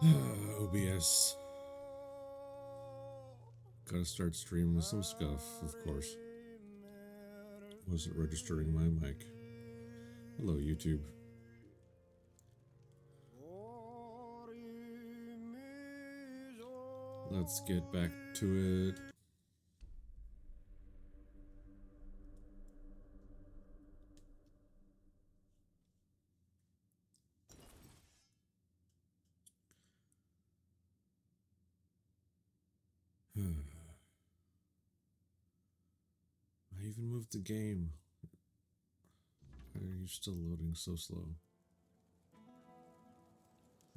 OBS. Gotta start streaming some stuff, of course. Wasn't registering my mic. Hello, YouTube. Let's get back to it. I even moved the game. Why are you still loading so slow?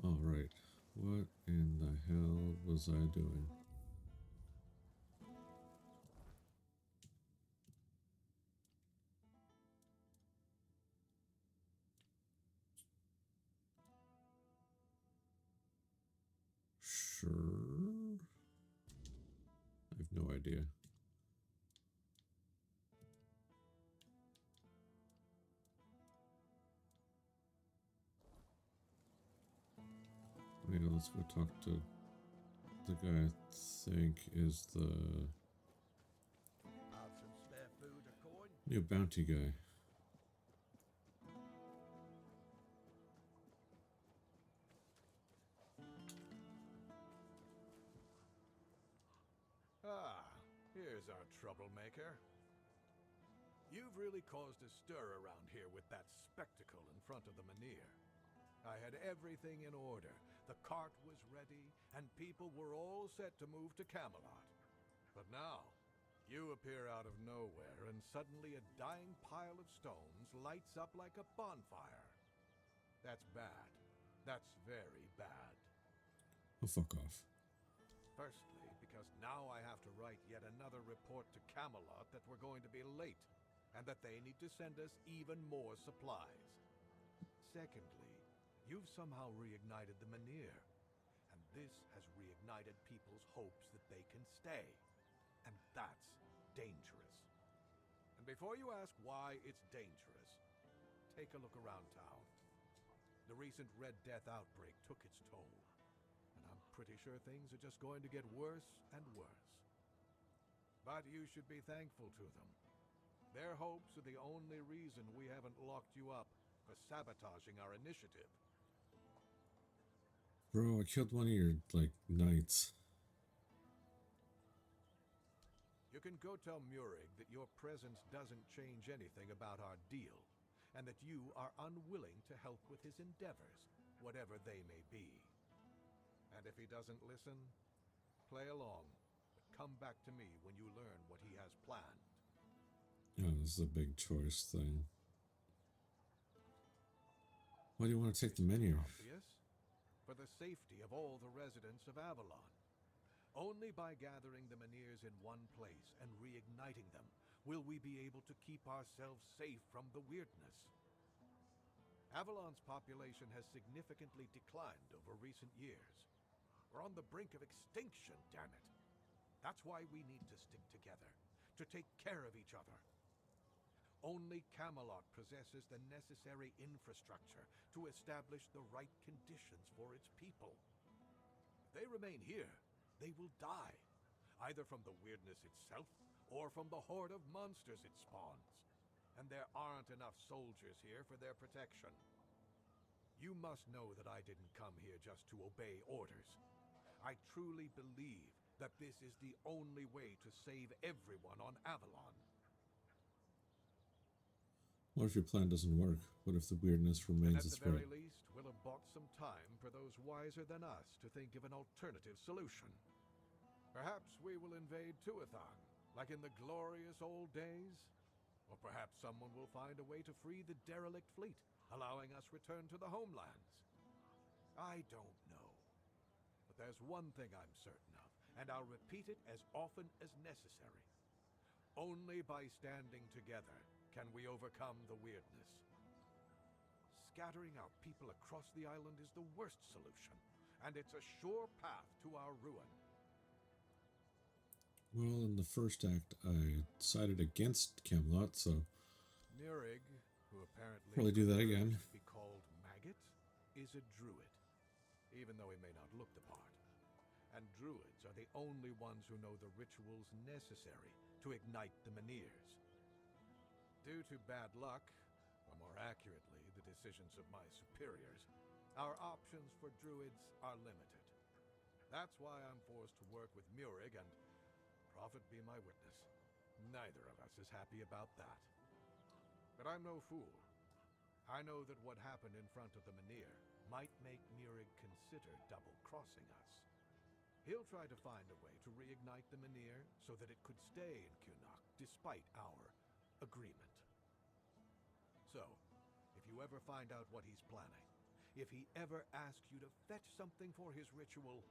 Alright. What in the hell was I doing? Sure. I have no idea. Yeah, let's go talk to the guy I think is the new bounty guy. Ah, here's our troublemaker. You've really caused a stir around here with that spectacle in front of the Menhir. I had everything in order. The cart was ready, and people were all set to move to Camelot. But now, you appear out of nowhere, and suddenly a dying pile of stones lights up like a bonfire. That's bad. That's very bad. Oh, fuck off. Firstly, because now I have to write yet another report to Camelot that we're going to be late, and that they need to send us even more supplies. Secondly, you've somehow reignited the Menhir, and this has reignited people's hopes that they can stay. And that's dangerous. And before you ask why it's dangerous, take a look around town. The recent Red Death outbreak took its toll, and I'm pretty sure things are just going to get worse and worse. But you should be thankful to them. Their hopes are the only reason we haven't locked you up for sabotaging our initiative. Bro, I killed one of your, knights. You can go tell Murig that your presence doesn't change anything about our deal, and that you are unwilling to help with his endeavors, whatever they may be. And if he doesn't listen, play along, but come back to me when you learn what he has planned. Oh, this is a big choice thing. Why do you want to take the menu? Obvious. For the safety of all the residents of Avalon. Only by gathering the Menhirs in one place and reigniting them will we be able to keep ourselves safe from the weirdness. Avalon's population has significantly declined over recent years. We're on the brink of extinction, damn it. That's why we need to stick together, to take care of each other. Only Camelot possesses the necessary infrastructure to establish the right conditions for its people. If they remain here, they will die, either from the weirdness itself or from the horde of monsters it spawns. And there aren't enough soldiers here for their protection. You must know that I didn't come here just to obey orders. I truly believe that this is the only way to save everyone on Avalon. What if your plan doesn't work? What if the weirdness remains At a the very threat? least, we'll have bought some time for those wiser than us to think of an alternative solution. Perhaps we will invade Tuathan, like in the glorious old days. Or perhaps someone will find a way to free the derelict fleet, allowing us return to the homelands. I don't know. But there's one thing I'm certain of, and I'll repeat it as often as necessary. Only by standing together can we overcome the weirdness. Scattering our people across the island is the worst solution, and it's a sure path to our ruin. Well, in the first act, I sided against Camelot, so Murig, who apparently probably do that prefers again. to be called Maggot, is a druid. even though he may not look the part. And druids are the only ones who know the rituals necessary to ignite the Menhirs. Due to bad luck, or more accurately, the decisions of my superiors, our options for druids are limited. That's why I'm forced to work with Murig, and prophet be my witness, neither of us is happy about that. But I'm no fool. I know that what happened in front of the Menhir might make Murig consider double-crossing us. He'll try to find a way to reignite the Menhir so that it could stay in Kunach despite our agreement. So, if you ever find out what he's planning, if he ever asks you to fetch something for his ritual,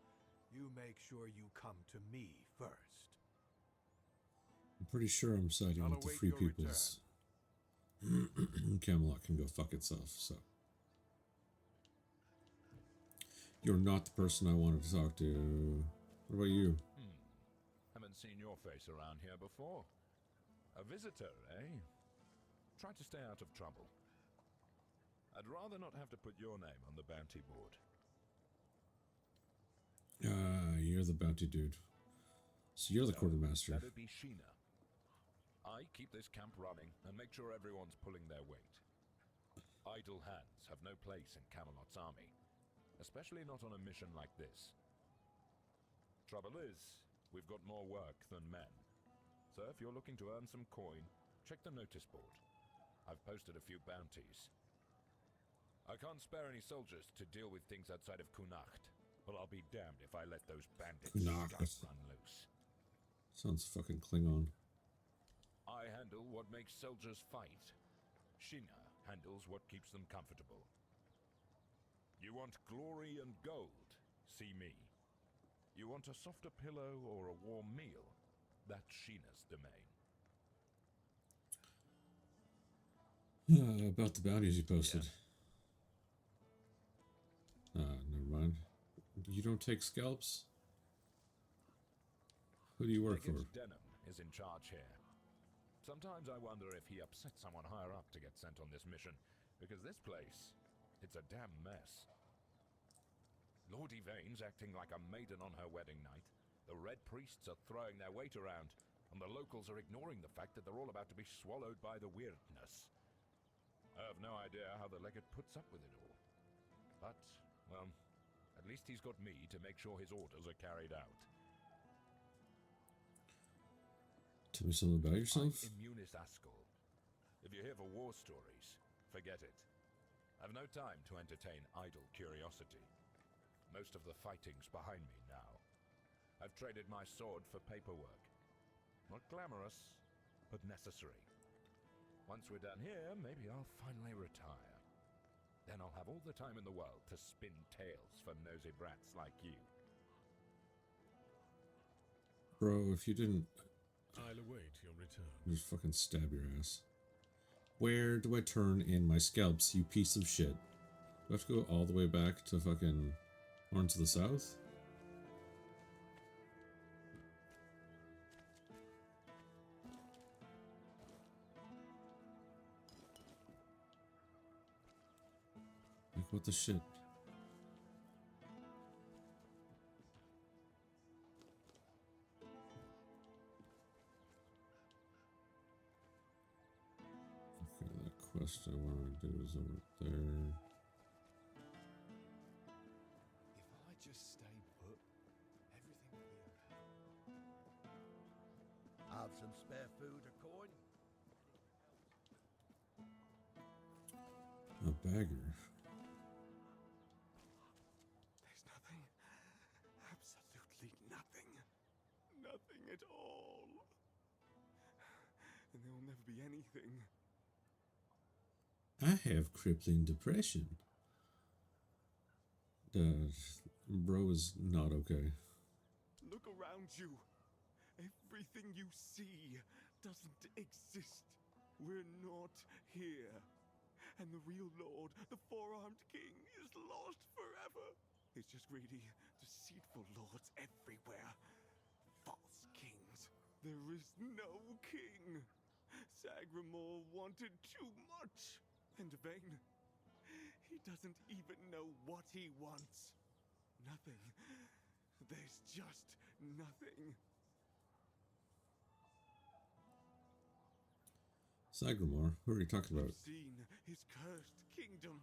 you make sure you come to me first. I'm pretty sure I'm siding I'll with the await free your peoples. Camelot can go fuck itself, so. You're not the person I wanted to talk to. What about you? Haven't seen your face around here before. A visitor, eh? Try to stay out of trouble. I'd rather not have to put your name on the bounty board. You're the bounty dude. So you're the quartermaster. That'd be Sheena. I keep this camp running and make sure everyone's pulling their weight. Idle hands have no place in Camelot's army, especially not on a mission like this. Trouble is, we've got more work than men. So if you're looking to earn some coin, check the notice board. I've posted a few bounties. I can't spare any soldiers to deal with things outside of Kunacht, but I'll be damned if I let those bandits run loose. Sounds fucking Klingon. I handle what makes soldiers fight. Sheena handles what keeps them comfortable. You want glory and gold? See me. You want a softer pillow or a warm meal? That's Sheena's domain. About the bounties you posted. Never mind. You don't take scalps? Who do you work for? Denham is in charge here. Sometimes I wonder if he upset someone higher up to get sent on this mission, because this place, it's a damn mess. Lord Yvain's acting like a maiden on her wedding night. The Red Priests are throwing their weight around, and the locals are ignoring the fact that they're all about to be swallowed by the weirdness. I have no idea how the legate puts up with it all. But, well, at least he's got me to make sure his orders are carried out. Tell me something about yourself? I'm Immunis Askell. If you're here for war stories, forget it. I've no time to entertain idle curiosity. Most of the fighting's behind me now. I've traded my sword for paperwork. Not glamorous, but necessary. Once we're done here, maybe I'll finally retire. Then I'll have all the time in the world to spin tales for nosy brats like you. Bro, if you didn't... I'll await your return. I'll just fucking stab your ass. Where do I turn in my scalps, you piece of shit? Do I have to go all the way back to fucking Horns of the South? Like, what the shit? Okay, that quest I want to do is over there. If I just stay put, everything will be okay. Have some spare food or coin? A bagger. There's nothing. Absolutely nothing. Nothing at all. And there will never be anything. I have crippling depression. Bro is not okay. Look around you. Everything you see doesn't exist. We're not here. And the real Lord, the four-armed king, is lost forever. It's just greedy, deceitful lords everywhere. False kings. There is no king. Sagramor wanted too much. And Yvain, he doesn't even know what he wants. nothing. There's just nothing. Sagramore? Who are you talking about? I've seen his cursed kingdom.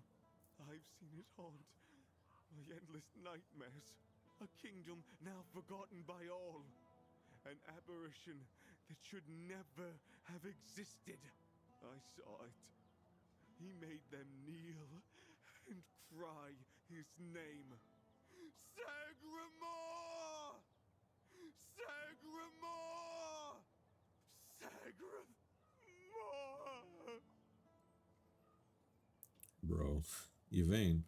I've seen it haunt my endless nightmares. A kingdom now forgotten by all. An apparition that should never have existed. I saw it. He made them kneel and cry his name. Sagramore! Sagramore! Sagramore! Bro. Yvain.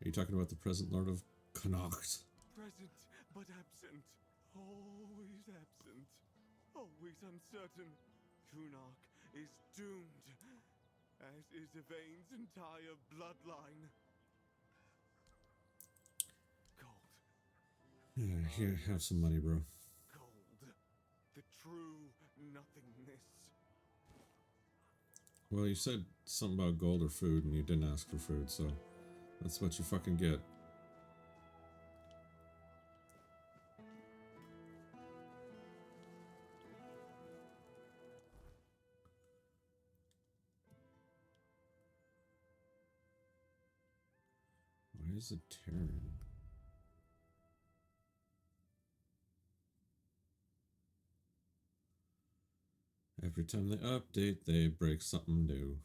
Are you talking about the present Lord of Connacht? Present but absent. Always absent. Always uncertain. Kunark is doomed. As is Yvain's entire bloodline. Gold. Yeah, here, have some money, bro. Gold. The true nothingness. Well, you said something about gold or food, and you didn't ask for food, so that's what you fucking get. Why is it tearing? Every time they update, they break something new.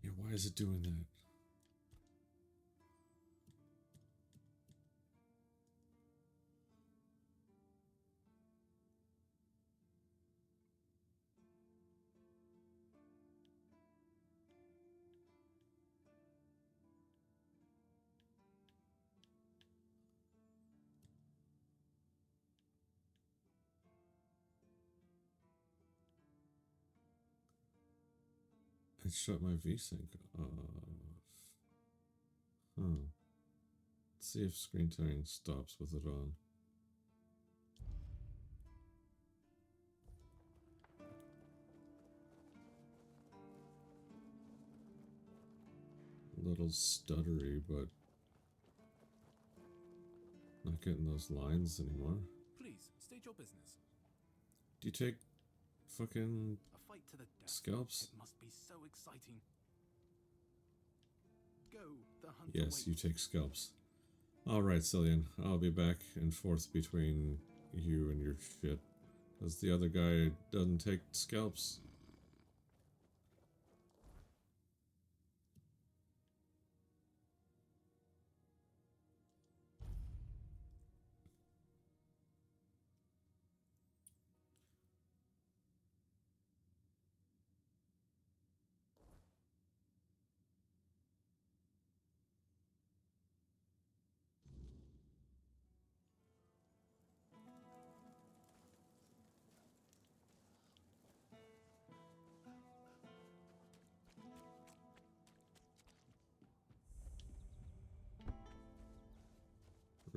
Yeah, why is it doing that? It shut my VSync off. Huh. Let's see if screen tearing stops with it on. A little stuttery, but not getting those lines anymore. Please, state your business. Do you take fucking A fight to the death. scalps? It must be so exciting. Go, the hunt Yes, you awaits. take scalps. Alright, Cillian. I'll be back and forth between you and your shit. Because the other guy doesn't take scalps.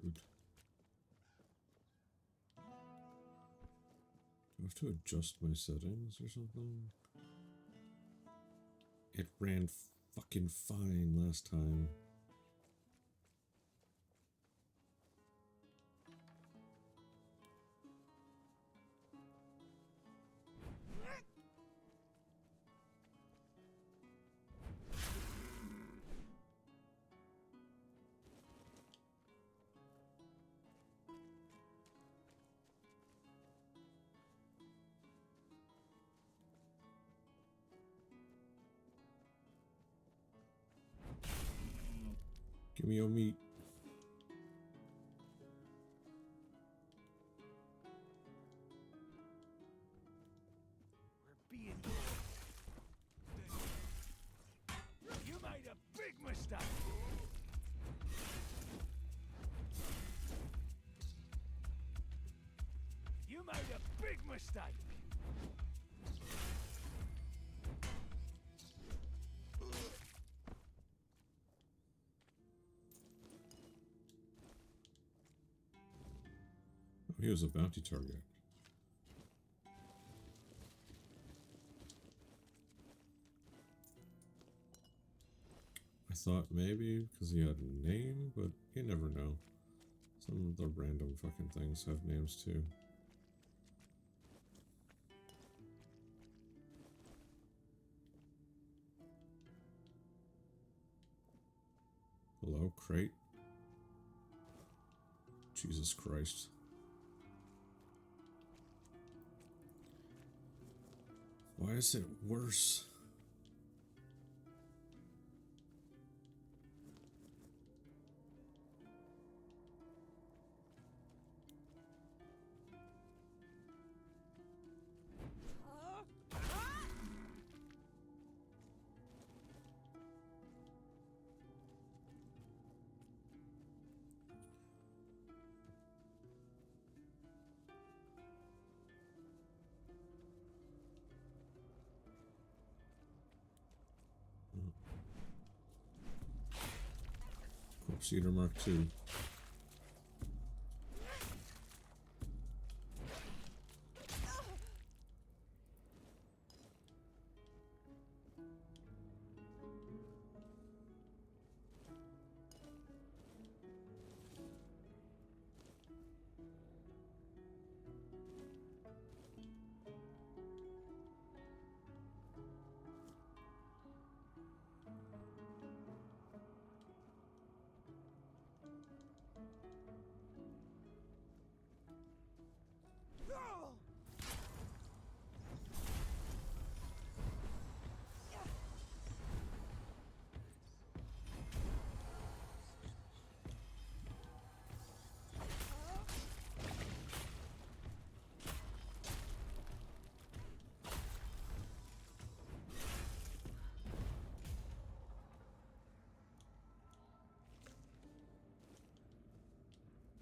Rude. Do I have to adjust my settings or something? It ran fucking fine last time. Give me your meat. We're being... You made a big mistake! You made a big mistake! Oh, he was a bounty target. I thought maybe because he had a name, but you never know. Some of the random fucking things have names too. Hello, crate. Jesus Christ. Why is it worse? Corpse Eater Mark II.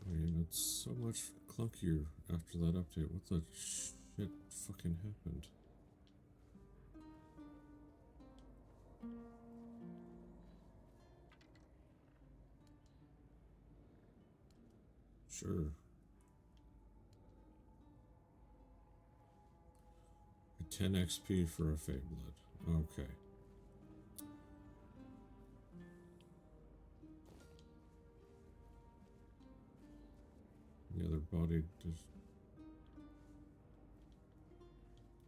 Man, it's so much clunkier after that update. What the shit fucking happened? Sure. A 10 XP for a Fate Blood. Okay. The other body just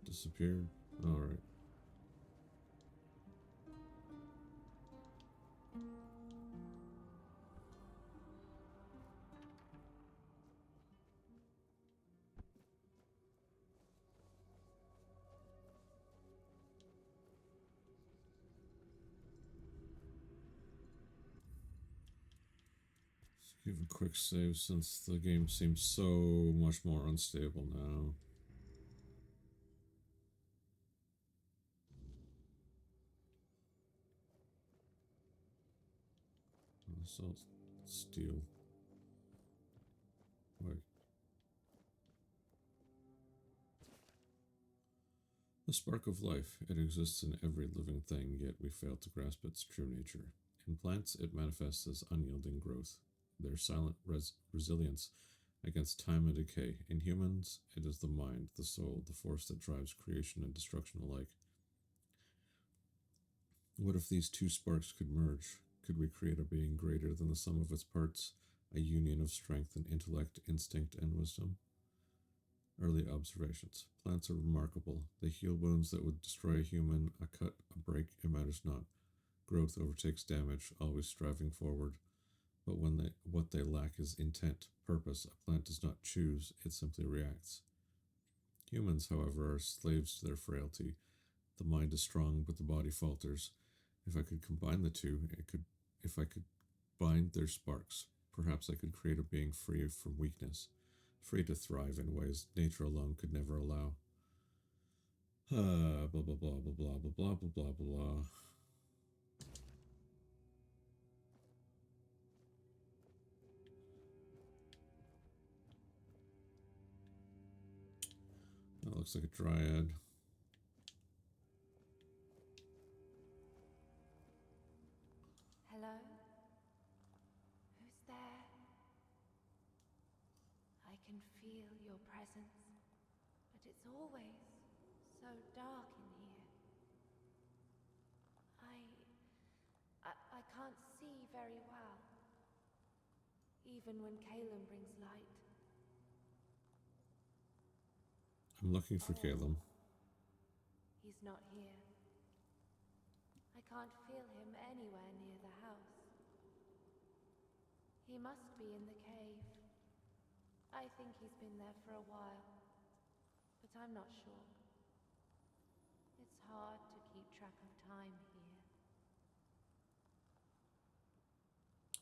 disappeared. Alright. Give a quick save since the game seems so much more unstable now. This all steel. Wait. The spark of life. It exists in every living thing, yet we fail to grasp its true nature. In plants, it manifests as unyielding growth, their silent resilience against time and decay. In humans, it is the mind, the soul, the force that drives creation and destruction alike. What if these two sparks could merge? Could we create a being greater than the sum of its parts, a union of strength and intellect, instinct and wisdom? Early observations. Plants are remarkable. They heal wounds that would destroy a human, a cut, a break, it matters not. Growth overtakes damage, always striving forward. But what they lack is intent, purpose. A plant does not choose, it simply reacts. Humans, however, are slaves to their frailty. The mind is strong, but the body falters. If I could combine the two, if I could bind their sparks, perhaps I could create a being free from weakness, free to thrive in ways nature alone could never allow. Blah blah blah blah blah blah blah blah blah blah. That looks like a dryad. Hello? Who's there? I can feel your presence, but it's always so dark in here. I can't see very well, even when Calum brings light. I'm looking for Calum. He's not here. I can't feel him anywhere near the house. He must be in the cave. I think he's been there for a while, but I'm not sure. It's hard to keep track of time here.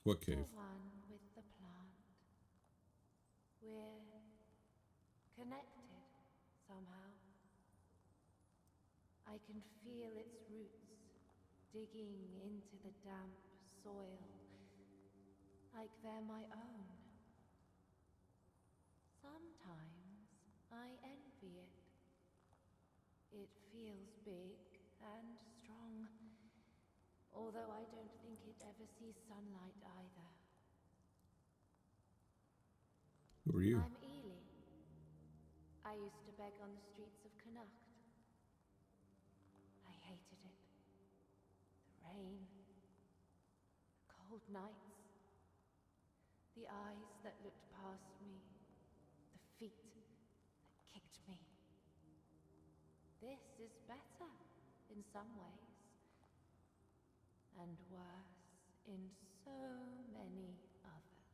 What cave? The one with the plant. We're connected somehow. I can feel its roots digging into the damp soil, like they're my own. Sometimes I envy it. It feels big and strong, although I don't think it ever sees sunlight either. Who are you? I'm Ely. I used to beg on the streets of Connacht. I hated it. The rain, the cold nights, the eyes that looked past me, the feet that kicked me. This is better in some ways, and worse in so many others.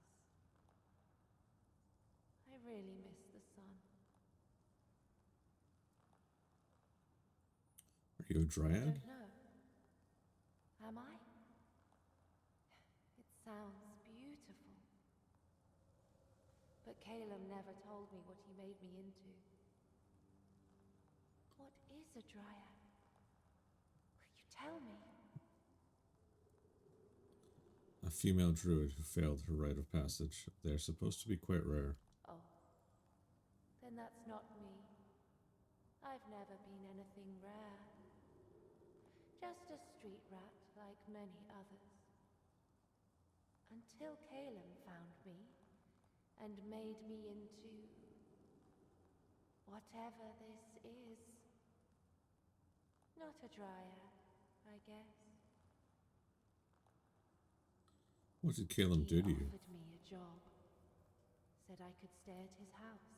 I really miss the sun. Are you a I dryad? don't know. Am I? It sounds beautiful. But Calum never told me what he made me into. What is a dryad? Will you tell me? A female druid who failed her rite of passage. They're supposed to be quite rare. Oh. Then that's not me. I've never been anything rare. Just a street rat like many others. Until Calum found me and made me into whatever this is. Not a dryad, I guess. What did Calum do to He you? offered me a job. Said I could stay at his house.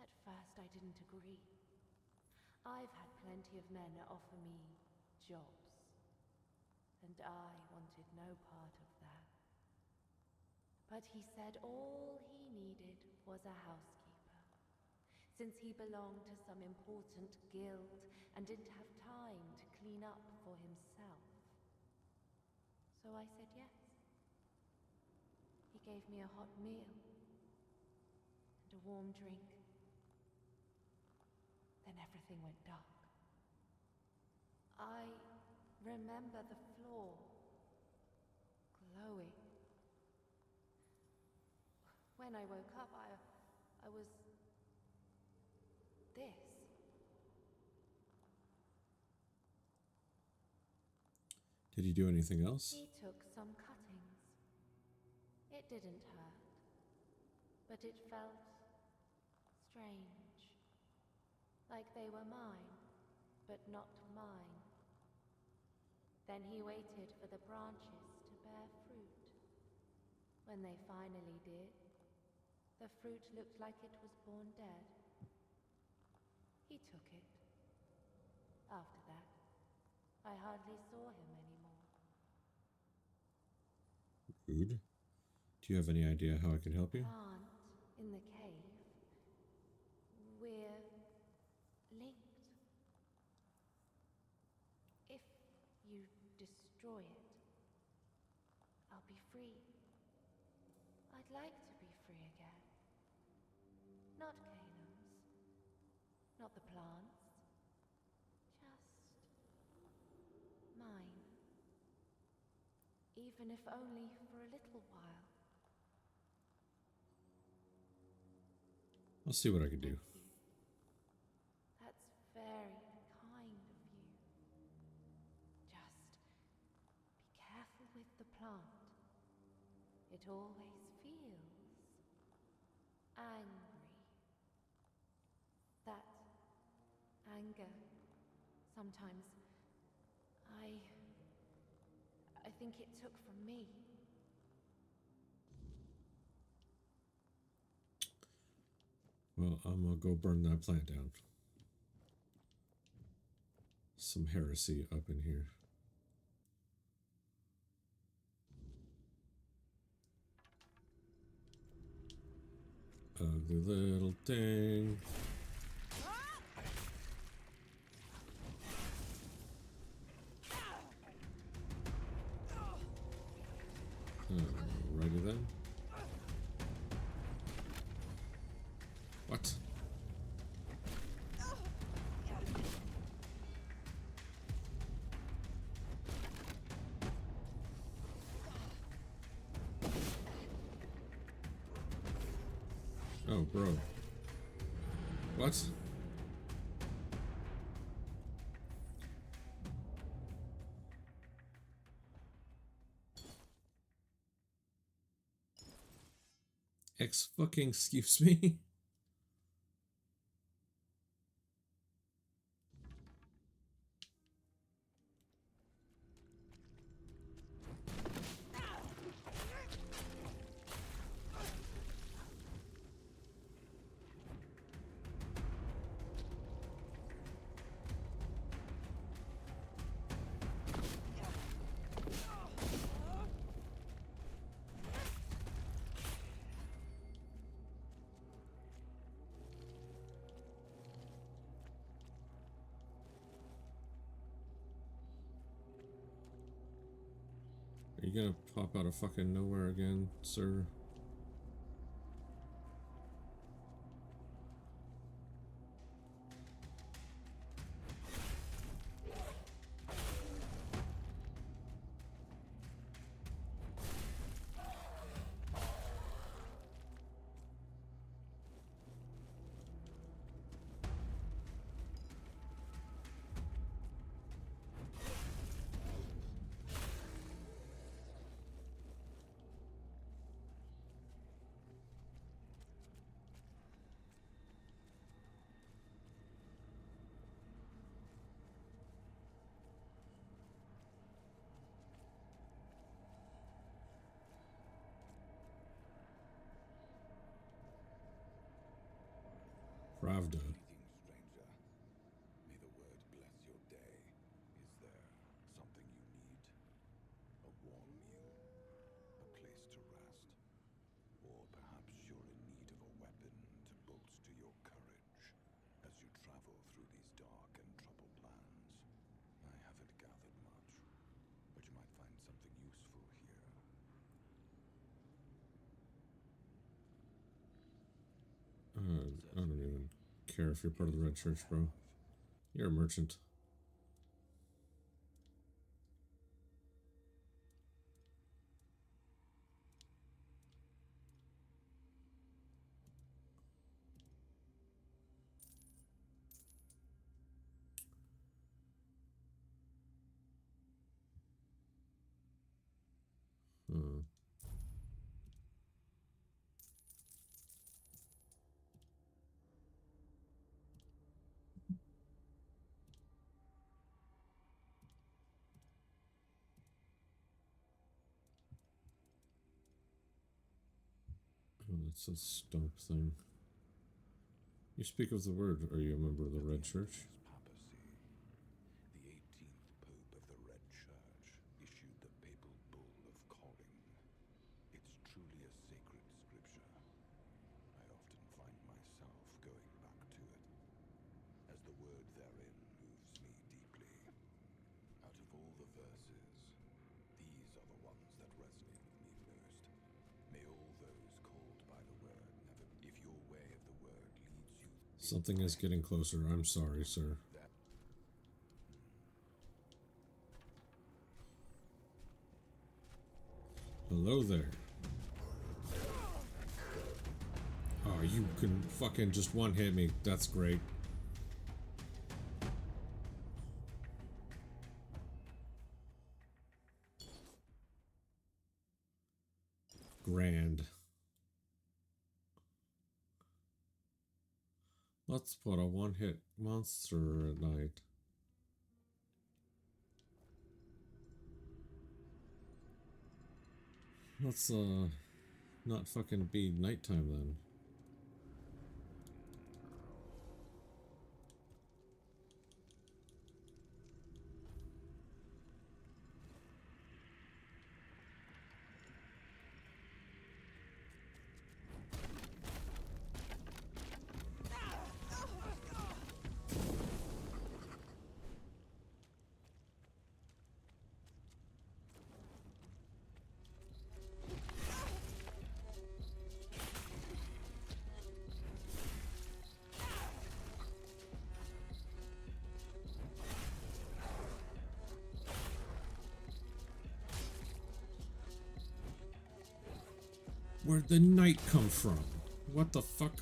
At first I didn't agree. I've had plenty of men offer me jobs, and I wanted no part of that. But he said all he needed was a housekeeper, since he belonged to some important guild and didn't have time to clean up for himself. So I said yes. He gave me a hot meal and a warm drink. Then everything went dark. I remember the floor glowing. When I woke up, I was this. Did he do anything else? He took some cuttings. It didn't hurt, but it felt strange. Like they were mine, but not mine. Then he waited for the branches to bear fruit. When they finally did, the fruit looked like it was born dead. He took it. After that, I hardly saw him anymore. Rude. Do you have any idea how I can help you? Plant in the cave. We're linked. If you destroy it, I'll be free. I'd like to be free again. Not Calum's. Not the plants. Just mine. Even if only for a little while. I'll see what I can do. Thank you. That's very kind of you. Just be careful with the plant. It always feels angry. That anger, sometimes I think it took from me. Well, I'm gonna go burn that plant down. Some heresy up in here. Ugly little thing. Righty then. What? Oh, bro. What? Excuse me? Are you gonna pop out of fucking nowhere again, sir? Pravda. Greetings, stranger. May the word bless your day. Is there something you need? A warm meal? A place to rest? Or perhaps you're in need of a weapon to bolster your courage as you travel through these dark and troubled lands? I haven't gathered much, but you might find something useful here. I don't even care if you're part of the Red Church, bro. You're a merchant. Oh, that's a stump thing. You speak of the word. Are you a member of the Red Church? Papacy. The 18th Pope of the Red Church issued the papal bull of calling. It's truly a sacred scripture. I often find myself going back to it, as the word therein moves me deeply. Out of all the verses, these are the ones that resonate with me most. May all those called by the word never... If your way of the word leads you... Something is getting closer. I'm sorry, sir. Hello there. Oh, you can fucking just one hit me. That's great. Grand. Let's put a one-hit monster at night. Let's not fucking be nighttime then. Where'd the night come from? What the fuck?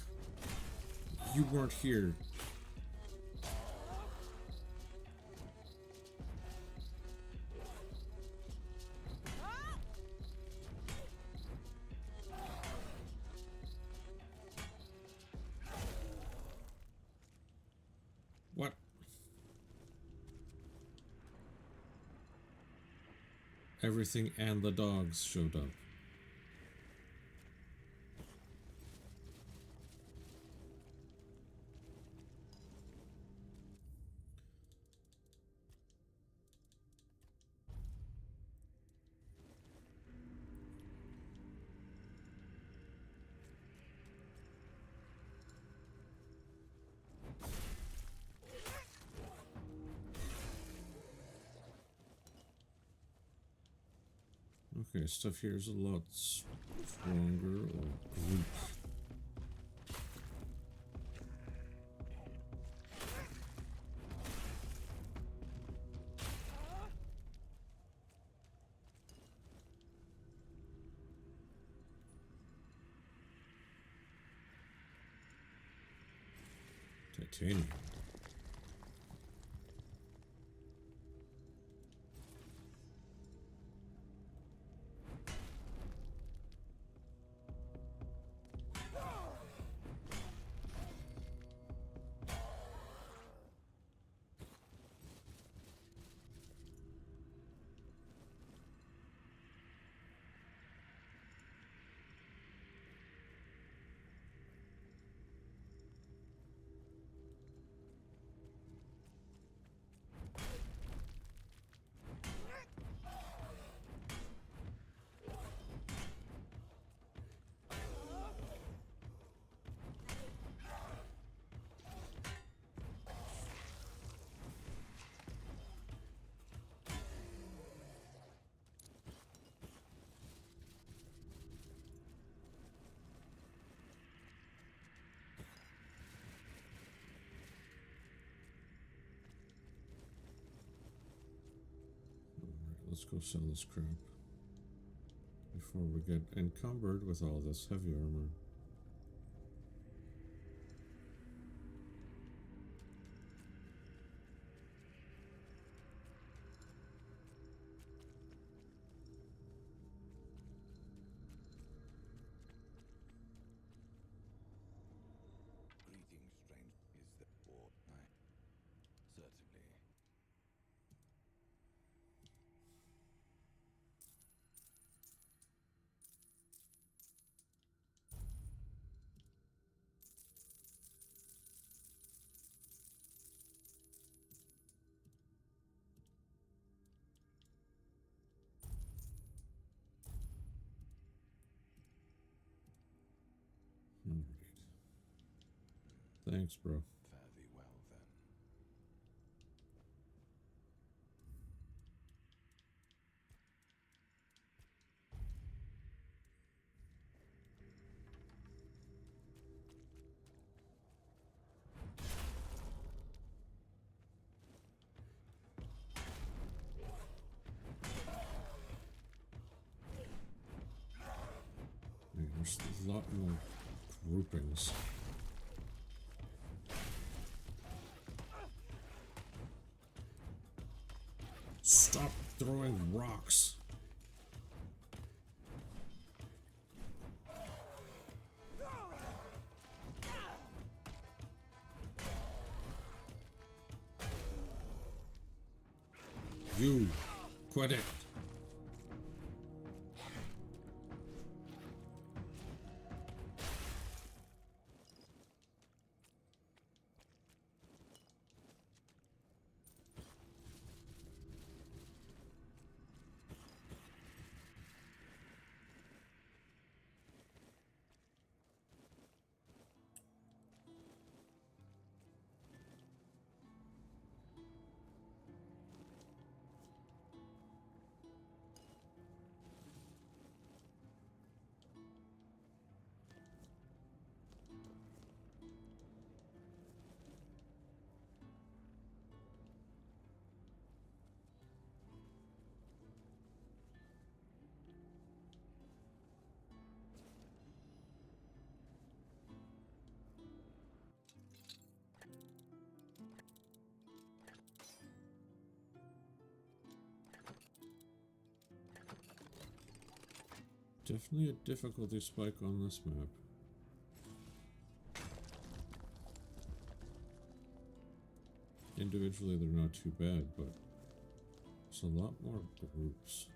You weren't here. What? Everything and the dogs showed up. Okay, stuff here is a lot stronger or group. Titanium. Let's go sell this crap before we get encumbered with all this heavy armor. Breathing strength is the war. Certainly. Alright. Thanks, bro. Fare thee well, then. There's a lot more groupings. Stop throwing rocks. You quit it. Definitely a difficulty spike on this map. Individually, they're not too bad, but there's a lot more groups.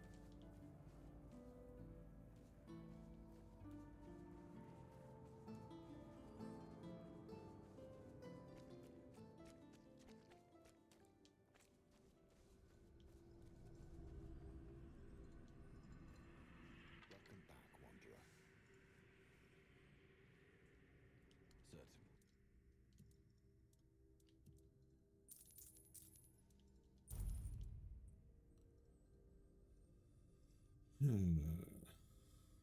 Welcome back, Wanderer. Certainly.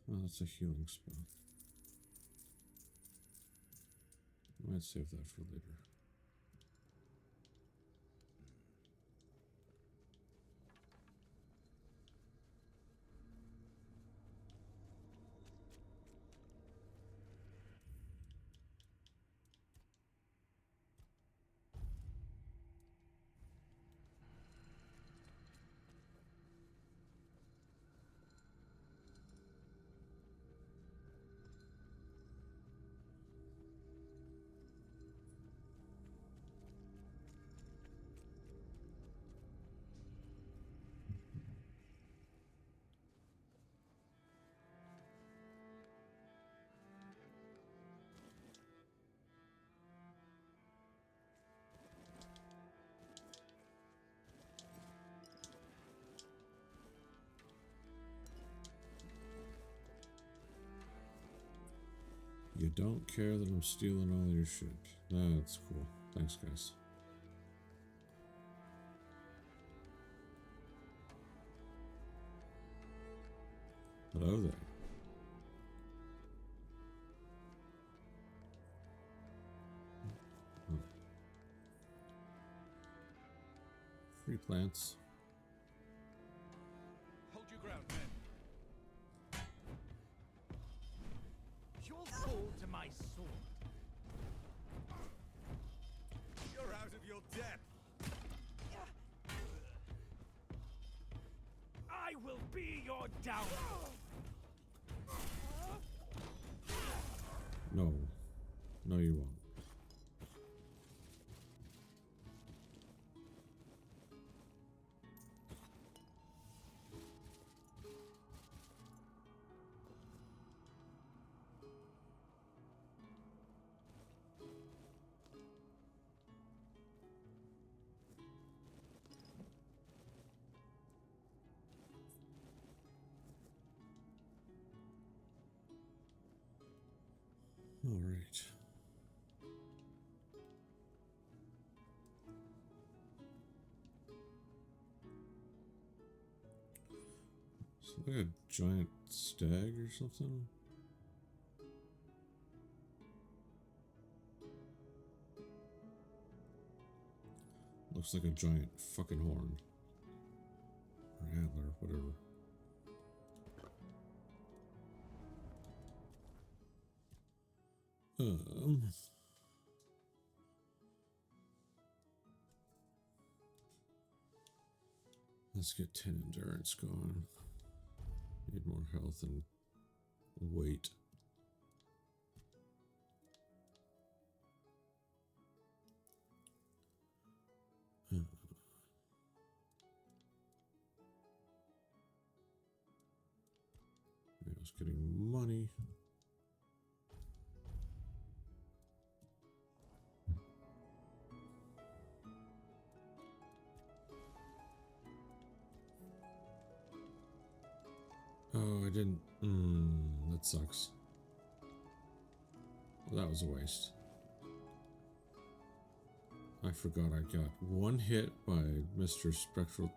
Well, that's a healing spell. Might save that for later. You don't care that I'm stealing all your shit. That's cool. Thanks, guys. Hello there. Oh. Free plants. Hold your ground, men. You'll fall to my sword. You're out of your depth. I will be your downfall. No. No, you won't. All right. It's like a giant stag or something. Looks like a giant fucking horn. Or antler, whatever. Let's get 10 endurance going. Need more health and weight. I was getting money. Oh, I didn't. That sucks. Well, that was a waste. I forgot I got one hit by Mr. Spectral.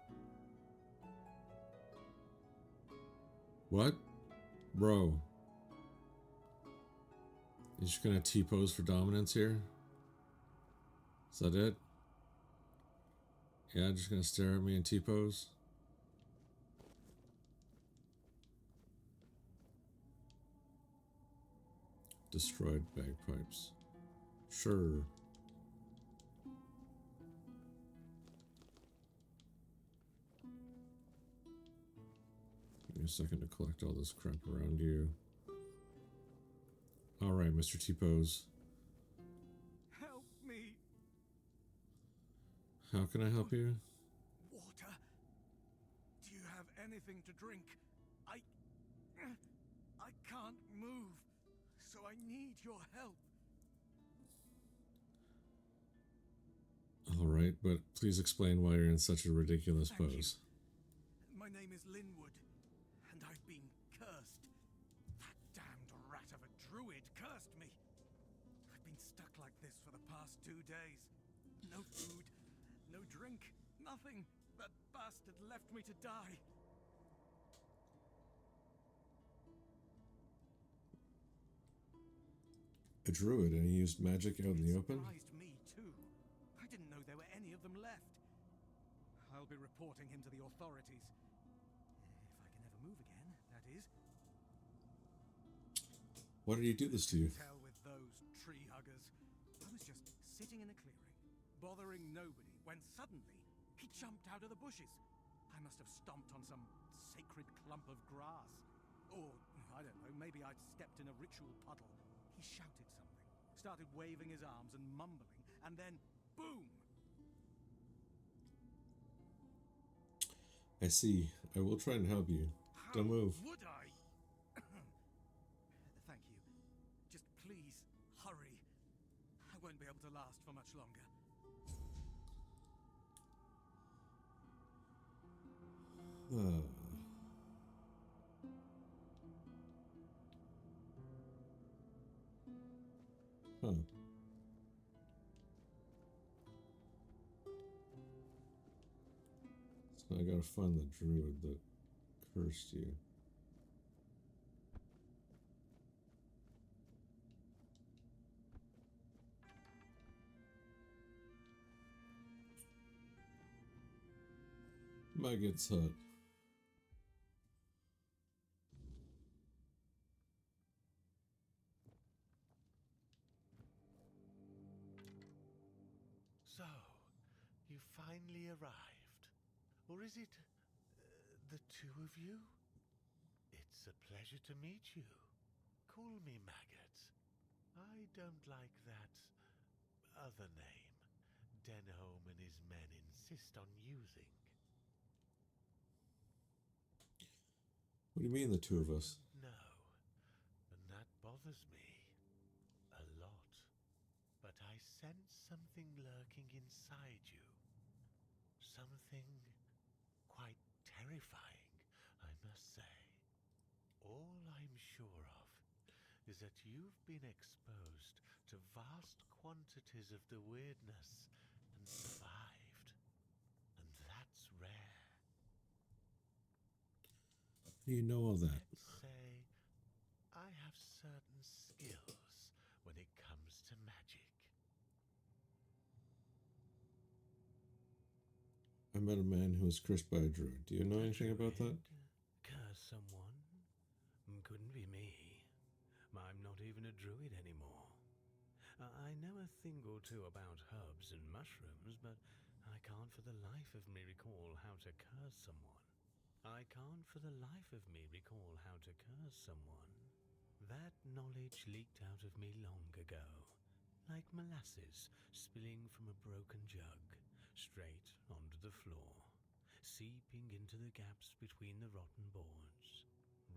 What? Bro. You're just gonna T-pose for dominance here? Is that it? Yeah, just gonna stare at me and T-pose? Destroyed bagpipes. Sure. me a second to collect all this crap around you. Alright, Mr. T-Pose. Help me! How can I help you? Water? Do you have anything to drink? I can't move, so I need your help. Alright, but please explain why you're in such a ridiculous Thank pose. You. My name is Linwood, and I've been cursed. That damned rat of a druid cursed me. I've been stuck like this for the past 2 days. No food, no drink, nothing. That bastard left me to die. A druid, and he used magic out in the open? Surprised me too. I didn't know there were any of them left. I'll be reporting him to the authorities. If I can ever move again, that is. Why did he do this to you? Hell with those tree huggers. I was just sitting in a clearing, bothering nobody, when suddenly he jumped out of the bushes. I must have stomped on some sacred clump of grass. Or, I don't know, maybe I'd stepped in a ritual puddle. He shouted something, started waving his arms and mumbling, and then, boom! I see. I will try and help you. How Don't move. would I? Thank you. Just please, hurry. I won't be able to last for much longer. Huh. So I gotta find the druid that cursed you. Maggot's hut. So, you finally arrived. Or is it the two of you? It's a pleasure to meet you. Call me Maggot. I don't like that other name Denholm and his men insist on using. What do you mean, the two of us? No, and that bothers me a lot. But I sense something lurking inside you. Something quite terrifying, I must say. All I'm sure of is that you've been exposed to vast quantities of the weirdness and survived. And that's rare. How do you know all that? Let's say I have certain skills when it comes to magic. I met a man who was cursed by a druid. Do you know anything about that? Curse someone? Couldn't be me. I'm not even a druid anymore. I know a thing or two about herbs and mushrooms, but I can't for the life of me recall how to curse someone. I can't for the life of me recall how to curse someone. That knowledge leaked out of me long ago, like molasses spilling from a broken jug, straight onto the floor, seeping into the gaps between the rotten boards.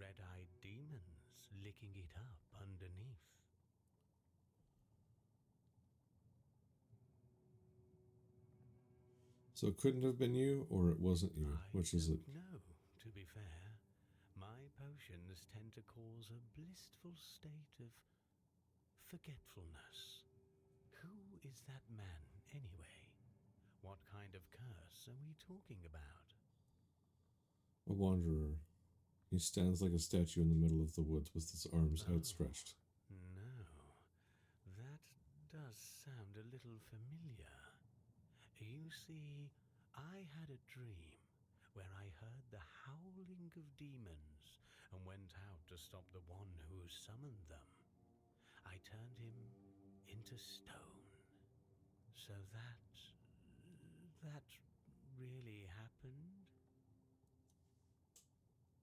Red-eyed demons licking it up underneath. So it couldn't have been you, or it wasn't you. Which is it? No, to be fair. My potions tend to cause a blissful state of forgetfulness. Who is that man, anyway? What kind of curse are we talking about? A wanderer. He stands like a statue in the middle of the woods with his arms outstretched. No, that does sound a little familiar. You see, I had a dream where I heard the howling of demons and went out to stop the one who summoned them. I turned him into stone. So that really happened?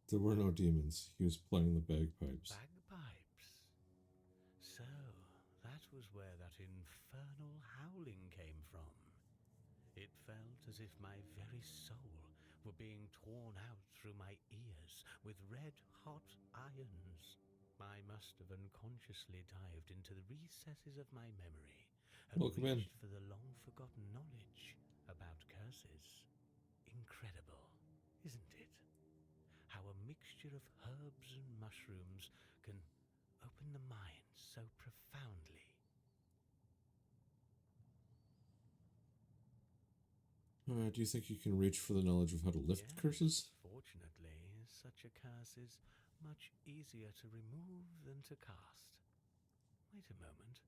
There were no demons. He was playing the bagpipes. Bagpipes. So, that was where that infernal howling came from. It felt as if my very soul were being torn out through my ears with red-hot irons. I must have unconsciously dived into the recesses of my memory and Welcome in. reached for the long-forgotten knowledge about curses. Incredible, isn't it? How a mixture of herbs and mushrooms can open the mind so profoundly. Do you think you can reach for the knowledge of how to lift curses? Fortunately, such a curse is much easier to remove than to cast. Wait a moment.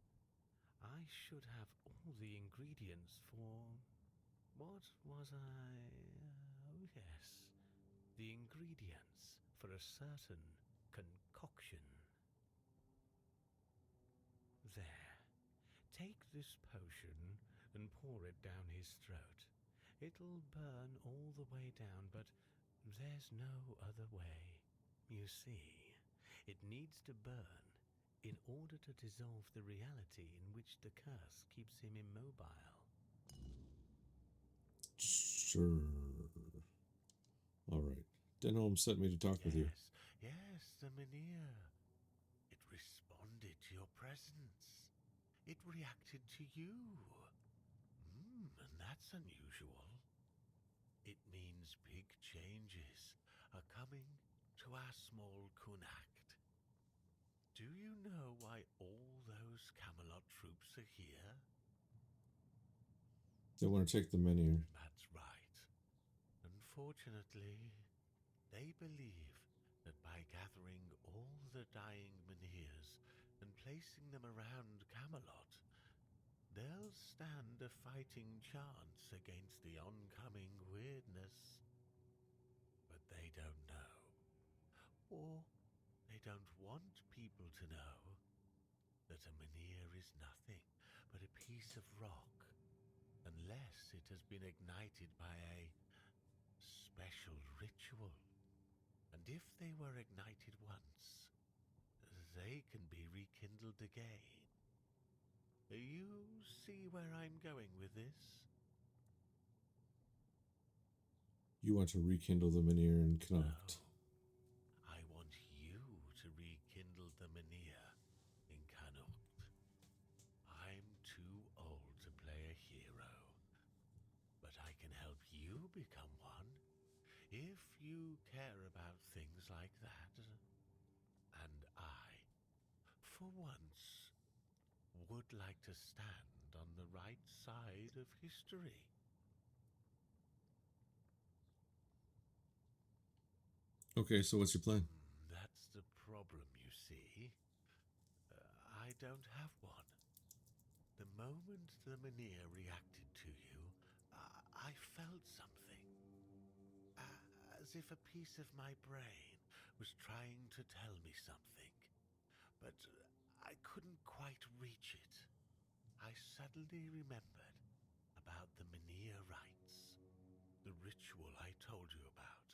I should have all the ingredients for... What was I... Oh, yes. The ingredients for a certain concoction. There. Take this potion and pour it down his throat. It'll burn all the way down, but there's no other way. You see, it needs to burn in order to dissolve the reality in which the curse keeps him immobile. Sure. Alright. Denholm sent me to talk with you. Yes, the Menhir. It responded to your presence. It reacted to you. And that's unusual. It means big changes are coming to our small Kunacht. Do you know why all those Camelot troops are here? They want to take the Menhir. That's right. Unfortunately, they believe that by gathering all the dying Menhirs and placing them around Camelot, they'll stand a fighting chance against the oncoming weirdness. But they don't know. Or they don't want people to know that a Menhir is nothing but a piece of rock, unless it has been ignited by a special ritual. And if they were ignited once, they can be rekindled again. You see where I'm going with this? You want to rekindle the Menhir in Connacht. I want you to rekindle the Menhir in Connacht. I'm too old to play a hero, but I can help you become one if you care about things like that. And I, for once, would like to stand on the right side of history. Okay, so what's your plan? That's the problem, you see. I don't have one. The moment the Menhir reacted to you, I felt something. As if a piece of my brain was trying to tell me something. But I couldn't quite reach it. I suddenly remembered about the Menhir rites, the ritual I told you about,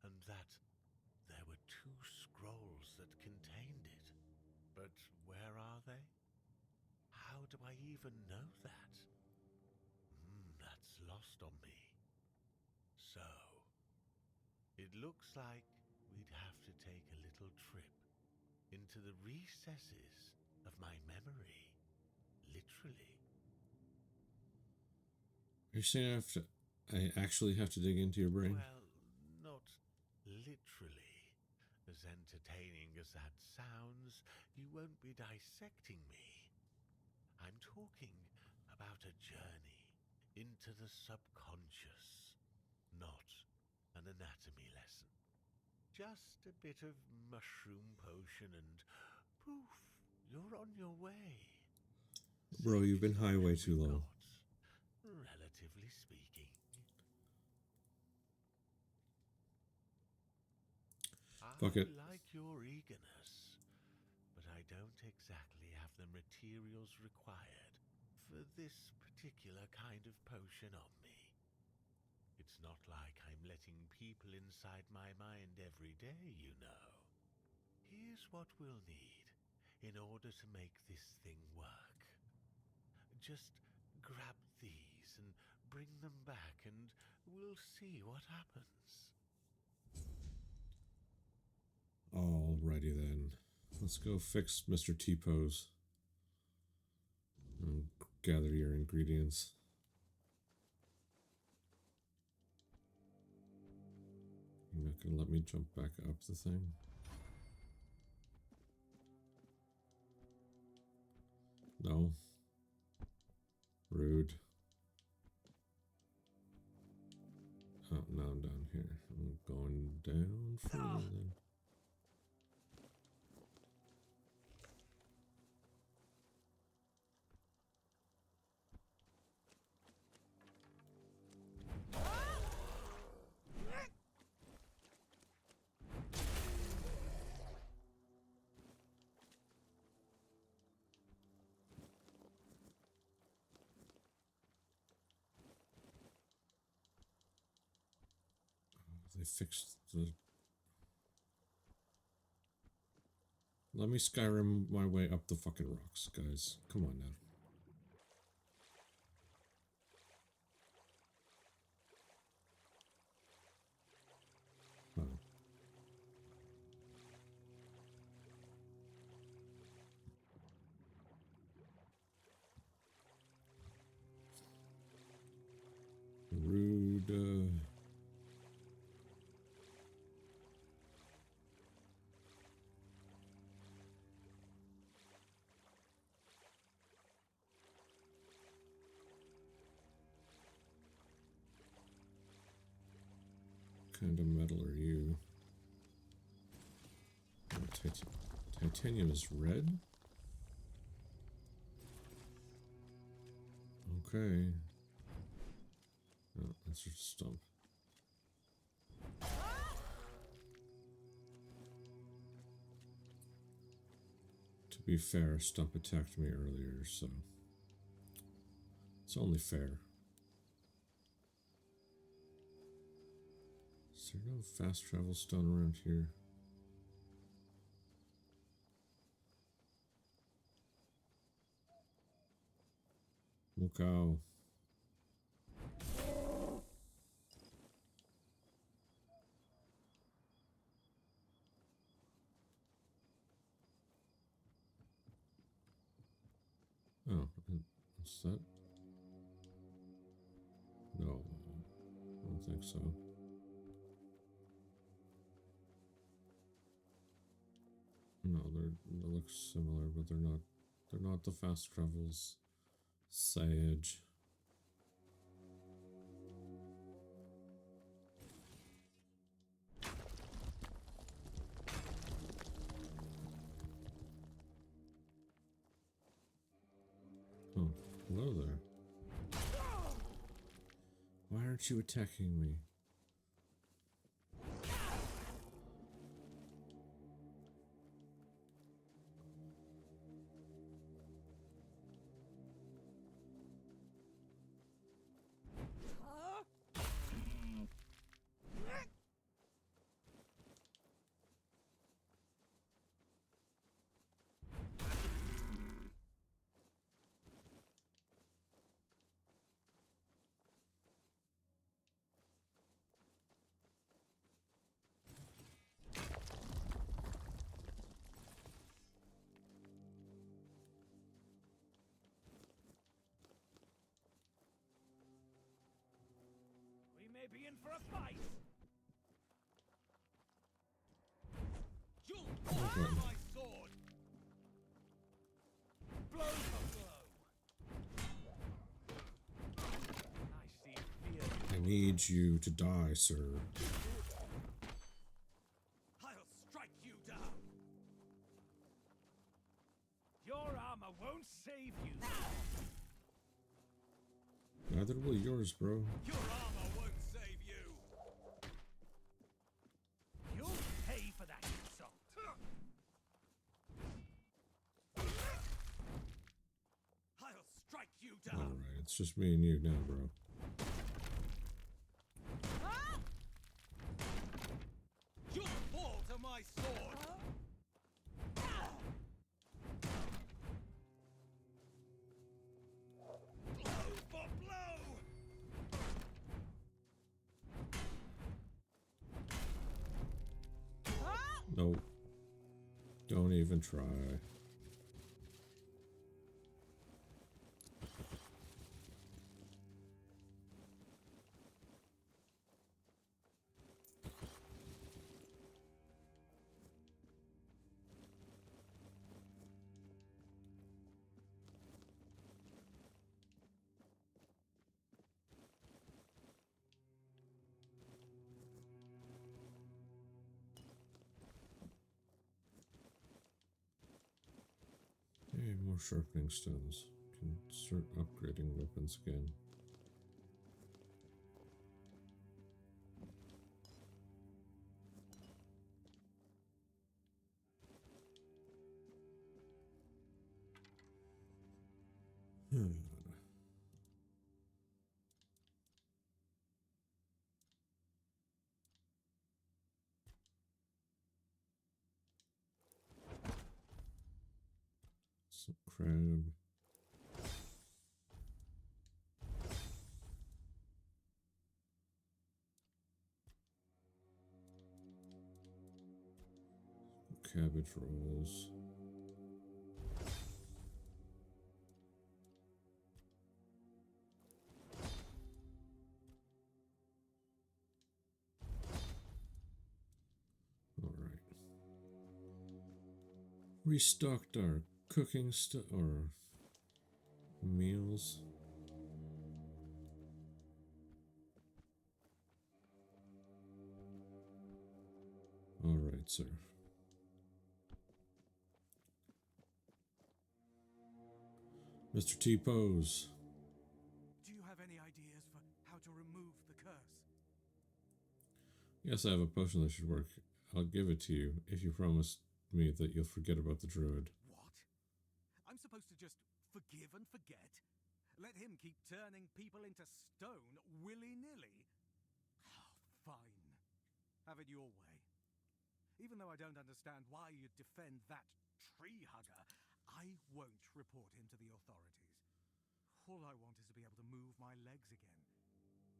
and that there were 2 scrolls that contained it. But where are they? How do I even know that? That's lost on me. So, it looks like we'd have to take a little trip into the recesses of my memory. Literally. Are you saying I actually have to dig into your brain? Well, not literally. As entertaining as that sounds, you won't be dissecting me. I'm talking about a journey into the subconscious, not an anatomy lesson. Just a bit of mushroom potion and poof, you're on your way. Bro, you've been high way too long. Relatively speaking. Fuck it. I like your eagerness, but I don't exactly have the materials required for this particular kind of potion on me. It It's not like I'm letting people inside my mind every day, you know. Here's what we'll need in order to make this thing work. Just grab these and bring them back and we'll see what happens. Alrighty then. Let's go fix Mr. T-Pose. And gather your ingredients. You're not gonna let me jump back up the thing? No. Rude. Oh, now I'm down here. I'm going down further then. They fixed the... Let me Skyrim my way up the fucking rocks, guys. Come on now. Oh. Rude, kind of metal are you? Oh, titanium is red? Okay. Oh, that's just a stump. To be fair, a stump attacked me earlier, so it's only fair. Is there no fast travel stone around here? Mukau. Oh, what's that? No, I don't think so. No, they look similar, but they're not. They're not the fast travels. Sage. Oh, hello there. Why aren't you attacking me? Be in for a fight. You'll Okay. my sword. Blow for blow. I see fear. I need you to die, sir. I'll strike you down. Your armor won't save you. Neither will yours, bro. Your armor won't save you. You'll pay for that insult. I'll strike you down. Alright, it's just me and you now, bro. my sword! Blow for blow! Nope. Don't even try. Hey, more sharpening stones. Can start upgrading weapons again. Some crab. Cabbage rolls. All right. Restocked our cooking stuff or meals. All right, sir. Mr. T. Pose. Do you have any ideas for how to remove the curse? Yes, I have a potion that should work. I'll give it to you if you promise me that you'll forget about the druid. What? I'm supposed to just forgive and forget? Let him keep turning people into stone willy-nilly? Oh, fine. Have it your way. Even though I don't understand why you'd defend that tree hugger, I won't report him to the authorities. All I want is to be able to move my legs again.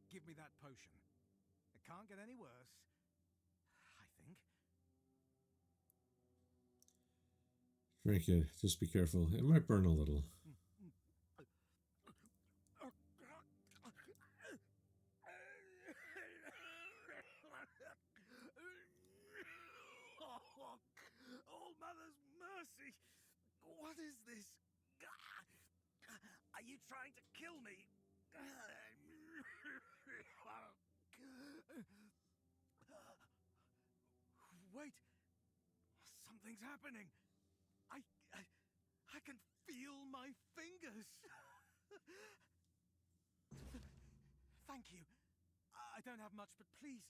Give me that potion. It can't get any worse, I think. Drink it. Just be careful. It might burn a little. Oh, Mother's mercy! What is this? Are you trying to kill me? Wait! Something's happening! I can feel my fingers! Thank you. I don't have much, but please,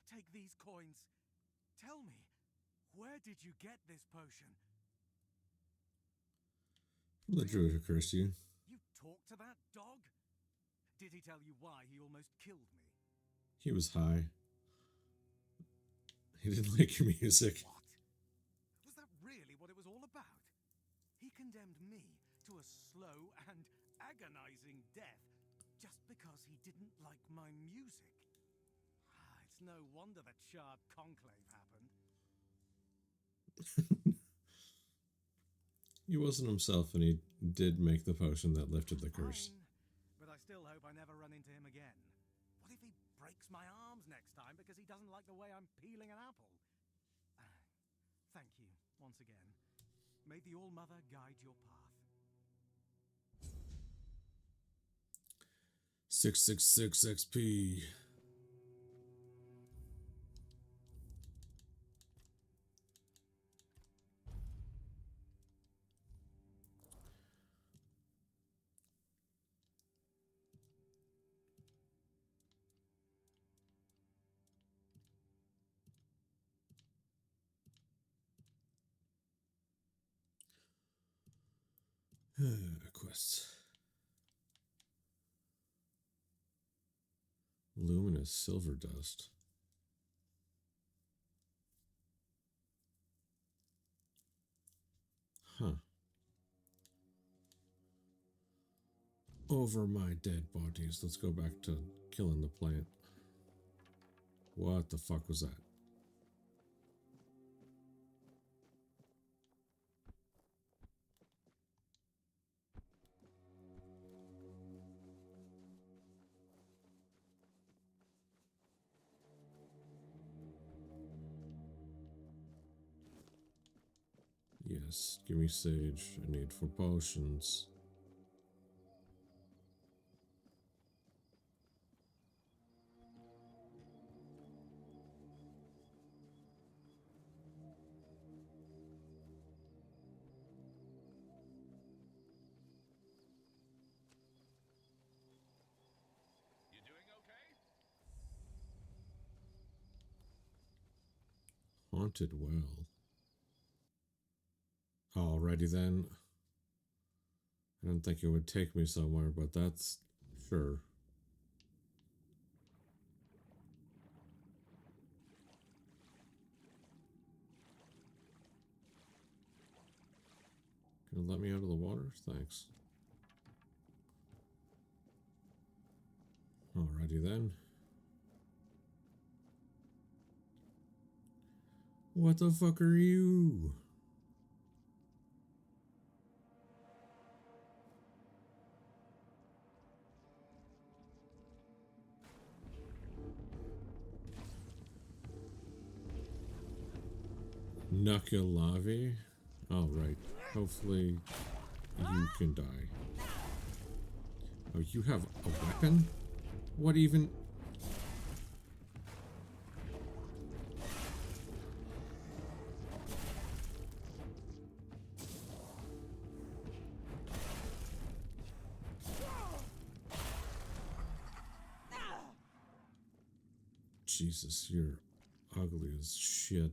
take these coins. Tell me, where did you get this potion? The druid who cursed you. You talked to that dog? Did he tell you why he almost killed me? He was high. He didn't like your music. What? Was that really what it was all about? He condemned me to a slow and agonizing death just because he didn't like my music. It's no wonder that Shard Conclave happened. He wasn't himself, and he did make the potion that lifted the curse. Fine, but I still hope I never run into him again. What if he breaks my arms next time because he doesn't like the way I'm peeling an apple? Thank you, once again. May the All-Mother guide your path. 666 XP. Quests. Luminous silver dust. over my dead bodies. Let's go back to killing the plant. What the fuck was that? Yes, give me sage. I need 4 potions. You doing okay? Haunted well. Alrighty then. I didn't think it would take me somewhere, but that's sure. Can you let me out of the water? Thanks. Alrighty then. What the fuck are you? Nukilavi? Alright. Hopefully you can die. Oh, you have a weapon? What even? Jesus, you're ugly as shit.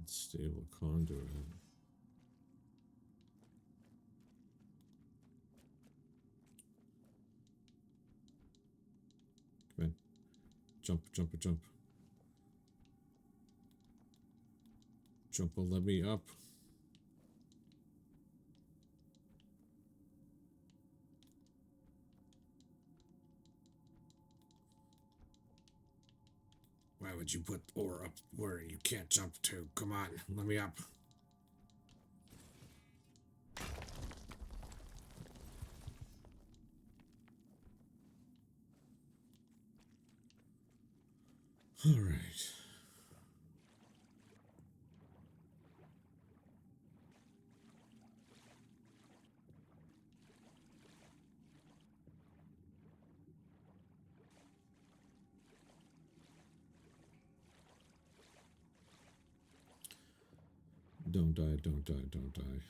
Stable conduit. Come in. Jump, jump, jump. Jump will let me up. Why would you put ore up where you can't jump to? Come on, let me up. All right. Don't die, don't die, don't die.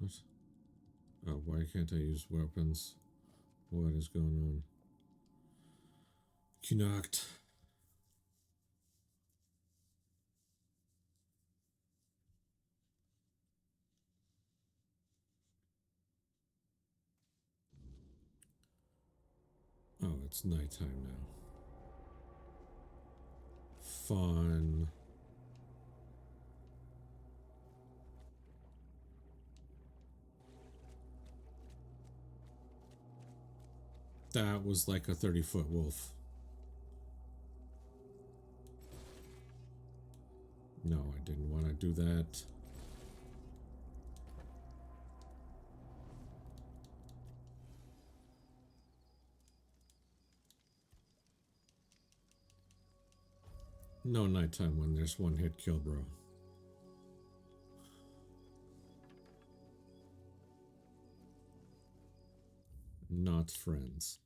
What? Oh, why can't I use weapons? What is going on? Knocked. Oh, it's nighttime now. Fun. That was like a 30-foot wolf. No, I didn't want to do that. No nighttime when there's one hit kill, bro. Not friends.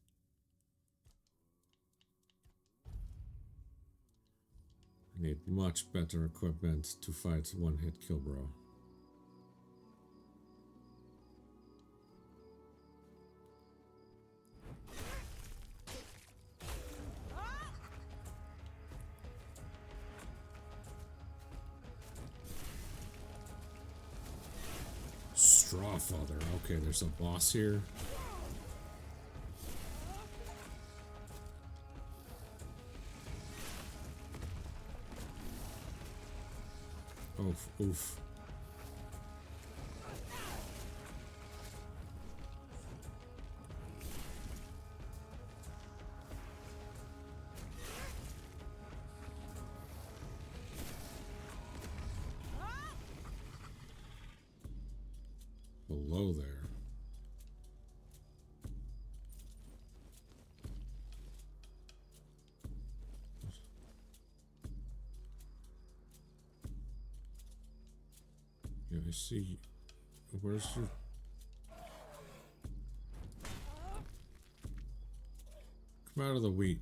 I need much better equipment to fight one hit kill, bro. Strawfather. Okay, there's a boss here. Oof, oof. Below there. Yeah, I see. Where's your... Come out of the wheat.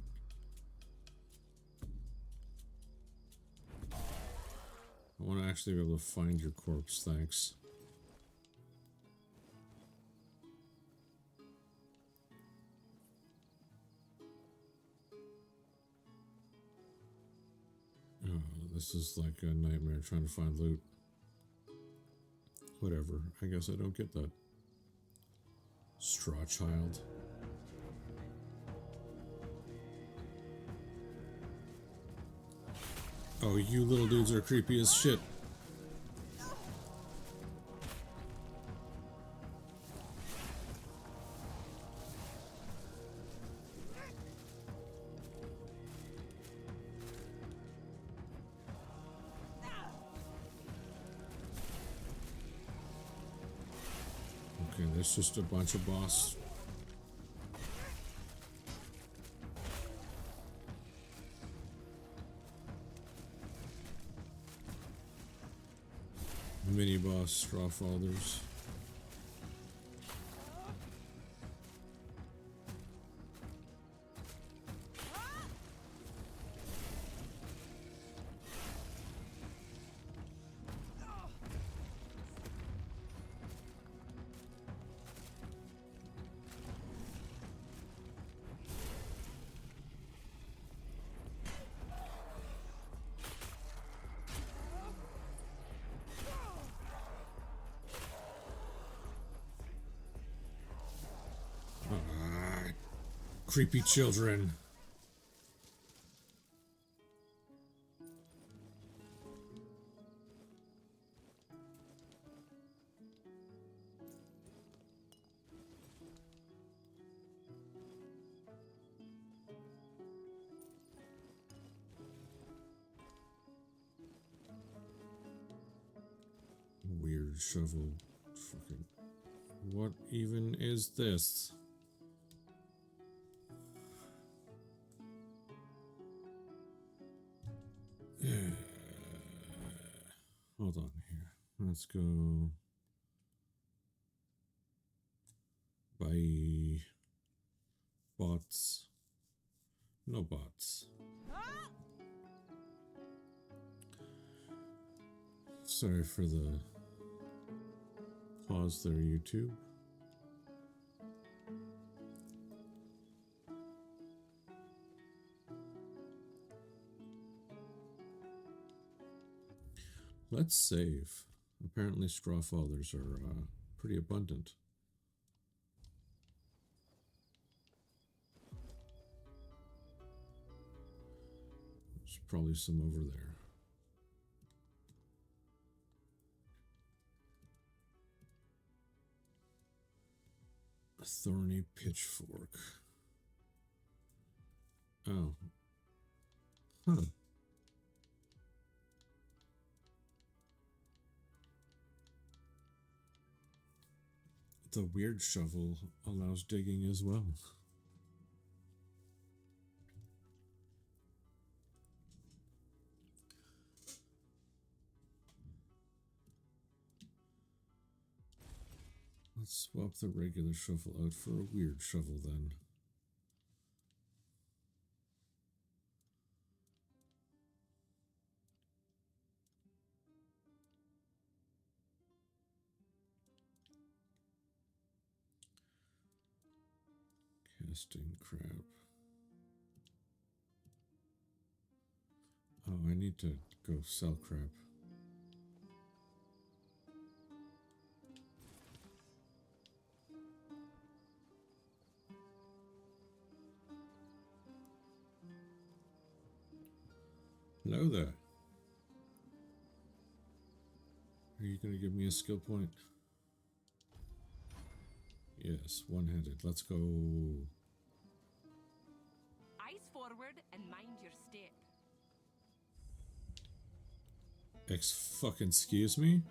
I want to actually be able to find your corpse, thanks. Oh, this is like a nightmare trying to find loot. Whatever, I guess I don't get that. Straw child. Oh, you little dudes are creepy as shit. Okay, there's just a bunch of boss. Mini boss Strawfathers. Creepy children. Weird shovel. Fucking. What even is this? Hold on here. Let's go. Bye. Bots. No bots. Sorry for the pause there, YouTube. Let's save. Apparently Strawfathers are pretty abundant. There's probably some over there. A thorny pitchfork. Oh. Huh. The weird shovel allows digging as well. Let's swap the regular shovel out for a weird shovel then. Casting crab. Oh, I need to go sell crap. Hello there. Are you going to give me a skill point? Yes, one-handed. Let's go. Eyes forward and mind your step. Excuse me?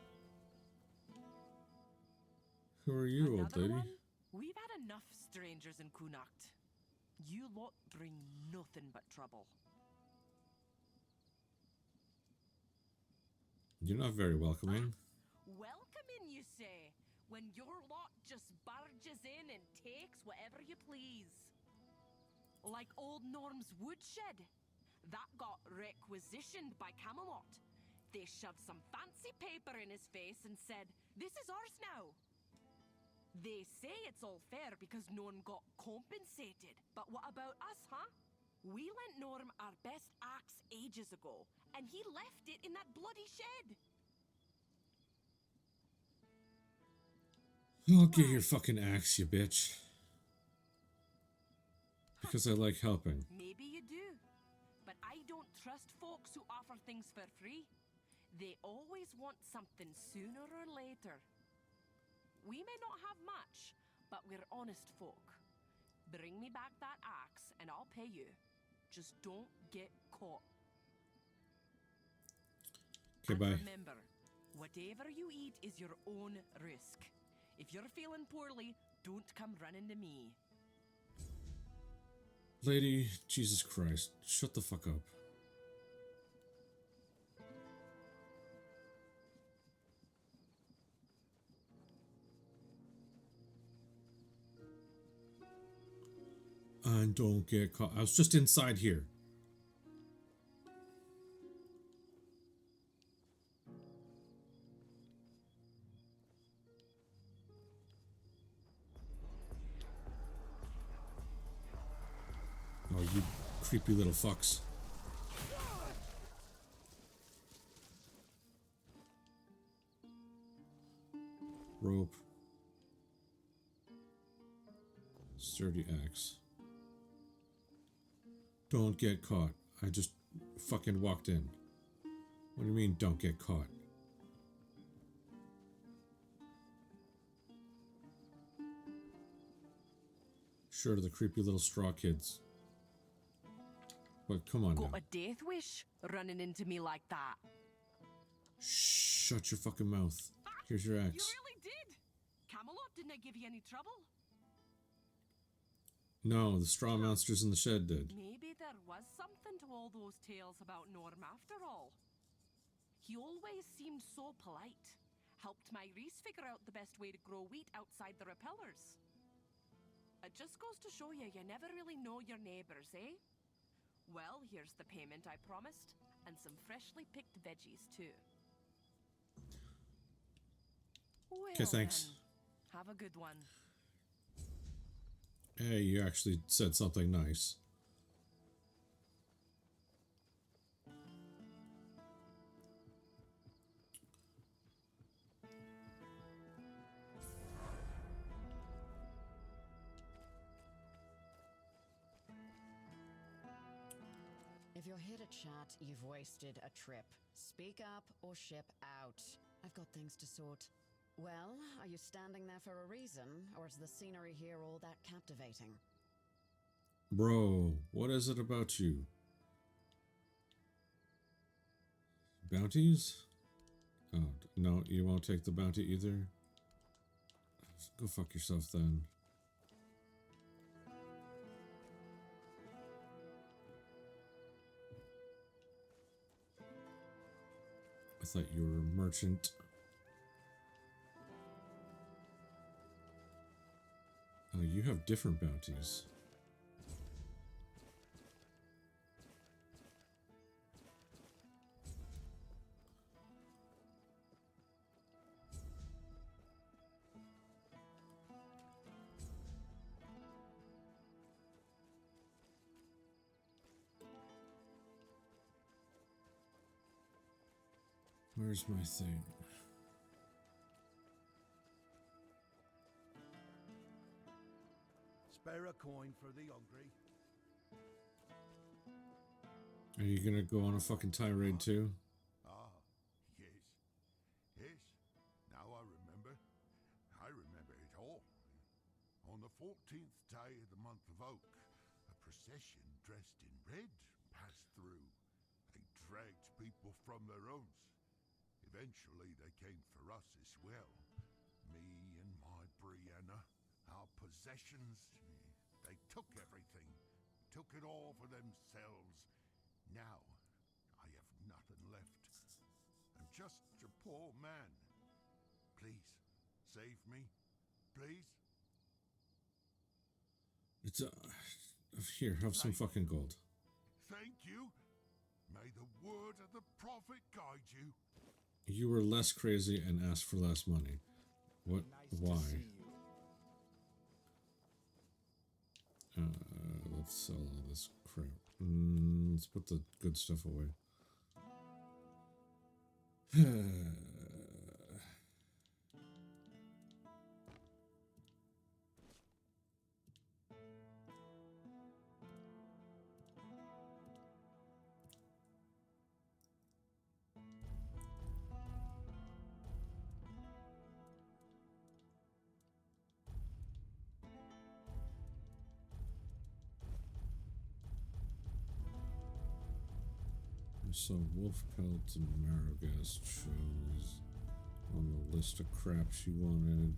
Who are you, old Another lady? one? We've had enough strangers in Kunacht. You lot bring nothing but trouble. You're not very welcoming. Welcoming, you say, when your lot just barges in and takes whatever you please. Like old Norm's woodshed. That got requisitioned by Camelot. They shoved some fancy paper in his face and said, "This is ours now." They say it's all fair because Norm got compensated. But what about us, huh? We lent Norm our best axe ages ago, and he left it in that bloody shed. I'll get your fucking axe, you bitch. Because I like helping. Maybe you do. But I don't trust folks who offer things for free. They always want something sooner or later. We may not have much, but we're honest folk. Bring me back that axe and I'll pay you. Just don't get caught. Okay, And bye. remember, whatever you eat is your own risk. If you're feeling poorly, don't come running to me. Lady, Jesus Christ, shut the fuck up. And don't get caught. I was just inside here. Oh, you creepy little fucks. Rope. Sturdy axe. Don't get caught. I just fucking walked in. What do you mean, don't get caught? Sure, the creepy little straw kids. But come on now. Got a death wish running into me like that. Shut your fucking mouth. Here's your axe. You really did. Camelot didn't give you any trouble. No, the straw monsters in the shed did. Maybe there was something to all those tales about Norm after all. He always seemed so polite. Helped my Reese figure out the best way to grow wheat outside the repellers. It just goes to show you, you never really know your neighbors, eh? Well, here's the payment I promised, and some freshly picked veggies too. Okay, thanks. Then, have a good one. Hey, you actually said something nice. If you're here to chat, you've wasted a trip. Speak up or ship out. I've got things to sort. Well, are you standing there for a reason, or is the scenery here all that captivating? Bro, what is it about you? Bounties? Oh, no, you won't take the bounty either? Go fuck yourself then. I thought you were a merchant. you have different bounties. Where's my thing? Spare a coin for the hungry. Are you gonna go on a fucking tirade too? Ah, yes. Yes. Now I remember. I remember it all. On the 14th day of the month of Oak, a procession dressed in red passed through. They dragged people from their homes. Eventually they came for us as well. Me and my Brianna, our possessions. They took everything. Took it all for themselves. Now, I have nothing left. I'm just a poor man. Please, save me. Please. It's here, have some fucking gold. Thank you. May the word of the prophet guide you. You were less crazy and asked for less money. What? Why? Let's sell all this crap. Let's put the good stuff away. Some wolf pelts and marrowghast shells on the list of crap she wanted.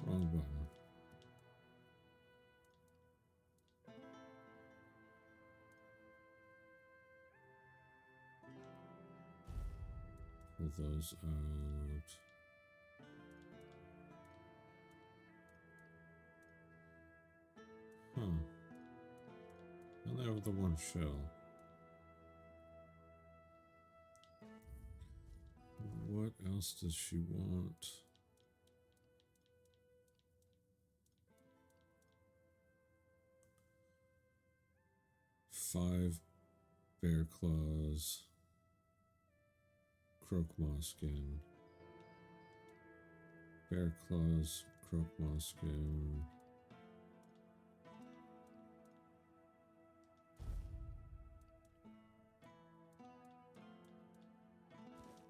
Wrong button. Pull those out. Huh. And they have the one shell. What else does she want? Five bear claws, croakmaw skin, bear claws, croakmaw skin.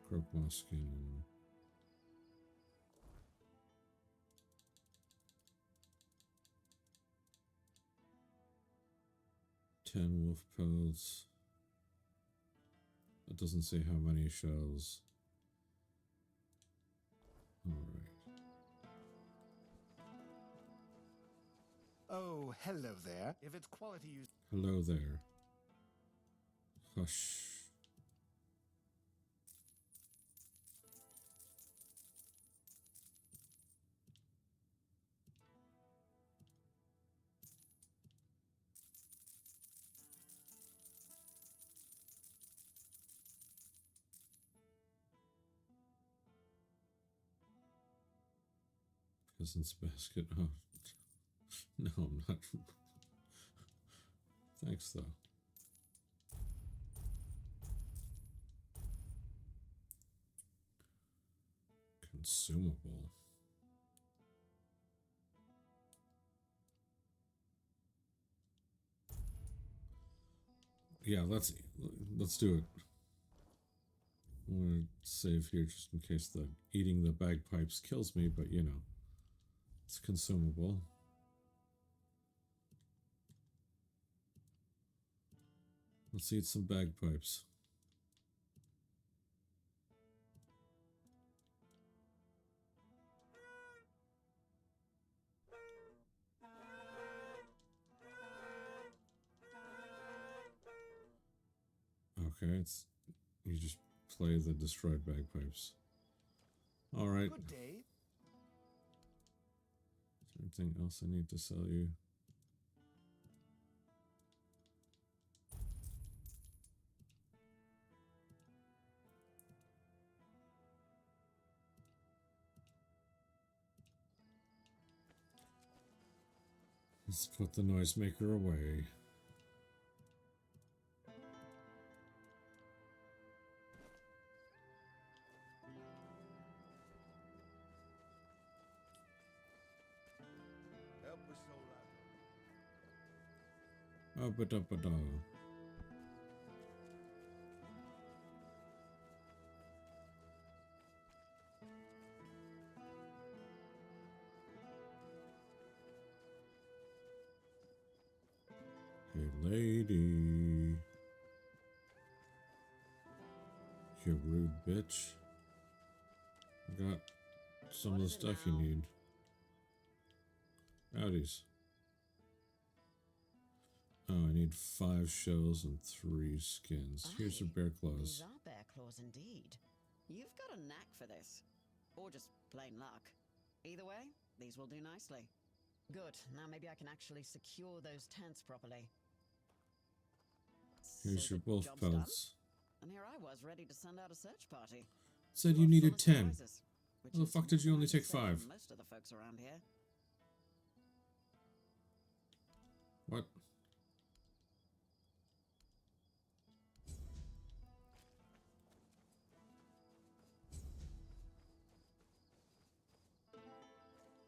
Croakmaw skin. Ten wolf pelts. It doesn't say how many shells. Alright. Oh, hello there. If it's quality you... Hello there. Hush. Peasant's basket. Oh, no, I'm not. Thanks, though. Consumable. Yeah, let's do it. I'm gonna save here just in case the eating the bagpipes kills me, but you know, it's consumable. Let's eat some bagpipes. it's you just play the destroyed bagpipes. All right. Good day. Is there anything else I need to sell you? Let's put the noisemaker away. Help us all out. Oh, ba-da-ba-da. Hey, lady. You rude bitch. I got some of the stuff you need. Howdies. Oh, I need 5 shells and 3 skins. Here's your bear claws. These are bear claws indeed. You've got a knack for this. Or just plain luck. Either way, these will do nicely. Good. Now maybe I can actually secure those tents properly. Here's your wolf pelts. And here I was ready to send out a search party. Said you needed 10. How the fuck did you only take 5? Most of the folks around here. What?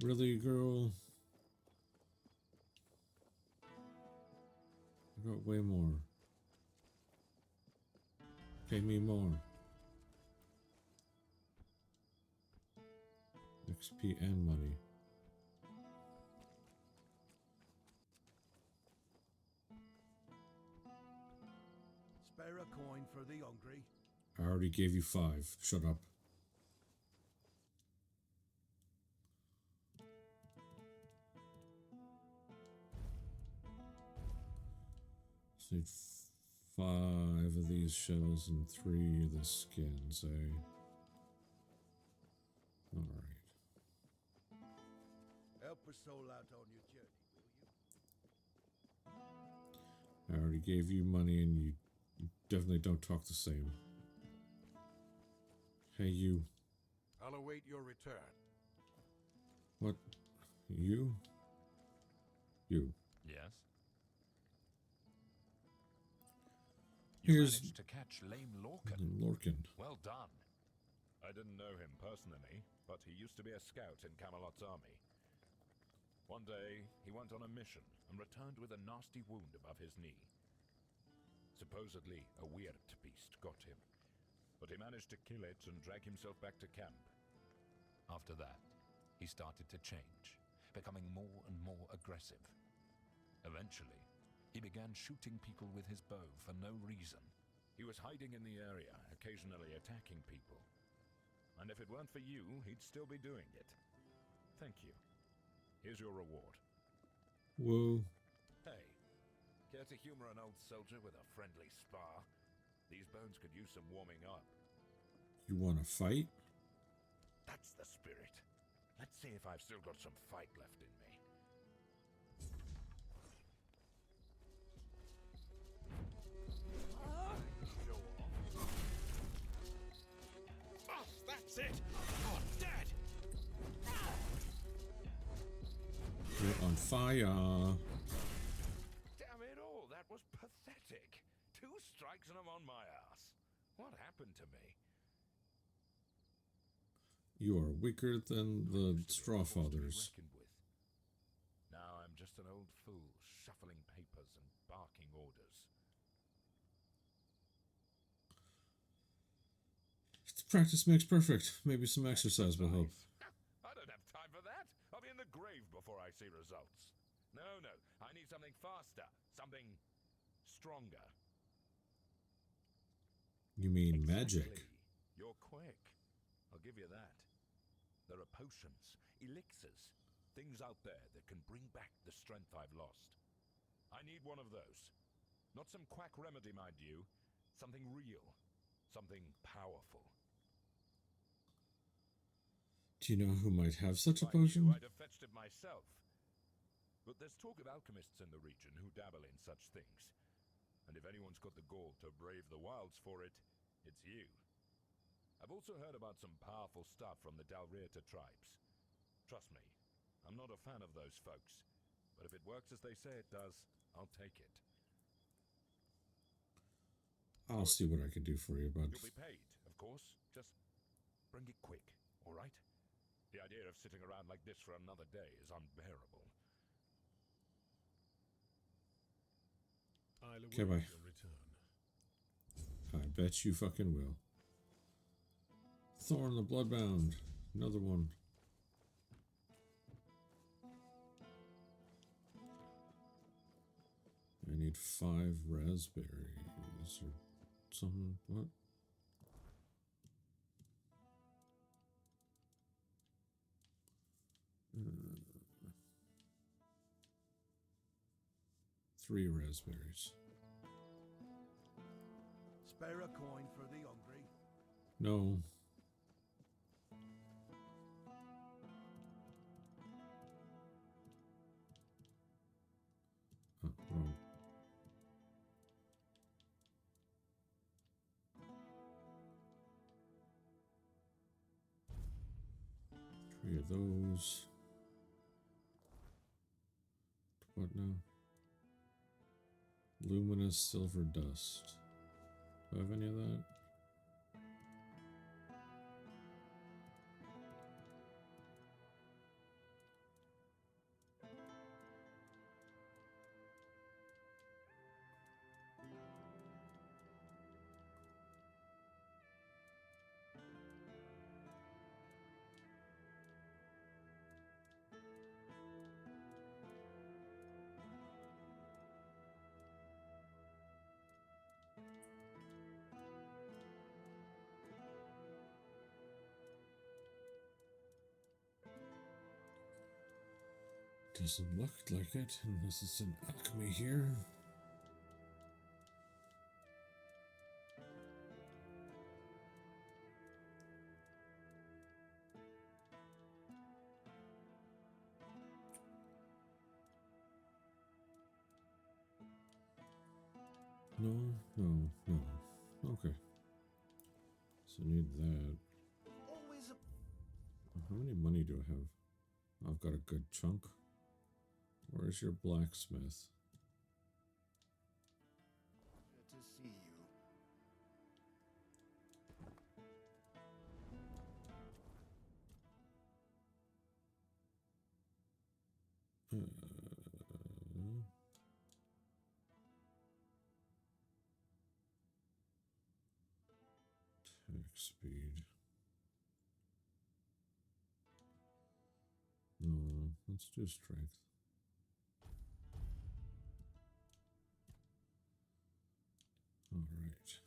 Really, girl? I got way more. Pay me more. XP and money. Spare a coin for the hungry. I already gave you 5. Shut up. Just need 5 of these shells and 3 of the skins, eh? Alright. Help us all out on your journey, will you? I already gave you money and you definitely don't talk the same. Hey, you. I'll await your return. What? You? You. Yes? Here's managed to catch lame Lorcan. Lorcan. Well done. I didn't know him personally, but he used to be a scout in Camelot's army. One day, he went on a mission and returned with a nasty wound above his knee. Supposedly, a weird beast got him, but he managed to kill it and drag himself back to camp. After that, he started to change, becoming more and more aggressive. Eventually, he began shooting people with his bow for no reason. He was hiding in the area, occasionally attacking people. And if it weren't for you, he'd still be doing it. Thank you. Here's your reward. Whoa. Hey, care to humor an old soldier with a friendly spar? These bones could use some warming up. You want to fight? That's the spirit. Let's see if I've still got some fight left in me. That's it! You're dead! You're on fire. Damn it all, that was pathetic. 2 strikes and I'm on my ass. What happened to me? You are weaker than the Straw Fathers. Now I'm just an old fool, shuffling papers and barking orders. Practice makes perfect. Maybe some exercise will help. I don't have time for that. I'll be in the grave before I see results. No, I need something faster, something stronger. You mean magic? You're quick. I'll give you that. There are potions, elixirs, things out there that can bring back the strength I've lost. I need one of those. Not some quack remedy, mind you. Something real. Something powerful. Do you know who might have such a If I knew, potion? I'd have fetched it myself. But there's talk of alchemists in the region who dabble in such things. And if anyone's got the gall to brave the wilds for it, it's you. I've also heard about some powerful stuff from the Dalrieta tribes. Trust me, I'm not a fan of those folks. But if it works as they say it does, I'll take it. I'll see what I can do for you, bud. You'll be paid, of course. Just bring it quick, all right? The idea of sitting around like this for another day is unbearable. I'll await Okay, bye. your return. I bet you fucking will. Thorn the Bloodbound. Another one. I need 5 raspberries or something. What? Uh, 3 raspberries. Spare a coin for the hungry. No. Oh, wrong. Three of those. What now? Luminous silver dust. Do I have any of that? Doesn't look like it, unless it's an alchemy here. No. Okay. So I need that. Always a How many money do I have? I've got a good chunk. Where's your blacksmith? good to see you. Attack speed. No, let's do strength. Alright.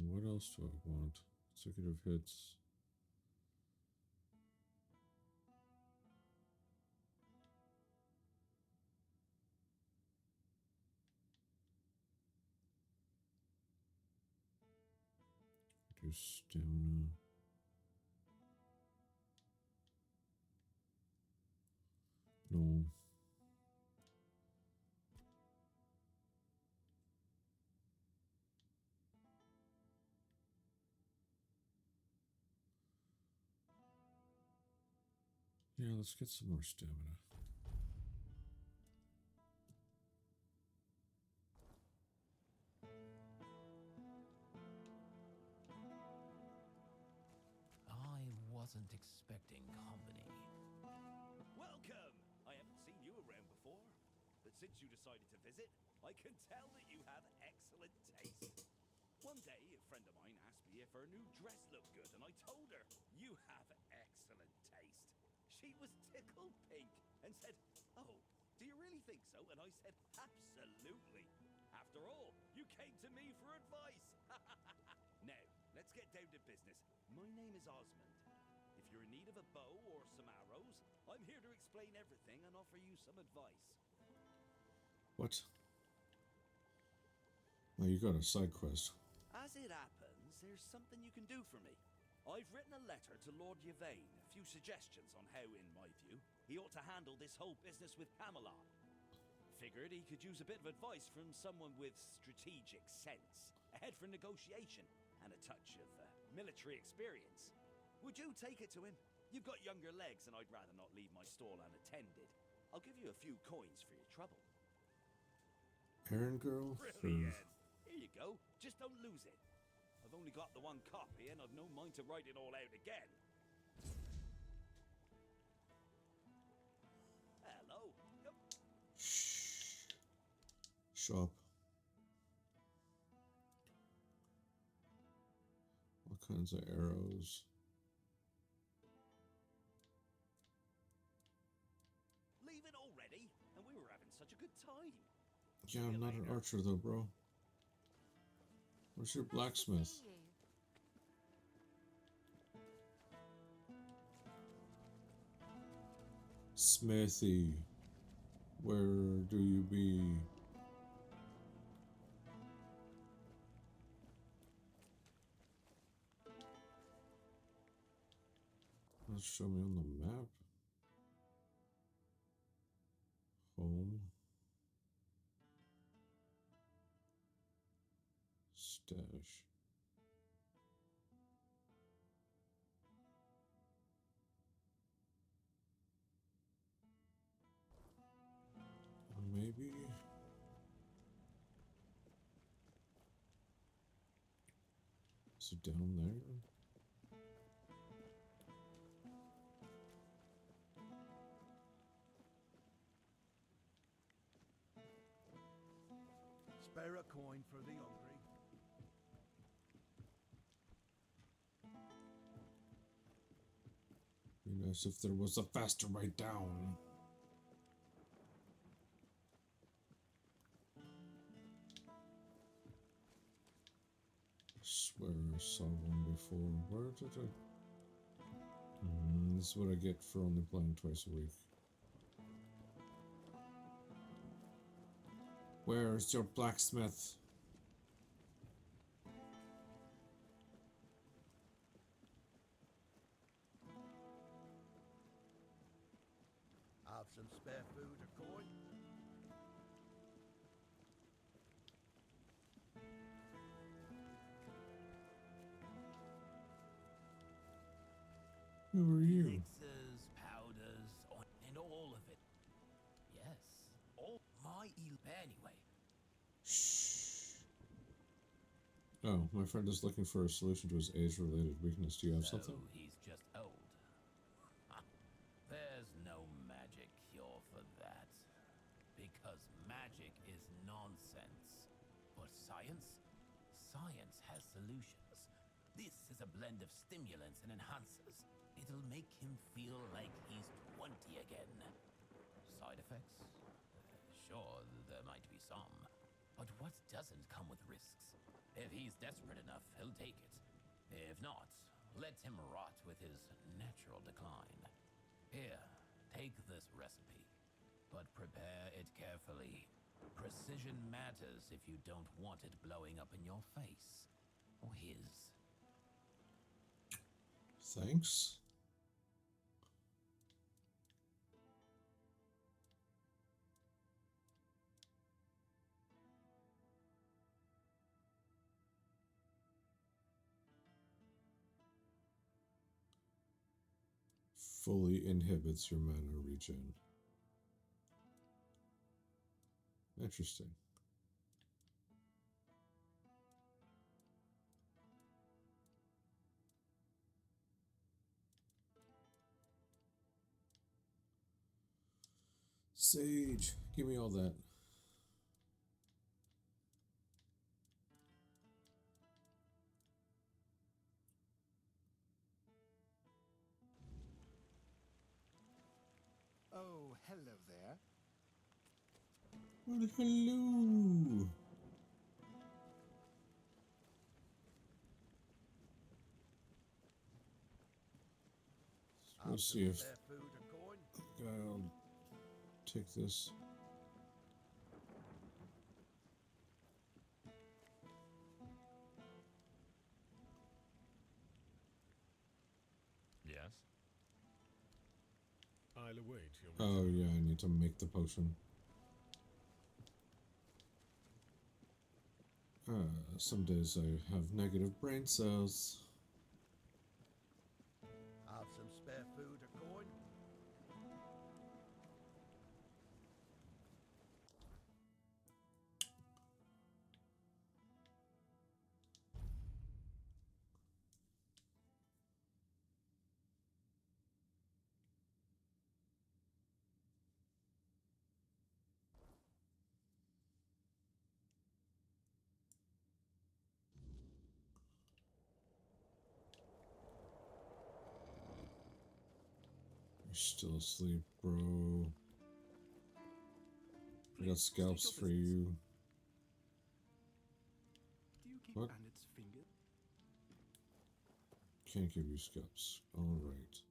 What else do I want? Consecutive hits. Do stamina. No. Yeah, let's get some more stamina. I wasn't expecting company. Welcome! I haven't seen you around before, but since you decided to visit, I can tell that you have excellent taste. One day, a friend of mine asked me if her new dress looked good, and I told her, you have excellent taste. She was tickled pink and said, oh, do you really think so? And I said, absolutely. After all, you came to me for advice. Now, let's get down to business. My name is Osmond. If you're in need of a bow or some arrows, I'm here to explain everything and offer you some advice. What? Oh, you got a side quest. As it happens, there's something you can do for me. I've written a letter to Lord Yvain, a few suggestions on how, in my view, he ought to handle this whole business with Camelot. Figured he could use a bit of advice from someone with strategic sense, a head for negotiation, and a touch of military experience. Would you take it to him? You've got younger legs, and I'd rather not leave my stall unattended. I'll give you a few coins for your trouble. Errand girl? Brilliant. Here you go. Just don't lose it. I've only got the one copy, and I've no mind to write it all out again. Hello. Yep. Shop. All kinds of arrows. Leave it already? And we were having such a good time. Yeah, I'm not an archer though, bro. Where's your blacksmith? Smithy, where do you be? Let's show me on the map. Home. Stash. Maybe. Is it down there? Spare a coin for the hungry. Be nice if there was a faster way down. I swear I saw one before. Where did I? This is what I get for only playing twice a week. Where's your blacksmith? Have some spare food or coin? Who are you? Elixirs, powders, and all of it. Yes, all my anyway. Shh. Oh, my friend is looking for a solution to his age-related weakness. Do you have something? He's just old. There's no magic cure for that. Because magic is nonsense. But science? Science has solutions. This is a blend of stimulants and enhancers. It'll make him feel like he's 20 again. Side effects? Sure, there might be some. But what doesn't come with risks? If he's desperate enough, he'll take it. If not, let him rot with his natural decline. Here, take this recipe. But prepare it carefully. Precision matters if you don't want it blowing up in your face. Or his. Thanks. Fully inhibits your mana regen. Interesting. Sage, give me all that. Oh, hello there. Well, hello. Let's see if I'll take this. I'll await your Oh return. yeah, I need to make the potion. Some days I have negative brain cells. Have some spare food or coin? You're still asleep, bro. I got scalps for you. Do you keep What? bandit's finger? Can't give you scalps. Alright.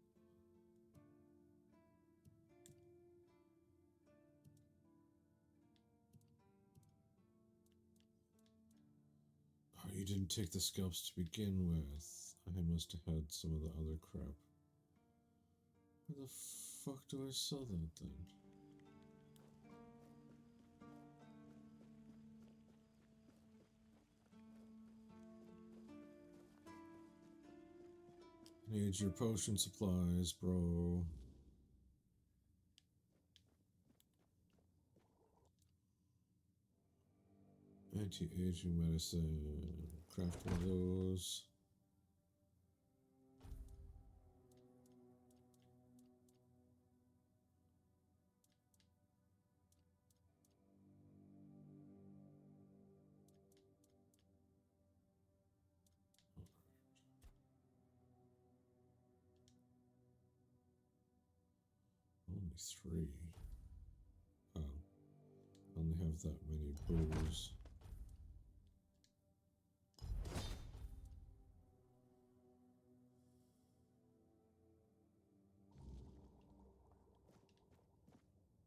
Oh, you didn't take the scalps to begin with. I must have had some of the other crap. Where the fuck do I sell that then? Need your potion supplies, bro. Anti-aging medicine. Craft one of those. Only 3. Oh. I only have that many booze.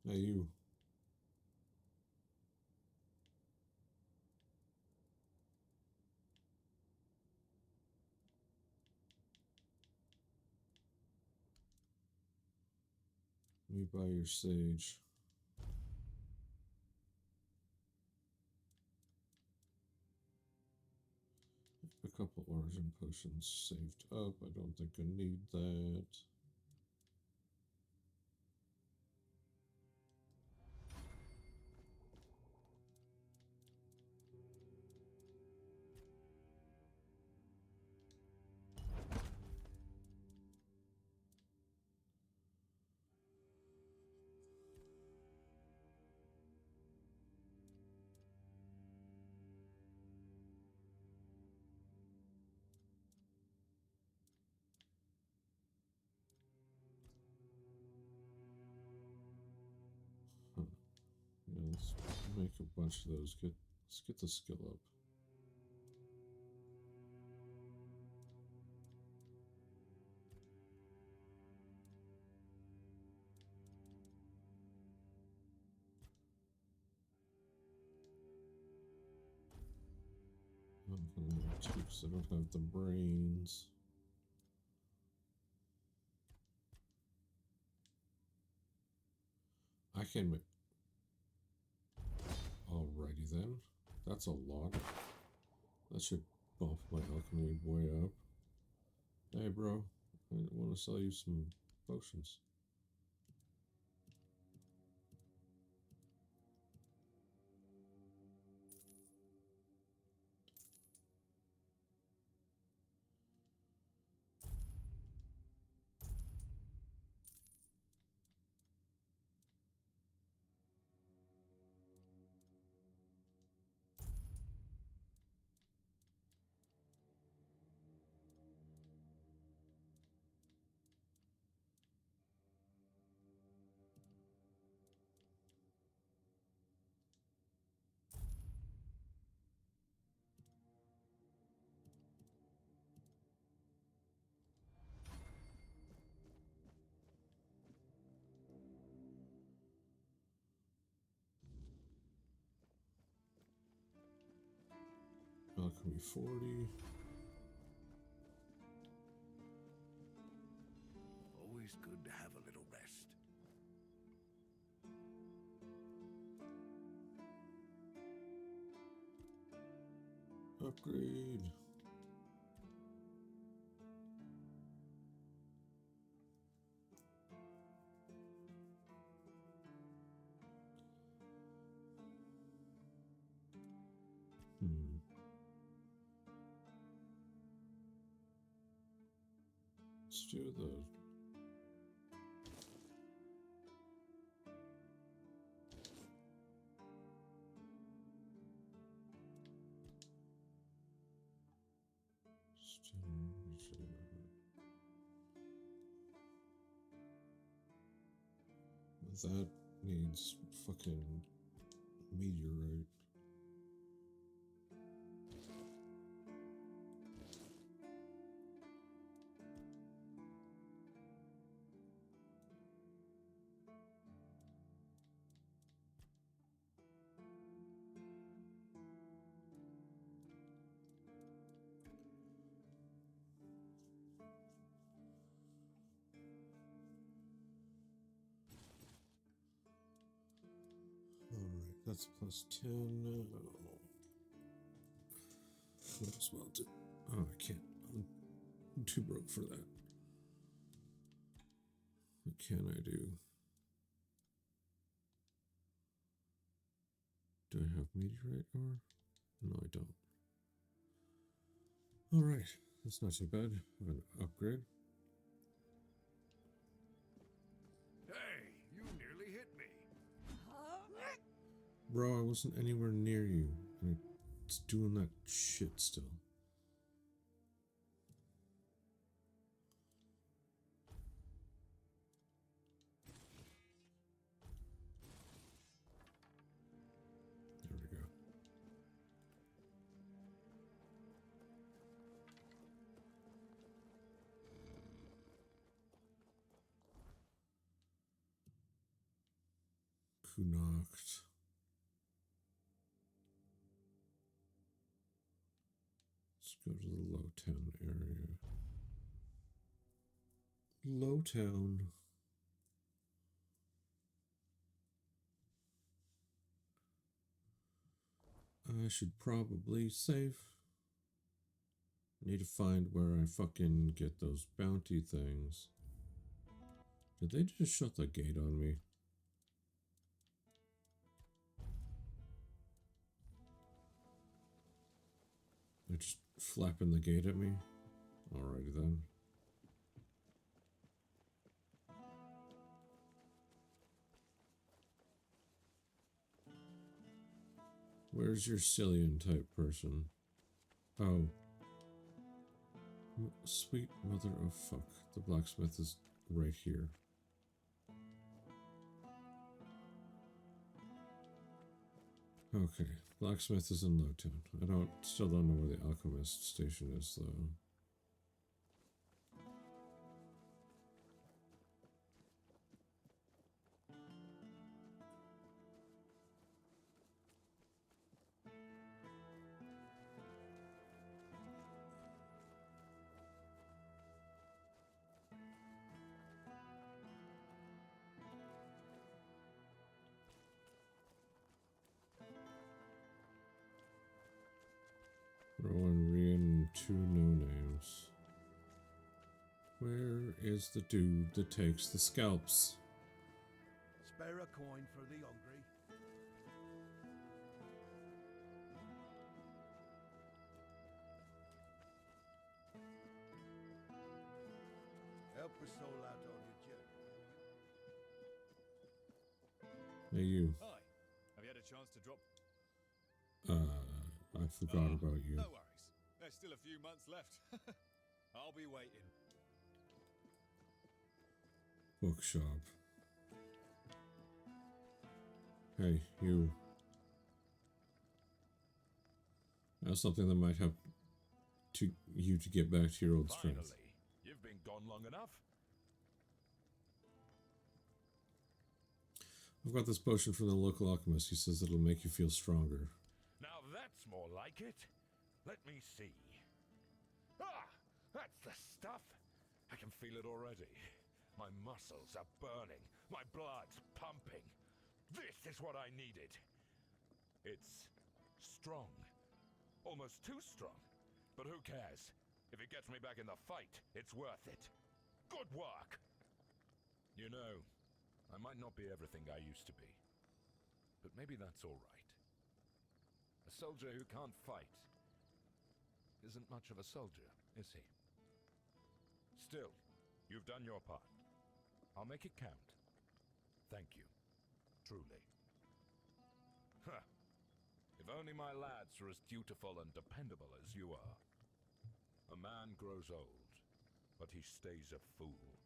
Hey, you. Let me buy your sage. A couple origin potions saved up. I don't think I need that. Huh. Yeah, let's make a bunch of those. Let's get the skill up. I'm gonna need 2 because I don't have the brains. I can make. Alrighty then. That's a lot. That should bump my alchemy way up. Hey, bro. I want to sell you some potions. Alchemy 40. Always good to have a little rest. Upgrade. Let's do the that needs fucking meteorite. Alright, that's plus 10. Might as well do. Oh, I can't. I'm too broke for that. What can I do? Do I have meteorite ore? No, I don't. Alright, that's not too bad. An upgrade. Hey, you nearly hit me. Bro, I wasn't anywhere near you. And it's doing that shit still. There we go. Kunokt. Let's go to the Lowtown area. Lowtown. I should probably save. I need to find where I fucking get those bounty things. Did they just shut the gate on me? They're just flapping the gate at me? Alrighty then. Where's your Cillian type person? Oh. Sweet mother of fuck. The blacksmith is right here. Okay. Blacksmith is in Lowtown. Still don't know where the alchemist station is though. Rowan, Rian, 2 no-names. Where is the dude that takes the scalps? Spare a coin for the hungry. Help a soul out on your journey. Hey, you. Hi. Have you had a chance to drop? I forgot about you. No worries. There's still a few months left. I'll be waiting. Bookshop. Hey, you. That's something that might help you to get back to your old strength. Finally, you've been gone long enough. I've got this potion from the local alchemist. He says it'll make you feel stronger. Now that's more like it. Let me see. Ah, that's the stuff. I can feel it already. My muscles are burning. My blood's pumping. This is what I needed. It's strong. Almost too strong. But who cares? If it gets me back in the fight, it's worth it. Good work! You know, I might not be everything I used to be. But maybe that's all right. A soldier who can't fight isn't much of a soldier, is he? Still, you've done your part. I'll make it count. Thank you. Truly. Huh. If only my lads were as dutiful and dependable as you are. A man grows old, but he stays a fool,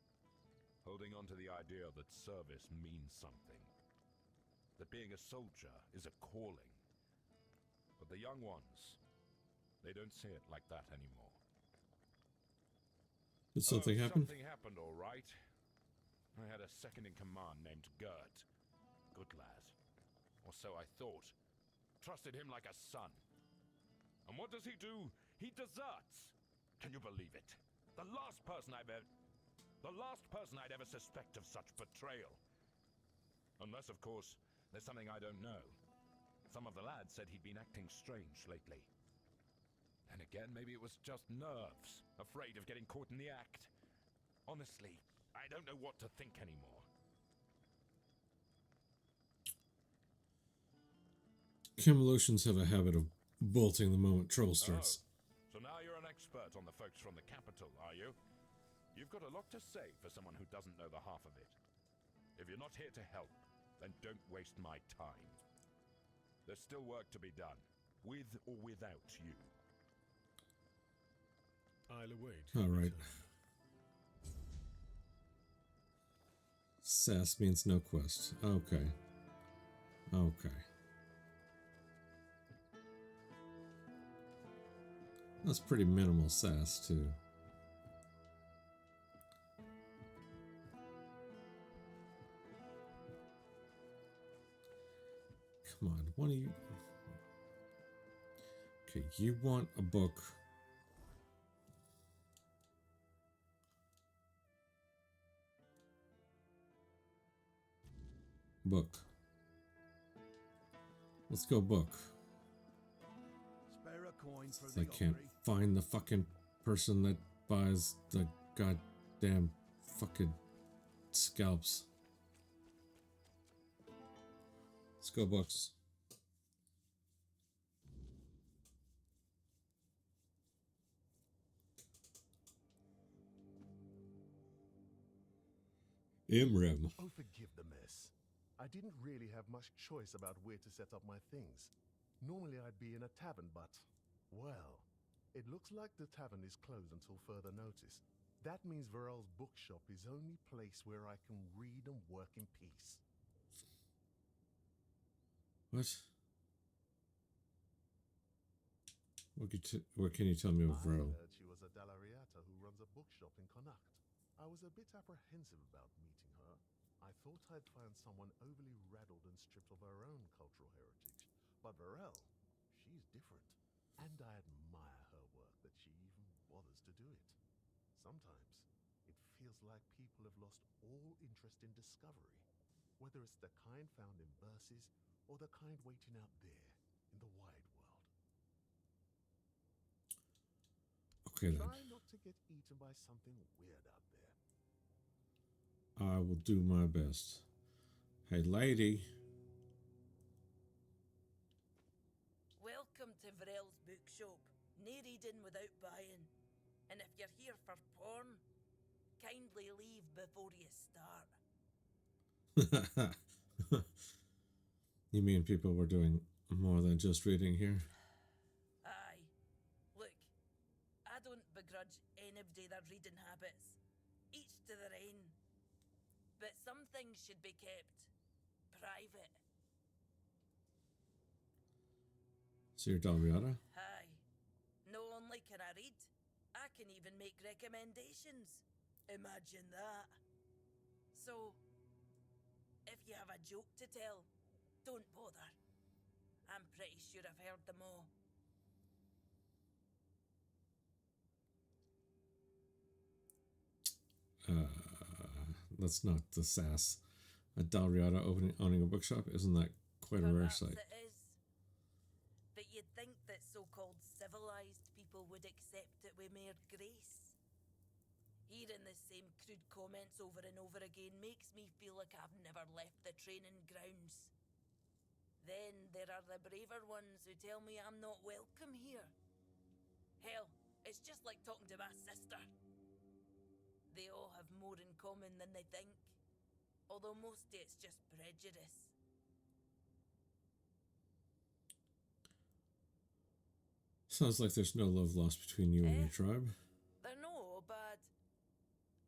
holding on to the idea that service means something. That being a soldier is a calling. But the young ones, they don't see it like that anymore. Did something happen? Something happened, all right. I had a second-in-command named Gert. Good lad. Or so I thought. Trusted him like a son. And what does he do? He deserts! Can you believe it? The last person I'd ever suspect of such betrayal. Unless, of course, there's something I don't know. Some of the lads said he'd been acting strange lately. And again, maybe it was just nerves, afraid of getting caught in the act. Honestly, I don't know what to think anymore. Camalotions have a habit of bolting the moment trouble starts. So now you're an expert on the folks from the capital, are you? You've got a lot to say for someone who doesn't know the half of it. If you're not here to help, then don't waste my time. There's still work to be done, with or without you. I'll await. All right. Sass means no quest. Okay. Okay. That's pretty minimal sass, too. Come on, what do you... Okay, you want a book. Book. Let's go book. Spare a coin for I can't find the fucking person that buys the goddamn fucking scalps. Let's go books. Imrim. Oh, forgive the mess. I didn't really have much choice about where to set up my things. Normally I'd be in a tavern, but, well, it looks like the tavern is closed until further notice. That means Varel's bookshop is only place where I can read and work in peace. What? What can you tell me of Varel? I heard she was a Dallariata who runs a bookshop in Connacht. I was a bit apprehensive about meeting her. I thought I'd find someone overly rattled and stripped of her own cultural heritage. But Varel, she's different. And I admire her work that she even bothers to do it. Sometimes, it feels like people have lost all interest in discovery. Whether it's the kind found in verses, or the kind waiting out there in the wide world. Okay then. Try not to get eaten by something weird out there. I will do my best. Hey, lady. Welcome to Varel's bookshop. No reading without buying. And if you're here for porn, kindly leave before you start. You mean people were doing more than just reading here? Aye. Look, I don't begrudge anybody their reading habits. Each to their own. But some things should be kept private. So you're Dalriada? Aye. Not only can I read, I can even make recommendations. Imagine that. So, if you have a joke to tell, don't bother. I'm pretty sure I've heard them all. That's not the sass. A Dalriada owning a bookshop? Isn't that quite a rare sight? It is. But you'd think that so-called would accept it with mere grace. Hearing the same crude comments over and over again makes me feel like I've never left the training grounds. Then there are the braver ones who tell me I'm not welcome here. Hell, it's just like talking to my sister. They all have more in common than they think, although mostly it's just prejudice. Sounds like there's no love lost between you and your tribe. They're no bad.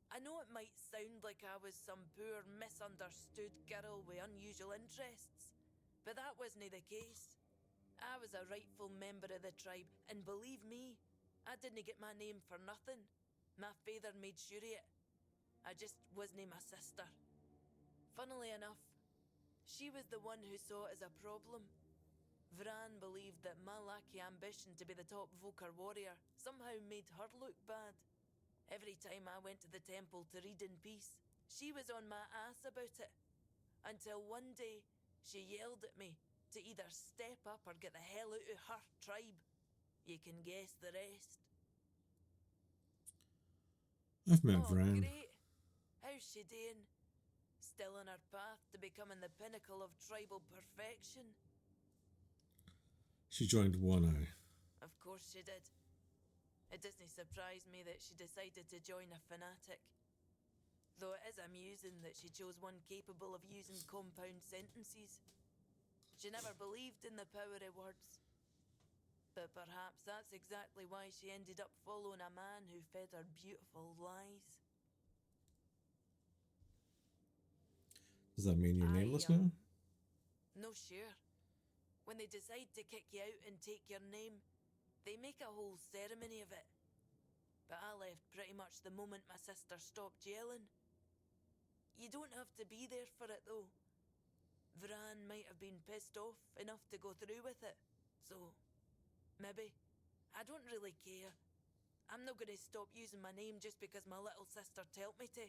I know it might sound like I was some poor, misunderstood girl with unusual interests, but that wasn't the case. I was a rightful member of the tribe, and believe me, I didn't get my name for nothing. My father made sure of it. I just wasn't my sister. Funnily enough, she was the one who saw it as a problem. Vran believed that my lack of ambition to be the top Volker warrior somehow made her look bad. Every time I went to the temple to read in peace, she was on my ass about it. Until one day, she yelled at me to either step up or get the hell out of her tribe. You can guess the rest. I've met Vran. Great. How's she doing? Still on her path to becoming the pinnacle of tribal perfection? She joined One Eye. Of course she did. It doesn't surprise me that she decided to join a fanatic. Though it is amusing that she chose one capable of using compound sentences. She never believed in the power of words. But perhaps that's exactly why she ended up following a man who fed her beautiful lies. Does that mean you're nameless now? No, sure. When they decide to kick you out and take your name, they make a whole ceremony of it. But I left pretty much the moment my sister stopped yelling. You don't have to be there for it, though. Vran might have been pissed off enough to go through with it. So, maybe. I don't really care. I'm not going to stop using my name just because my little sister told me to.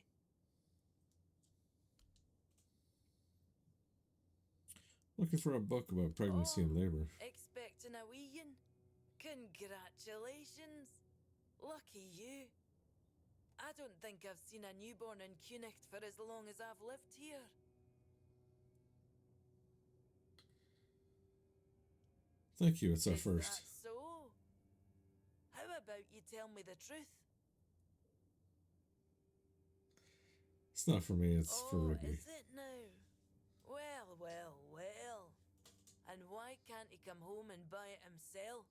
Looking for a book about pregnancy and labor. Expecting a weein'? Congratulations! Lucky you. I don't think I've seen a newborn in Cunicht for as long as I've lived here. Thank you, it's our first. Is that so? How about you tell me the truth? It's not for me, it's for Ricky. Is it now? Well, well, well. And why can't he come home and buy it himself?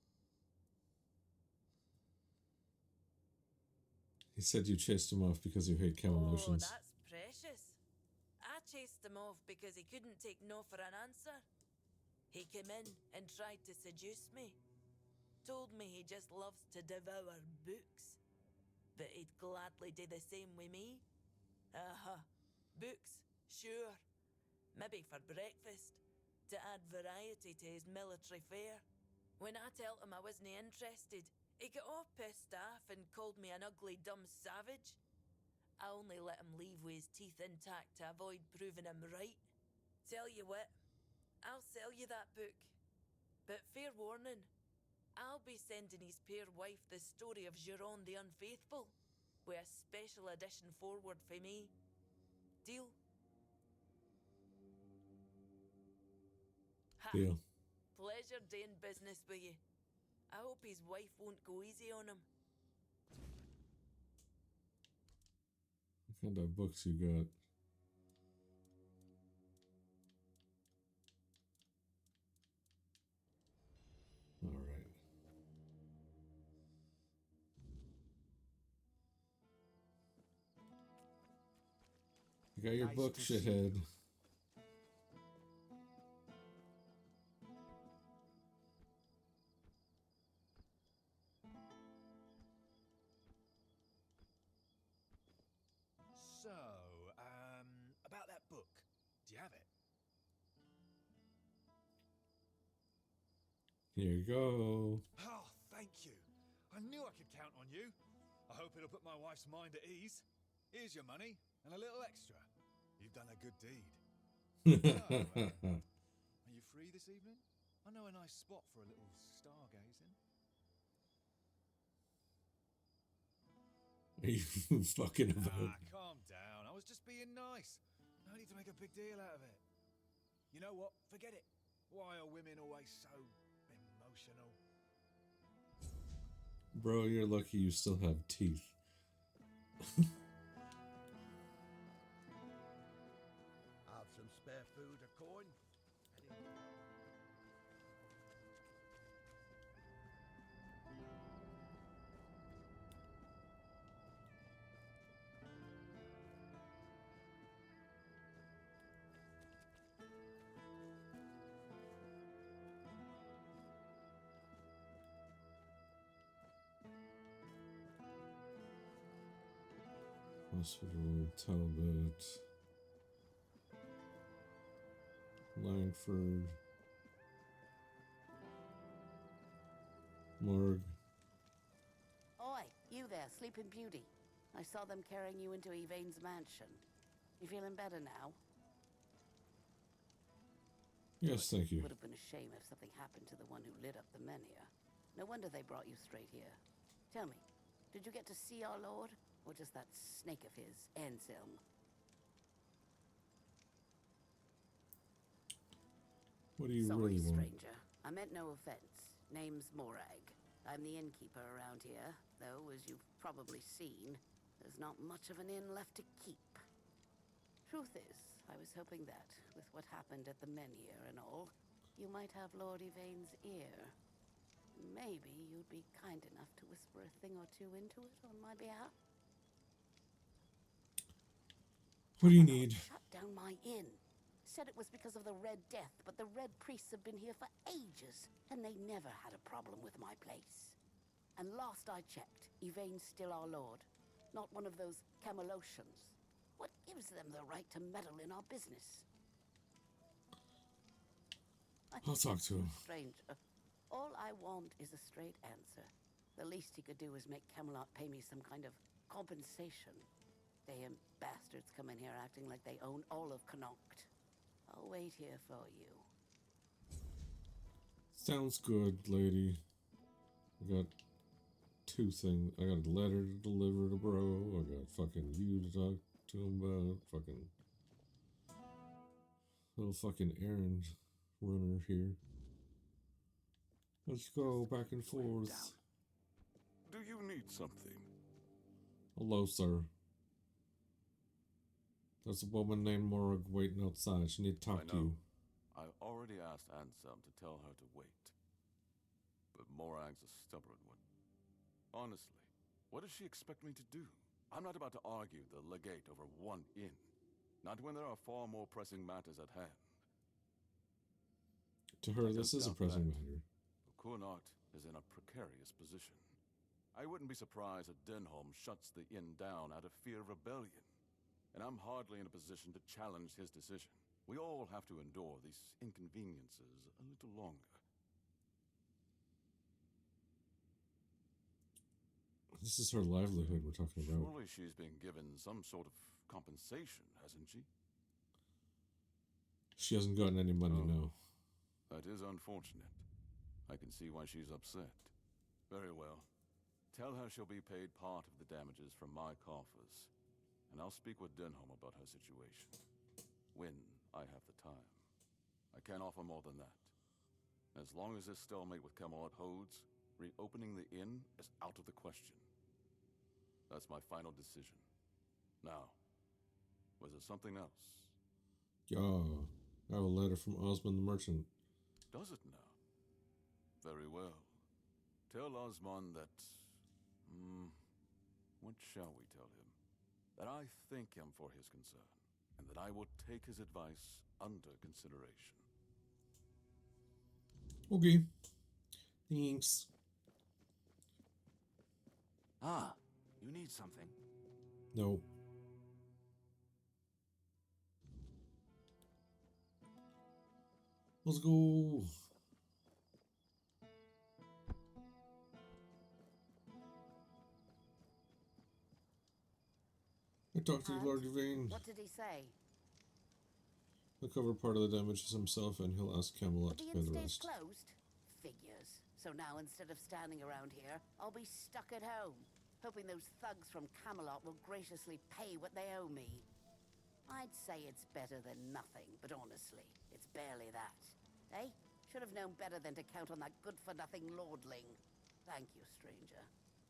He said you chased him off because you hate camel lotions. Oh, that's precious. I chased him off because he couldn't take no for an answer. He came in and tried to seduce me. Told me he just loves to devour books. But he'd gladly do the same with me. Books, sure. Maybe for breakfast, to add variety to his military fare. When I told him I wasn't interested, he got all pissed off and called me an ugly, dumb savage. I only let him leave with his teeth intact to avoid proving him right. Tell you what, I'll sell you that book. But fair warning, I'll be sending his peer wife the story of Giron the Unfaithful, with a special edition forward for me. Deal? Deal. Pleasure doing business with you. I hope his wife won't go easy on him. What kind of books you got? Alright. You got your book, shithead. So, about that book. Do you have it? Here you go. Oh, thank you. I knew I could count on you. I hope it'll put my wife's mind at ease. Here's your money and a little extra. You've done a good deed. Are you free this evening? I know a nice spot for a little stargazing. Are you fucking about? Calm down. I was just being nice. No need to make a big deal out of it. You know what? Forget it. Why are women always so emotional? Bro, you're lucky you still have teeth. Have some spare food or coin? Hospital, Talbot, Langford, Morgue. Oi, you there, Sleeping Beauty. I saw them carrying you into Yvain's mansion. You feeling better now? Yes, thank you. Would have been a shame if something happened to the one who lit up the menhir. No wonder they brought you straight here. Tell me, did you get to see our lord? Or just that snake of his, Anselm? What do you Sorry, really want? stranger. I meant no offense. Name's Morag. I'm the innkeeper around here, though, as you've probably seen, there's not much of an inn left to keep. Truth is, I was hoping that, with what happened at the menhir and all, you might have Lord Yvain's ear. Maybe you'd be kind enough to whisper a thing or two into it on my behalf? What do you need? Shut down my inn. Said it was because of the Red Death, but the Red Priests have been here for ages, and they never had a problem with my place. And last I checked, Yvain's still our lord, not one of those Camelocians. What gives them the right to meddle in our business? I'll talk to him. Stranger, all I want is a straight answer. The least he could do is make Camelot pay me some kind of compensation. Damn bastards come in here acting like they own all of Connacht. I'll wait here for you. Sounds good, lady. I got two things. I got a letter to deliver to bro. I got fucking you to talk to him about. Fucking little fucking errand runner here. Let's go back and forth. Do you need something? Hello, sir. There's a woman named Morag waiting outside. She need to talk to you. I already asked Anselm to tell her to wait. But Morag's a stubborn one. Honestly, what does she expect me to do? I'm not about to argue the legate over one inn. Not when there are far more pressing matters at hand. To her, this is a pressing matter. Connacht is in a precarious position. I wouldn't be surprised if Denholm shuts the inn down out of fear of rebellion. And I'm hardly in a position to challenge his decision. We all have to endure these inconveniences a little longer. This is her livelihood we're talking about. Surely she's been given some sort of compensation, hasn't she? She hasn't gotten any money, no. That is unfortunate. I can see why she's upset. Very well. Tell her she'll be paid part of the damages from my coffers. And I'll speak with Denholm about her situation. When I have the time. I can't offer more than that. As long as this stalemate with Camelot holds, reopening the inn is out of the question. That's my final decision. Now, was there something else? Yeah, I have a letter from Osmond the merchant. Does it now? Very well. Tell Osmond that... what shall we tell him? That I thank him for his concern, and that I will take his advice under consideration. Okay. Thanks. Ah, you need something? No. Let's go. I talked to Lord Yvain. What did he say? He'll cover part of the damages himself, and he'll ask Camelot to The pay inn the stays rest. closed? Figures. So now instead of standing around here, I'll be stuck at home. hoping those thugs from Camelot will graciously pay what they owe me. I'd say it's better than nothing, but honestly, it's barely that. Eh? Should have known better than to count on that good-for-nothing lordling. Thank you, stranger.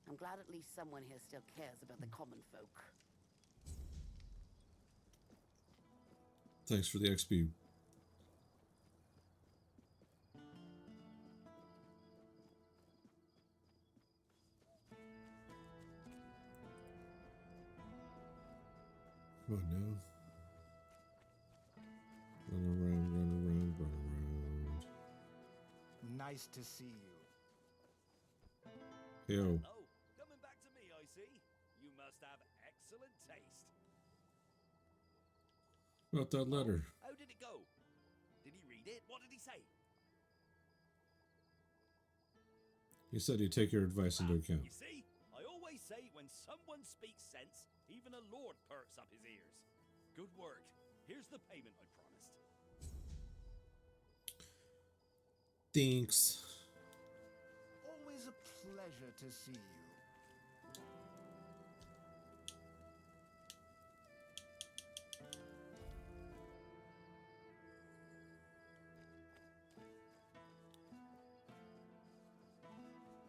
I'm glad at least someone here still cares about the common folk. Thanks for the XP. Come on now. Run around, run around, run around. Nice to see you. Yo. Oh, coming back to me, I see. You must have excellent taste. About that letter. How did it go? Did he read it? What did he say? He said he'd take your advice into account. You see, I always say when someone speaks sense, even a lord perks up his ears. Good work. Here's the payment I promised. Thanks. Always a pleasure to see you.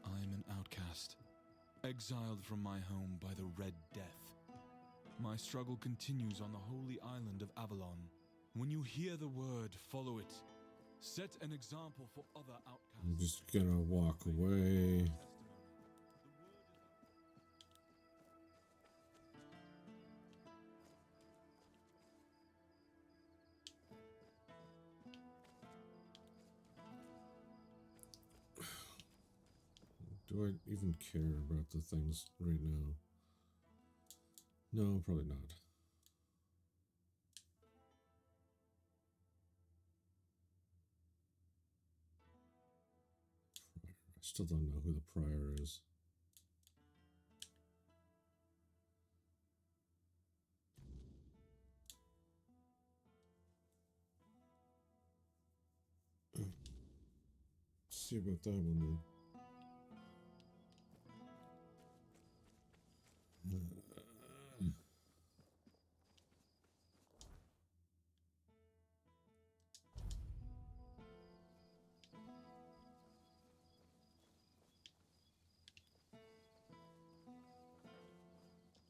I am an outcast, exiled from my home by the Red Death. My struggle continues on the holy island of Avalon. When you hear the word, follow it. Set an example for other outcasts. I'm just gonna walk away. Do I even care about the things right now? No, probably not. I still don't know who the prior is. See about that one then.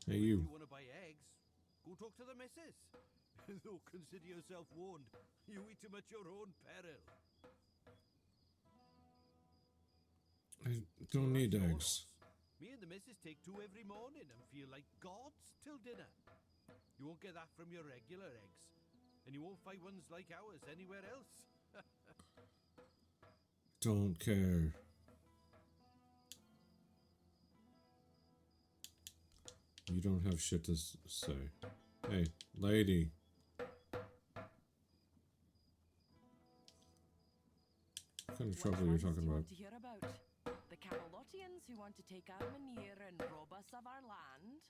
Hey, you. If you want to buy eggs, go talk to the missus. Though consider yourself warned. You eat them at your own peril. I don't need eggs. Me and the missus take two every morning and feel like gods till dinner. You won't get that from your regular eggs. And you won't find ones like ours anywhere else. Don't care. You don't have shit to say. Hey, lady. What kind of trouble are you talking about? To hear about the Camelotians who want to take Armenir and rob us of our land,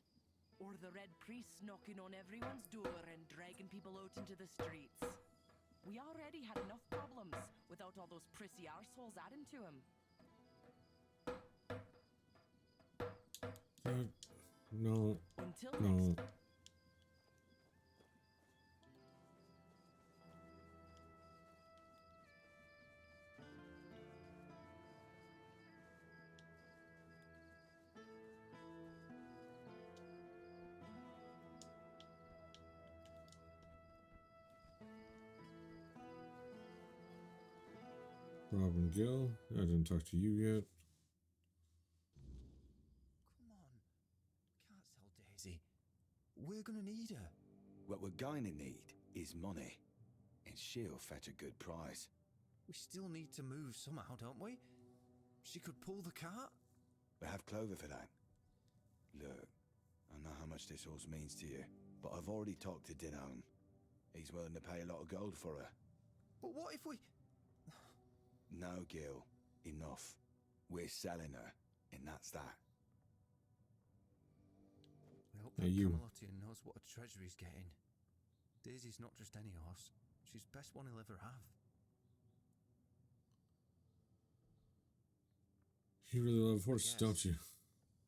or the red priests knocking on everyone's door and dragging people out into the streets. We already had enough problems without all those prissy arseholes adding to them. No. Until No. Robin Gill, I didn't talk to you yet. Come on. Can't sell Daisy. We're gonna need her. What we're going to need is money. And she'll fetch a good price. We still need to move somehow, don't we? She could pull the cart. We have Clover for that. Look, I know how much this horse means to you, but I've already talked to Dinham. He's willing to pay a lot of gold for her. But what if we... No, Gil. Enough. We're selling her, and that's that. I hope Hey, that you. Camelotian knows what a treasury's getting. Daisy's not just any horse. She's the best one he'll ever have. You really love horses, don't you?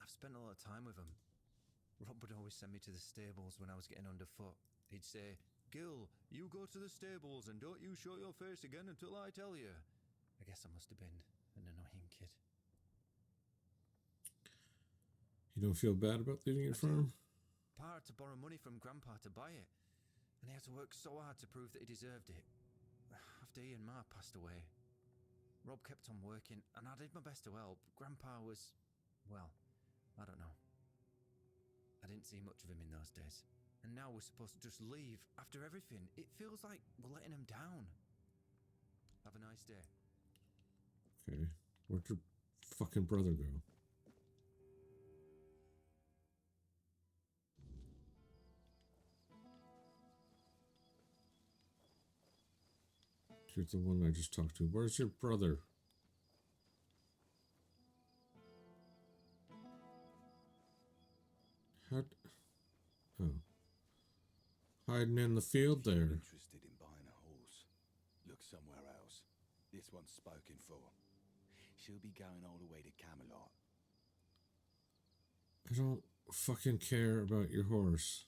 I've spent a lot of time with him. Rob would always send me to the stables when I was getting underfoot. He'd say, "Gil, you go to the stables and don't you show your face again until I tell you." I guess I must have been an annoying kid. You don't feel bad about leaving your farm? Pa had to borrow money from Grandpa to buy it, and he had to work so hard to prove that he deserved it. After he and Ma passed away, Rob kept on working, and I did my best to help. Grandpa was, well, I don't know. I didn't see much of him in those days. And now we're supposed to just leave after everything. It feels like we're letting him down. Have a nice day. Okay. Where'd your fucking brother go? You're the one I just talked to. Where's your brother? Oh. Hiding in the field there. Interested in buying a horse? Look somewhere else. This one's spoken for. She'll be going all the way to Camelot. I don't fucking care about your horse.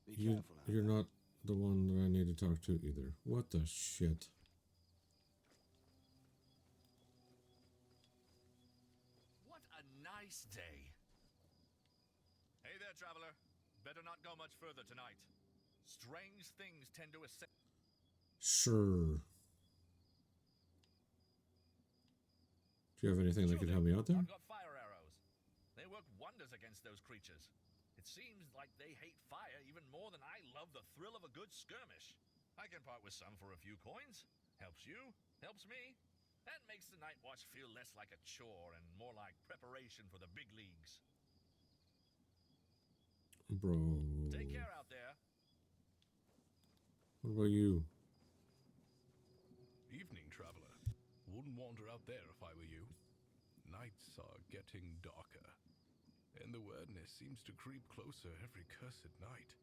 You're not the one that I need to talk to either. What the shit? What a nice day. Hey there, traveler. Better not go much further tonight. Strange things tend to ascend. Sure. Do you have anything that could help me out there? I've got fire arrows. They work wonders against those creatures. It seems like they hate fire even more than I love the thrill of a good skirmish. I can part with some for a few coins. Helps you, helps me. That makes the night watch feel less like a chore and more like preparation for the big leagues. Bro. Take care out there. What about you? Evening, traveler. Wouldn't wander out there if I were you. Nights are getting darker, and the weirdness seems to creep closer every cursed night.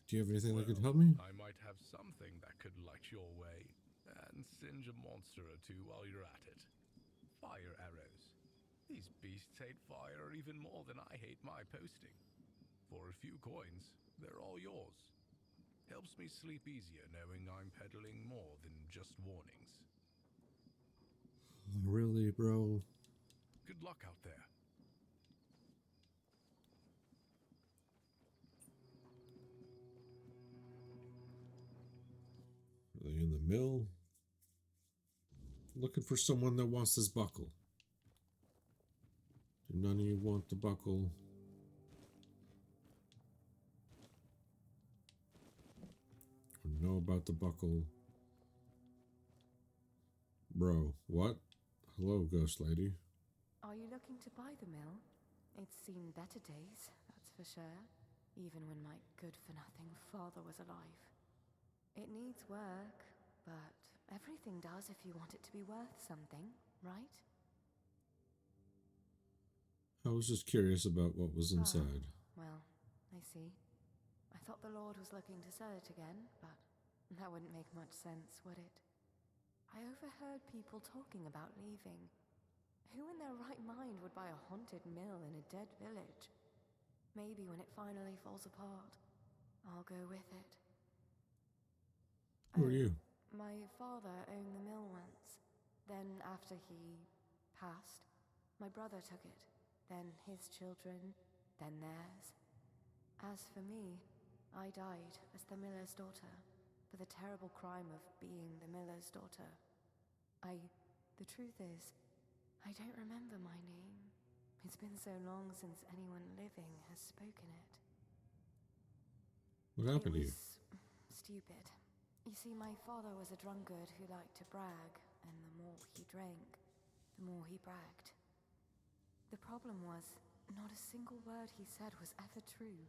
Do you have anything that could help me? I might have something that could light your way and singe a monster or two while you're at it. Fire arrows. These beasts hate fire even more than I hate my posting. For a few coins, they're all yours. Helps me sleep easier knowing I'm peddling more than just warnings. Really, bro? Good luck out there. Are they in the mill? Looking for someone that wants this buckle. Do none of you want the buckle? Or know about the buckle? Bro, what? Hello, ghost lady. Are you looking to buy the mill? It's seen better days, that's for sure. Even when my good-for-nothing father was alive. It needs work, but everything does if you want it to be worth something, right? I was just curious about what was inside. Well, I see. I thought the Lord was looking to sell it again, but that wouldn't make much sense, would it? I overheard people talking about leaving. Who in their right mind would buy a haunted mill in a dead village? Maybe when it finally falls apart, I'll go with it. Who are you? My father owned the mill once. Then after he passed, my brother took it. Then his children, then theirs. As for me, I died as the miller's daughter, for the terrible crime of being the miller's daughter. The truth is, I don't remember my name. It's been so long since anyone living has spoken it. What happened to you? It was stupid. You see, my father was a drunkard who liked to brag, and the more he drank, the more he bragged. The problem was, not a single word he said was ever true.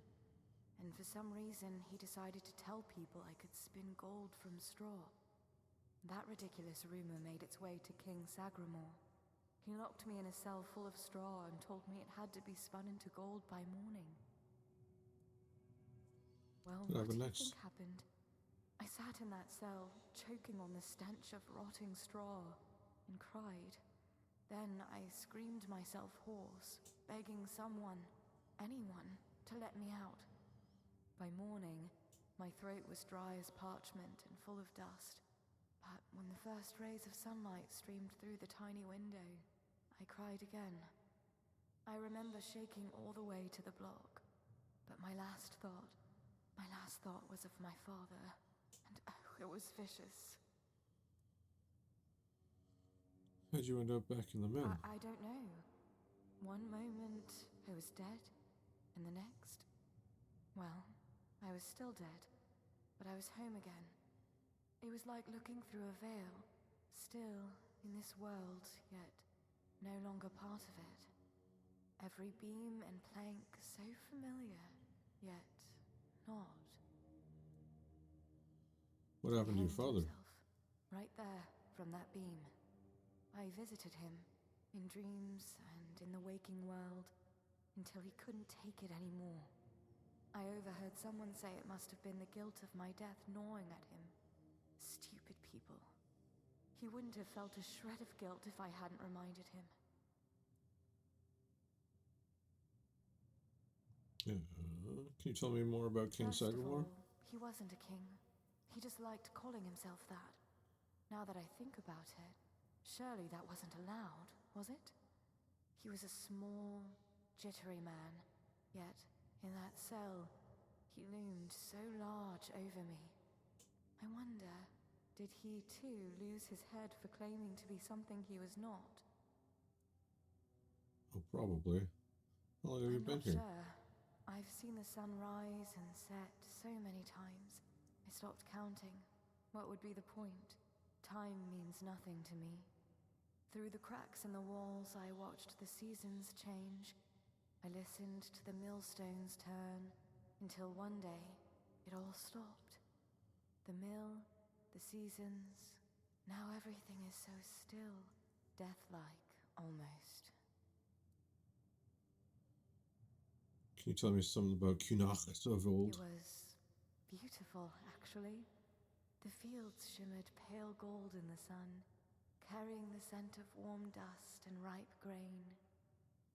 And for some reason, he decided to tell people I could spin gold from straw. That ridiculous rumor made its way to King Sagramore. He locked me in a cell full of straw and told me it had to be spun into gold by morning. Well, what do you think happened? I sat in that cell, choking on the stench of rotting straw, and cried. Then I screamed myself hoarse, begging someone, anyone, to let me out. By morning, my throat was dry as parchment and full of dust. But when the first rays of sunlight streamed through the tiny window, I cried again. I remember shaking all the way to the block, but my last thought was of my father, and oh, it was vicious. How'd you end up back in the mill? I don't know. One moment, I was dead, and the next, well, I was still dead, but I was home again. It was like looking through a veil, still in this world, yet no longer part of it. Every beam and plank so familiar, yet not. What happened to your father? Right there, from that beam. I visited him, in dreams and in the waking world, until he couldn't take it anymore. I overheard someone say it must have been the guilt of my death gnawing at him. Stupid people. He wouldn't have felt a shred of guilt if I hadn't reminded him. Can you tell me more about King Sagamore? He wasn't a king. He just liked calling himself that. Now that I think about it, surely that wasn't allowed, was it? He was a small, jittery man, yet in that cell, he loomed so large over me. I wonder, did he too lose his head for claiming to be something he was not? Oh, probably. How long have you been here? Sure. I've seen the sun rise and set so many times. I stopped counting. What would be the point? Time means nothing to me. Through the cracks in the walls, I watched the seasons change. I listened to the millstones turn, until one day, it all stopped. The mill, the seasons, now everything is so still, death-like, almost. Can you tell me something about Cunachas of old? It was beautiful, actually. The fields shimmered pale gold in the sun, carrying the scent of warm dust and ripe grain.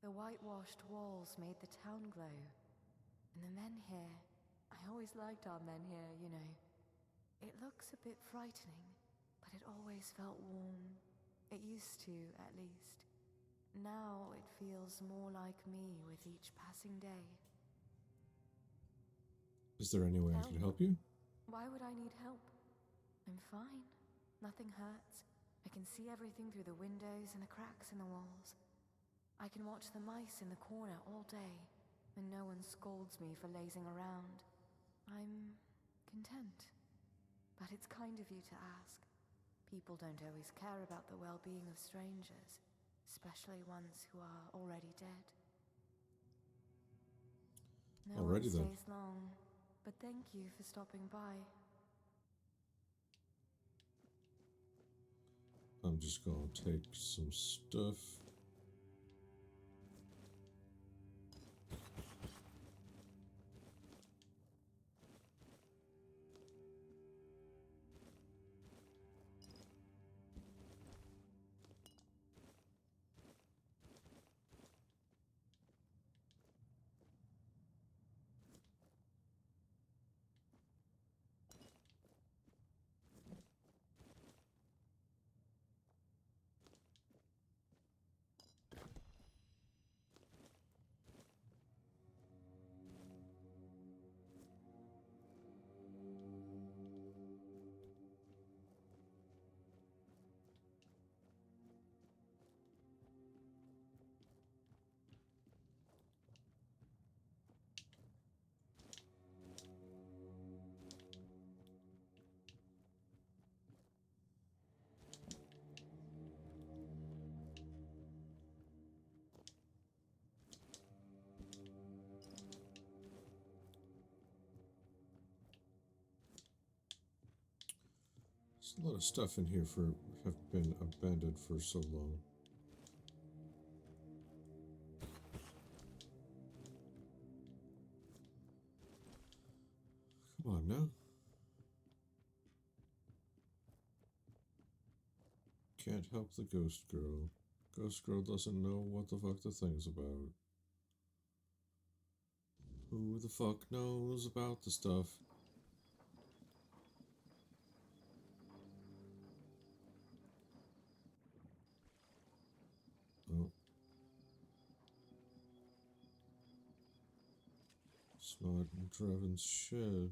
The whitewashed walls made the town glow. And the men here, I always liked our men here, you know. It looks a bit frightening, but it always felt warm. It used to, at least. Now it feels more like me with each passing day. Is there any way I can help you? Why would I need help? I'm fine. Nothing hurts. I can see everything through the windows and the cracks in the walls. I can watch the mice in the corner all day, and no one scolds me for lazing around. I'm content. But it's kind of you to ask. People don't always care about the well-being of strangers, especially ones who are already dead. No one stays long, but thank you for stopping by. I'm just gonna take some stuff. There's a lot of stuff in here have been abandoned for so long. Come on now. Can't help the ghost girl. Ghost girl doesn't know what the fuck the thing's about. Who the fuck knows about the stuff? Oh. Smart and Draven's shed.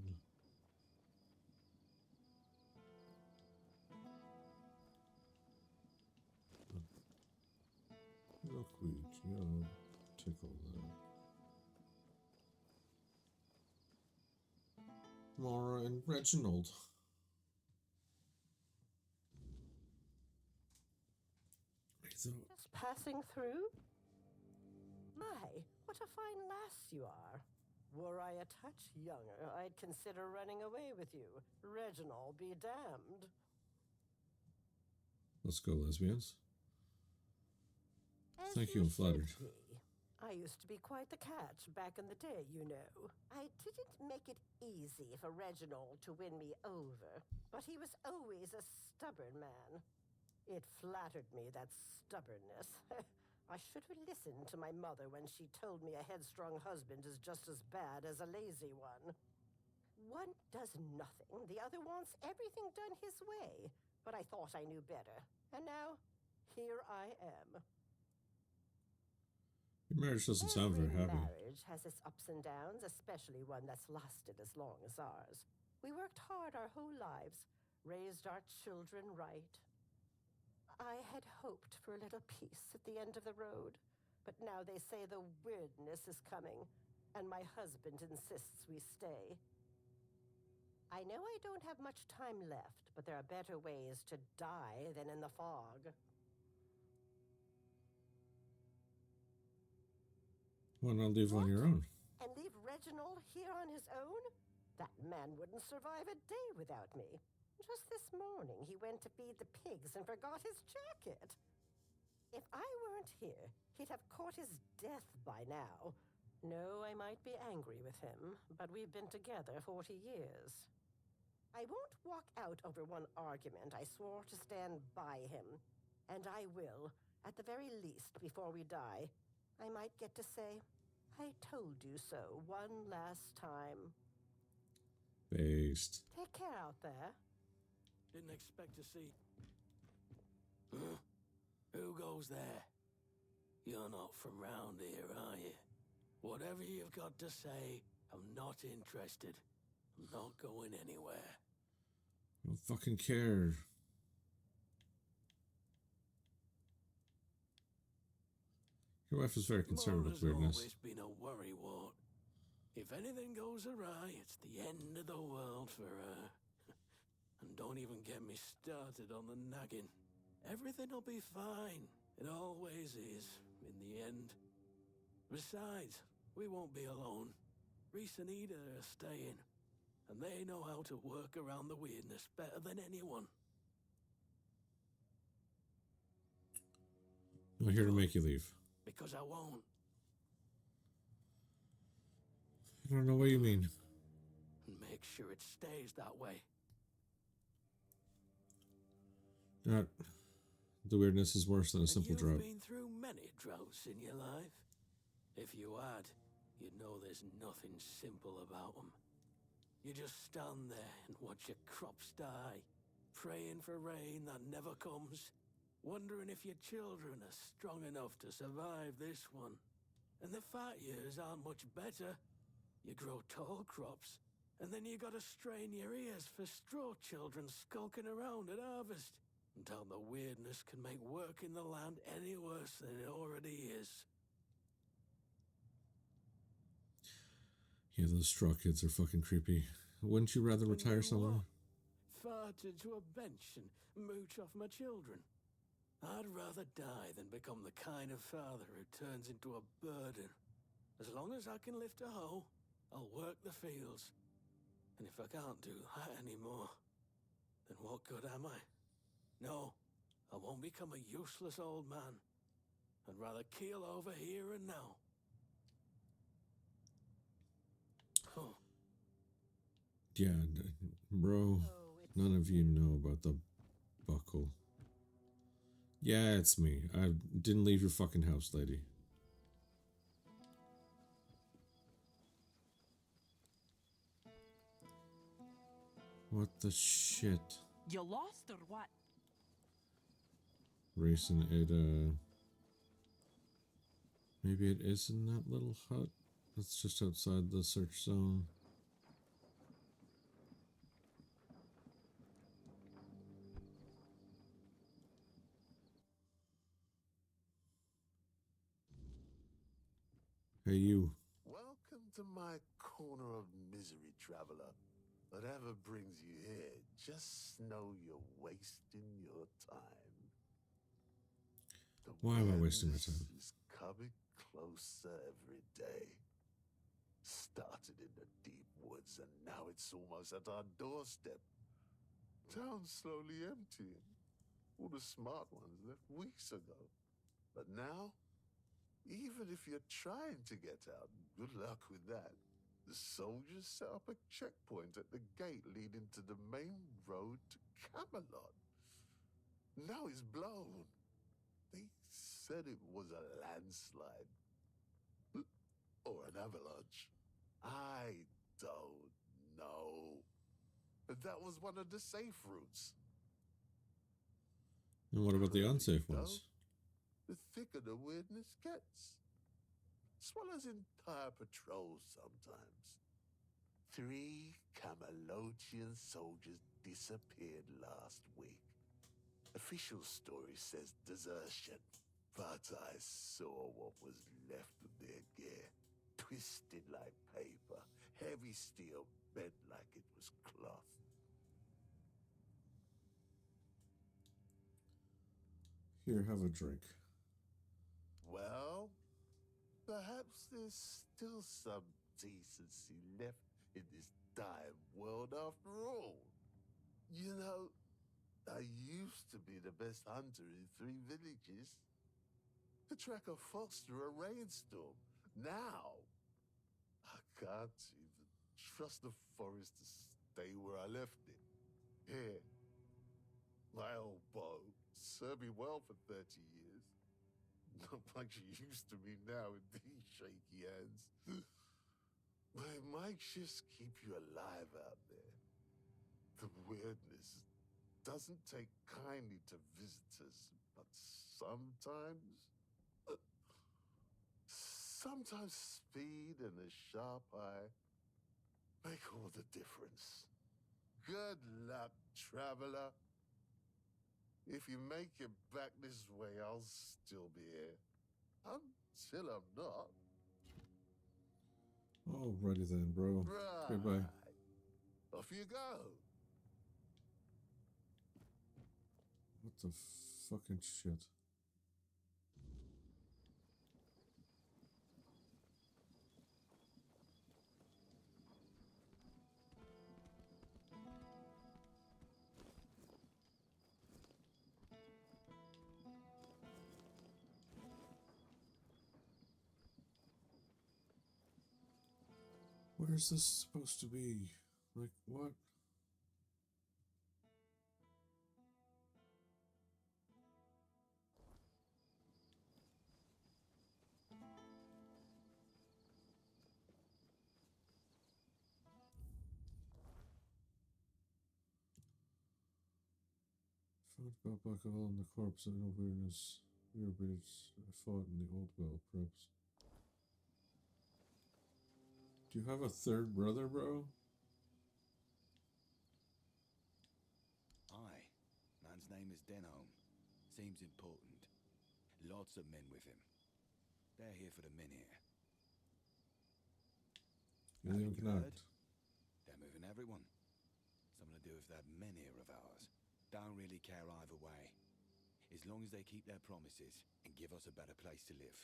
Milkweed, yeah, tickle that. Mara and Reginald. Just passing through? My, what a fine lass you are. Were I a touch younger, I'd consider running away with you. Reginald be damned. Let's go, lesbians. As Thank you, I'm flattered. should be. I used to be quite the catch back in the day, you know. I didn't make it easy for Reginald to win me over, but he was always a stubborn man. It flattered me, that stubbornness. I should have listened to my mother when she told me a headstrong husband is just as bad as a lazy one. One does nothing, the other wants everything done his way. But I thought I knew better, and now, here I am. Your marriage doesn't sound very happy. Marriage has its ups and downs, especially one that's lasted as long as ours. We worked hard our whole lives, raised our children right. I had hoped for a little peace at the end of the road, but now they say the weirdness is coming, and my husband insists we stay. I know I don't have much time left, but there are better ways to die than in the fog. Why not leave on your own? And leave Reginald here on his own? That man wouldn't survive a day without me. Just this morning, he went to feed the pigs and forgot his jacket. If I weren't here, he'd have caught his death by now. No, I might be angry with him, but we've been together 40 years. I won't walk out over one argument. I swore to stand by him. And I will, at the very least, before we die. I might get to say, I told you so one last time. Based. Take care out there. Didn't expect to see... Huh? Who goes there? You're not from round here, are you? Whatever you've got to say, I'm not interested. I'm not going anywhere. I don't fucking care. Your wife is very concerned with weirdness. Always been a worrywart. If anything goes awry, it's the end of the world for her. And don't even get me started on the nagging. Everything'll be fine. It always is, in the end. Besides, we won't be alone. Reese and Ida are staying, and they know how to work around the weirdness better than anyone. I'm here to make you leave. Because I won't. I don't know what you mean. And make sure it stays that way. Not... The weirdness is worse than a simple drought. You've been through many droughts in your life. If you had, you'd know there's nothing simple about them. You just stand there and watch your crops die, praying for rain that never comes, wondering if your children are strong enough to survive this one. And the fat years aren't much better. You grow tall crops, and then you gotta strain your ears for straw children skulking around at harvest. Until the weirdness can make work in the land any worse than it already is. Yeah, those straw kids are fucking creepy. Wouldn't you rather retire somewhere? Fart into a bench and mooch off my children. I'd rather die than become the kind of father who turns into a burden. As long as I can lift a hoe, I'll work the fields. And if I can't do that anymore, then what good am I? No, I won't become a useless old man. I'd rather keel over here and now. Oh. Yeah, bro, none of you know about the buckle. Yeah, it's me. I didn't leave your fucking house, lady. What the shit? You lost or what? Racing it, maybe it is in that little hut that's just outside the search zone. Hey, you. Welcome to my corner of misery, traveler. Whatever brings you here, just know you're wasting your time. The Why am I wasting my weirdness time? is coming closer every day. Started in the deep woods, and now it's almost at our doorstep. Town's slowly emptying. All the smart ones left weeks ago. But now, even if you're trying to get out, good luck with that. The soldiers set up a checkpoint at the gate leading to the main road to Camelot. Now it's blown. They said it was a landslide. Or an avalanche. I don't know. But that was one of the safe routes. And what about the unsafe Though, ones? the thicker the weirdness gets. Swallows entire patrols sometimes. 3 Camelotian soldiers disappeared last week. Official story says desertion, but I saw what was left of their gear. Twisted like paper, heavy steel bent like it was cloth. Here, have a drink. Well, perhaps there's still some decency left in this dying world after all. You know, I used to be the best hunter in 3 villages. To track a fox through a rainstorm. Now, I can't even trust the forest to stay where I left it. Here, my old bow served me well for 30 years. Not much use to me now with these shaky hands. But it might just keep you alive out there. The weirdness doesn't take kindly to visitors, but sometimes speed and a sharp eye make all the difference. Good luck, traveler. If you make it back this way, I'll still be here. Until I'm not. Alrighty then, bro. Right. Okay, bye. Off you go. What the fucking shit? Where's this supposed to be? Like, what? Found about black hole in the corpse. I know weirdness. Weird bits I fought in the old well, perhaps. Do you have a third brother, bro? Aye. Man's name is Denholm. Seems important. Lots of men with him. They're here for the minute. You even can act. They're moving everyone. Something to do with that menhir of ours. Don't really care either way. As long as they keep their promises and give us a better place to live.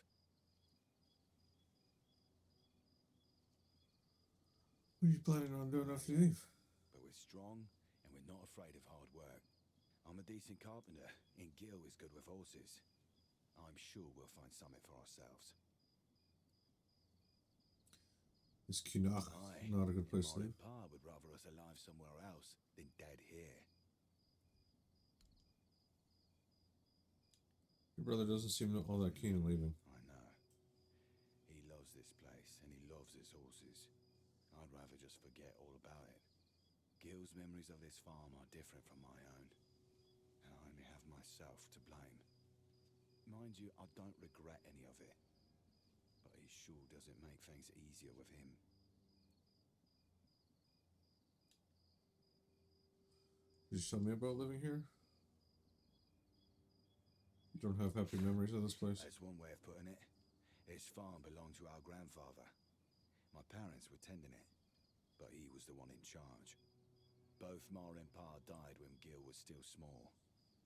What are you planning on doing after you leave? But we're strong and we're not afraid of hard work. I'm a decent carpenter, and Gil is good with horses. I'm sure we'll find something for ourselves. Is Cunach not a good place to live? Pa would rather us alive somewhere else than dead here. Your brother doesn't seem all that keen on leaving. I know. He loves this place, and he loves his horses. I'd rather just forget all about it. Gil's memories of this farm are different from my own, and I only have myself to blame. Mind you, I don't regret any of it, but he sure doesn't make things easier with him. Did you tell me about living here? You don't have happy memories of this place? That's one way of putting it. This farm belonged to our grandfather. My parents were tending it, but he was the one in charge. Both Ma and Pa died when Gil was still small.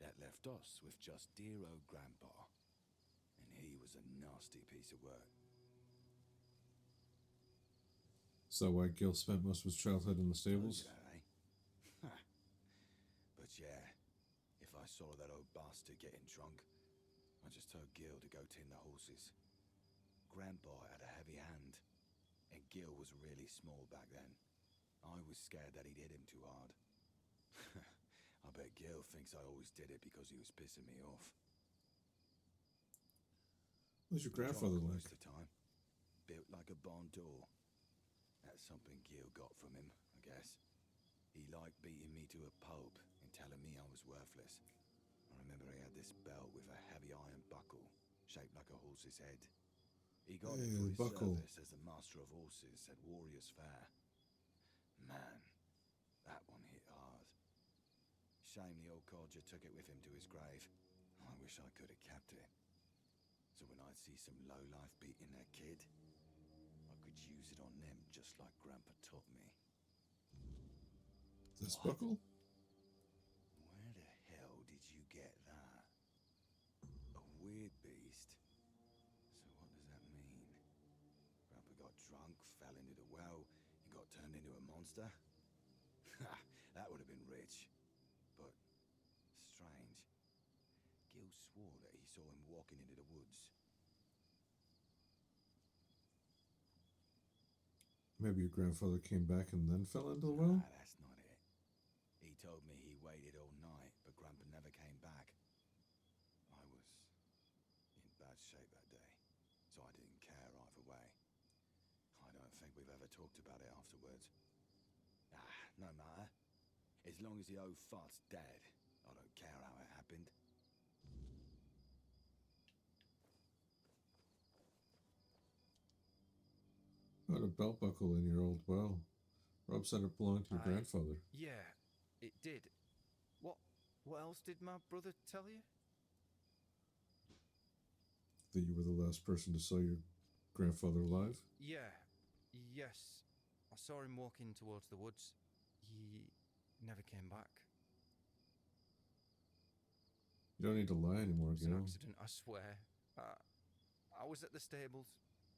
That left us with just dear old Grandpa. And he was a nasty piece of work. Is that why Gil spent most of his childhood in the stables? But yeah, if I saw that old bastard getting drunk, I just told Gil to go tend the horses. Grandpa had a heavy hand, and Gil was really small back then. I was scared that he'd hit him too hard. I bet Gil thinks I always did it because he was pissing me off. What was your grandfather like? Most of the time. Built like a barn door. That's something Gil got from him, I guess. He liked beating me to a pulp and telling me I was worthless. I remember he had this belt with a heavy iron buckle, shaped like a horse's head. He got it for his service as the master of horses at Warriors Fair. Man, that one hit hard. Shame the old codger took it with him to his grave. I wish I could have kept it. So when I'd see some lowlife beating their kid, I could use it on them just like Grandpa taught me. This buckle? Where the hell did you get that? A weird beast. So what does that mean? Grandpa got drunk, fell into the well, and got turned into a monster? Ha! That would have been rich. But strange. Gil swore that he saw him walking into the woods. Maybe your grandfather came back and then fell into the well? Nah, that's not it. He told me he waited all night, but Grandpa never came back. I was in bad shape that day, so I didn't care either way. I don't think we've ever talked about it afterwards. No matter. As long as the old fart's dead, I don't care how it happened. Got a belt buckle in your old well. Rob said it belonged to your grandfather. Yeah, it did. What else did my brother tell you? That you were the last person to saw your grandfather alive? Yes. I saw him walking towards the woods. He never came back. You don't need to lie anymore, It was an Gil. accident, I swear. I was at the stables.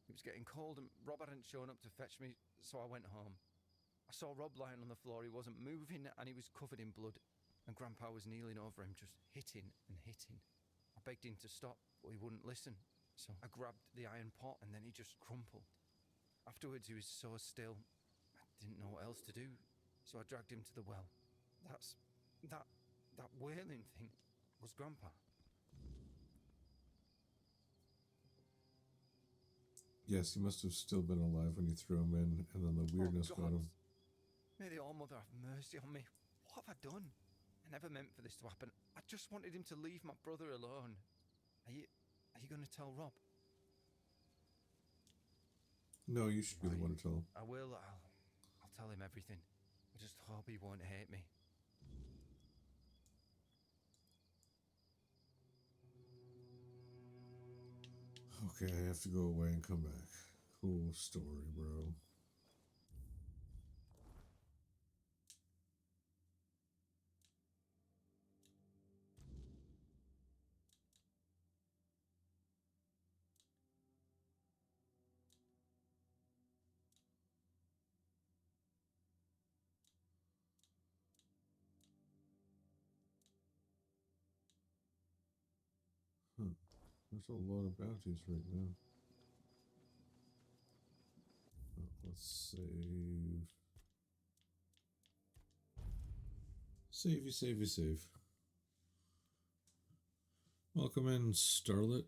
It was getting cold and Rob hadn't shown up to fetch me, so I went home. I saw Rob lying on the floor. He wasn't moving and he was covered in blood. And Grandpa was kneeling over him, just hitting and hitting. I begged him to stop, but he wouldn't listen. So I grabbed the iron pot and then he just crumpled. Afterwards, he was so still, I didn't know what else to do. So I dragged him to the well. That wailing thing was Grandpa. Yes, he must have still been alive when you threw him in, and then the weirdness got him. May the All-Mother have mercy on me. What have I done? I never meant for this to happen. I just wanted him to leave my brother alone. Are you going to tell Rob? No, you should be the one to tell him. I will. I'll tell him everything. I just hope he won't hate me. Okay, I have to go away and come back. Cool story, bro. There's a lot of bounties right now. Let's save. Save. Welcome in, Starlet.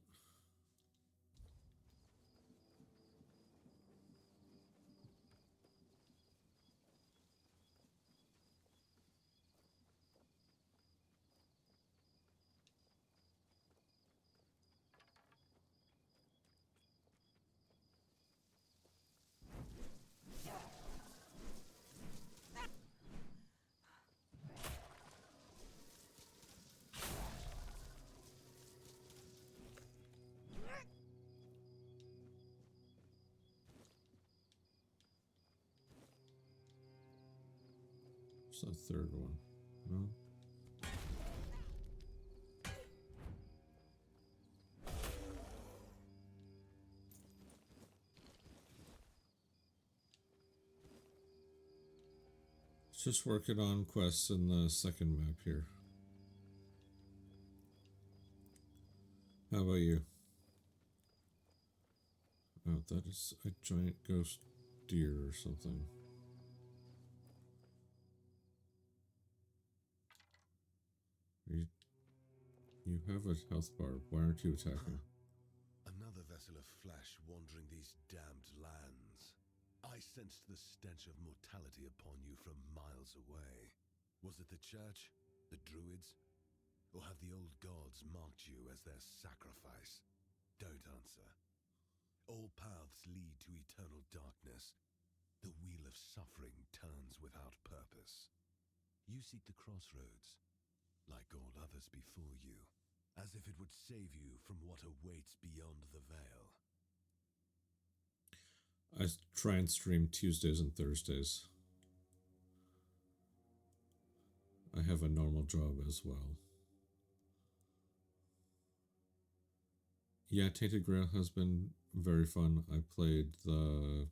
What's that third one? No? Just working on quests in the second map here. How about you? Oh, that is a giant ghost deer or something. You have a health bar. Why aren't you attacking? Another vessel of flesh wandering these damned lands. I sensed the stench of mortality upon you from miles away. Was it the church? The druids? Or have the old gods marked you as their sacrifice? Don't answer. All paths lead to eternal darkness. The wheel of suffering turns without purpose. You seek the crossroads, like all others before you, as if it would save you from what awaits beyond the veil. I try and stream Tuesdays and Thursdays. I have a normal job as well. Yeah, Tainted Grail has been very fun. I played the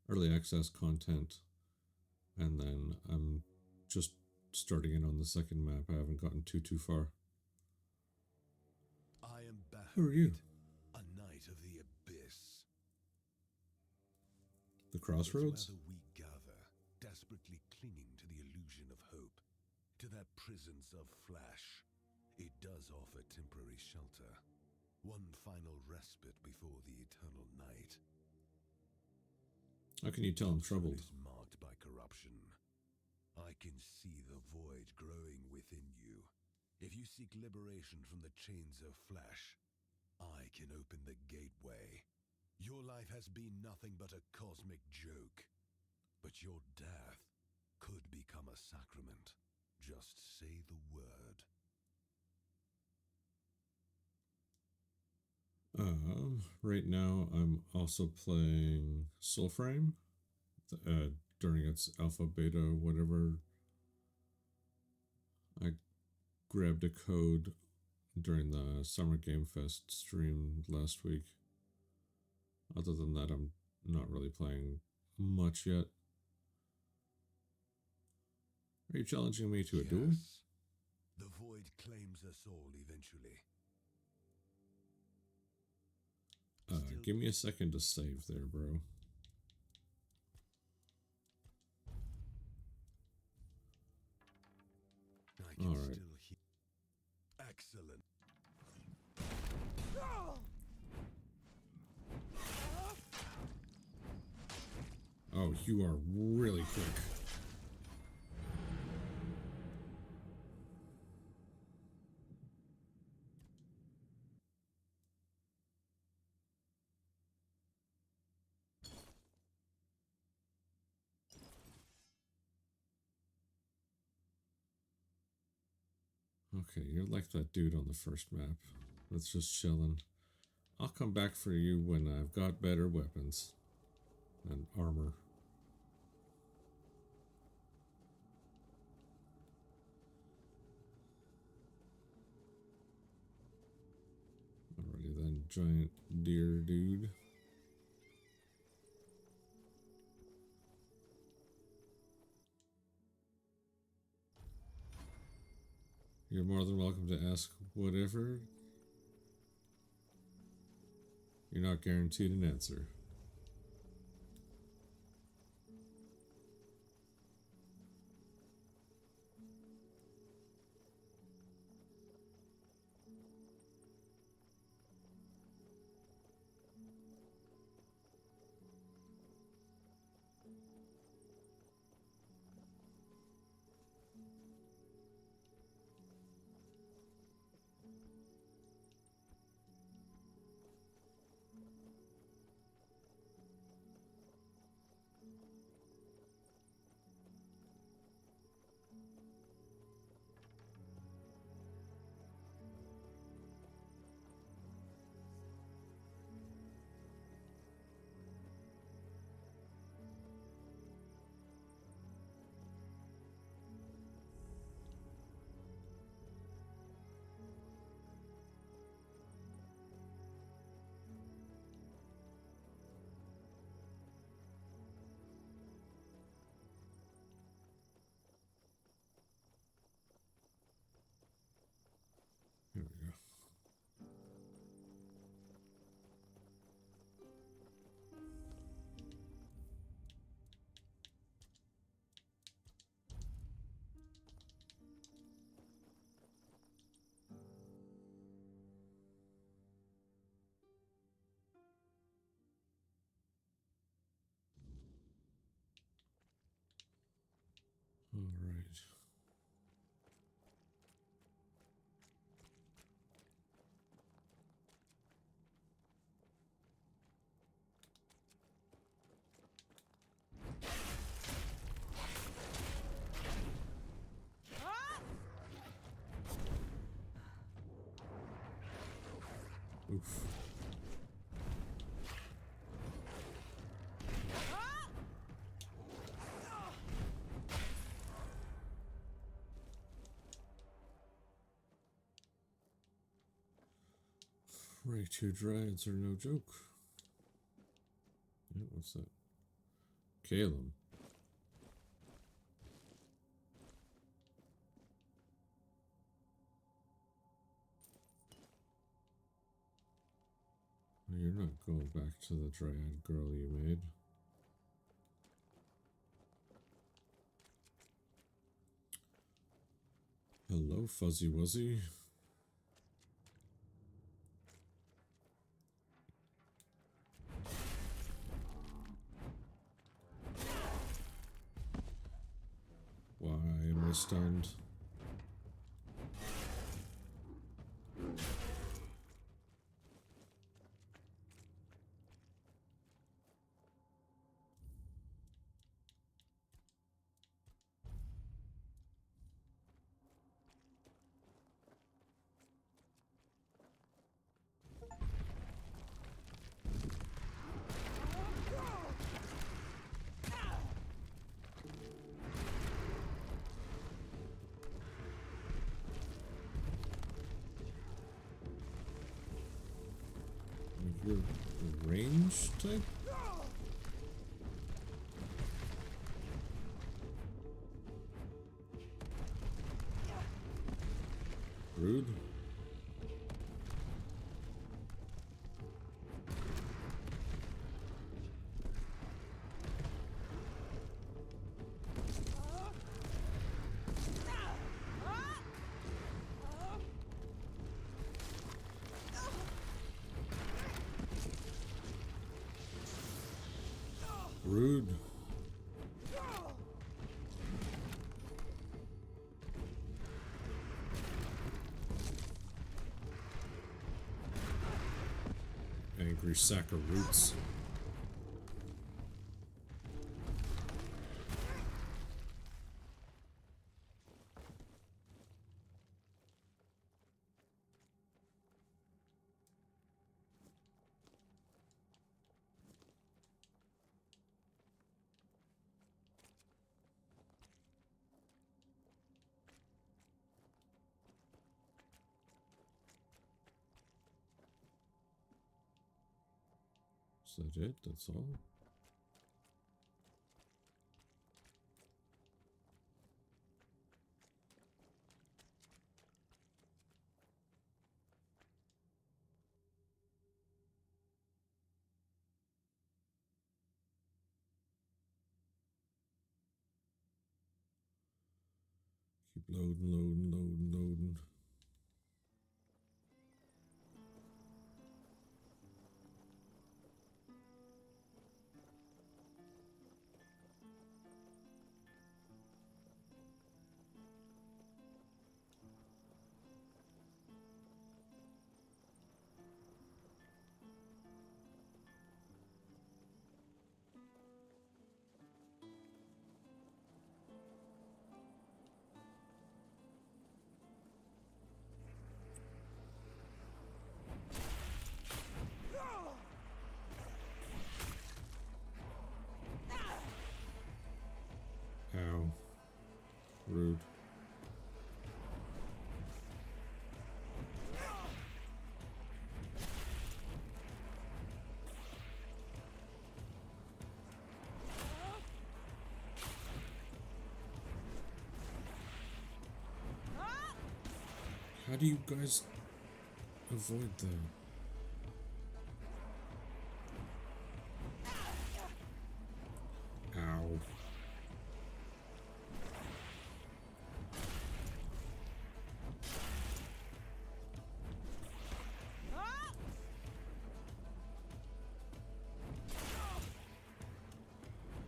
early access content, and then I'm just starting in on the second map. I haven't gotten too far. I am back. Who are you? A knight of the abyss. The Crossroads? It's where the weak gather, desperately clinging to the illusion of hope, to their prisons of flesh. It does offer temporary shelter, one final respite before the eternal night. How can you tell I'm troubled? Is marked by corruption. I can see the void growing within you. If you seek liberation from the chains of flesh, I can open the gateway. Your life has been nothing but a cosmic joke. But your death could become a sacrament. Just say the word. Right now I'm also playing Soulframe during its alpha, beta, whatever. I grabbed a code during the Summer Game Fest stream last week. Other than that, I'm not really playing much yet. Are you challenging me to a duel? The void claims us all eventually. Give me a second to save there, bro. All right. Excellent. Oh, you are really quick. Okay, you're like that dude on the first map that's just chilling. I'll come back for you when I've got better weapons and armor. Alrighty then, giant deer dude. You're more than welcome to ask whatever. You're not guaranteed an answer. Oof. Right, 2 dryads are no joke. Yeah, what's that? Calum. Well, you're not going back to the dryad girl you made. Hello, Fuzzy Wuzzy. Why am I stunned? You're range type? Rude. Rude. Angry sack of roots. Is that it? That's all? Keep loading. Ow. Rude. How do you guys avoid that? Ow.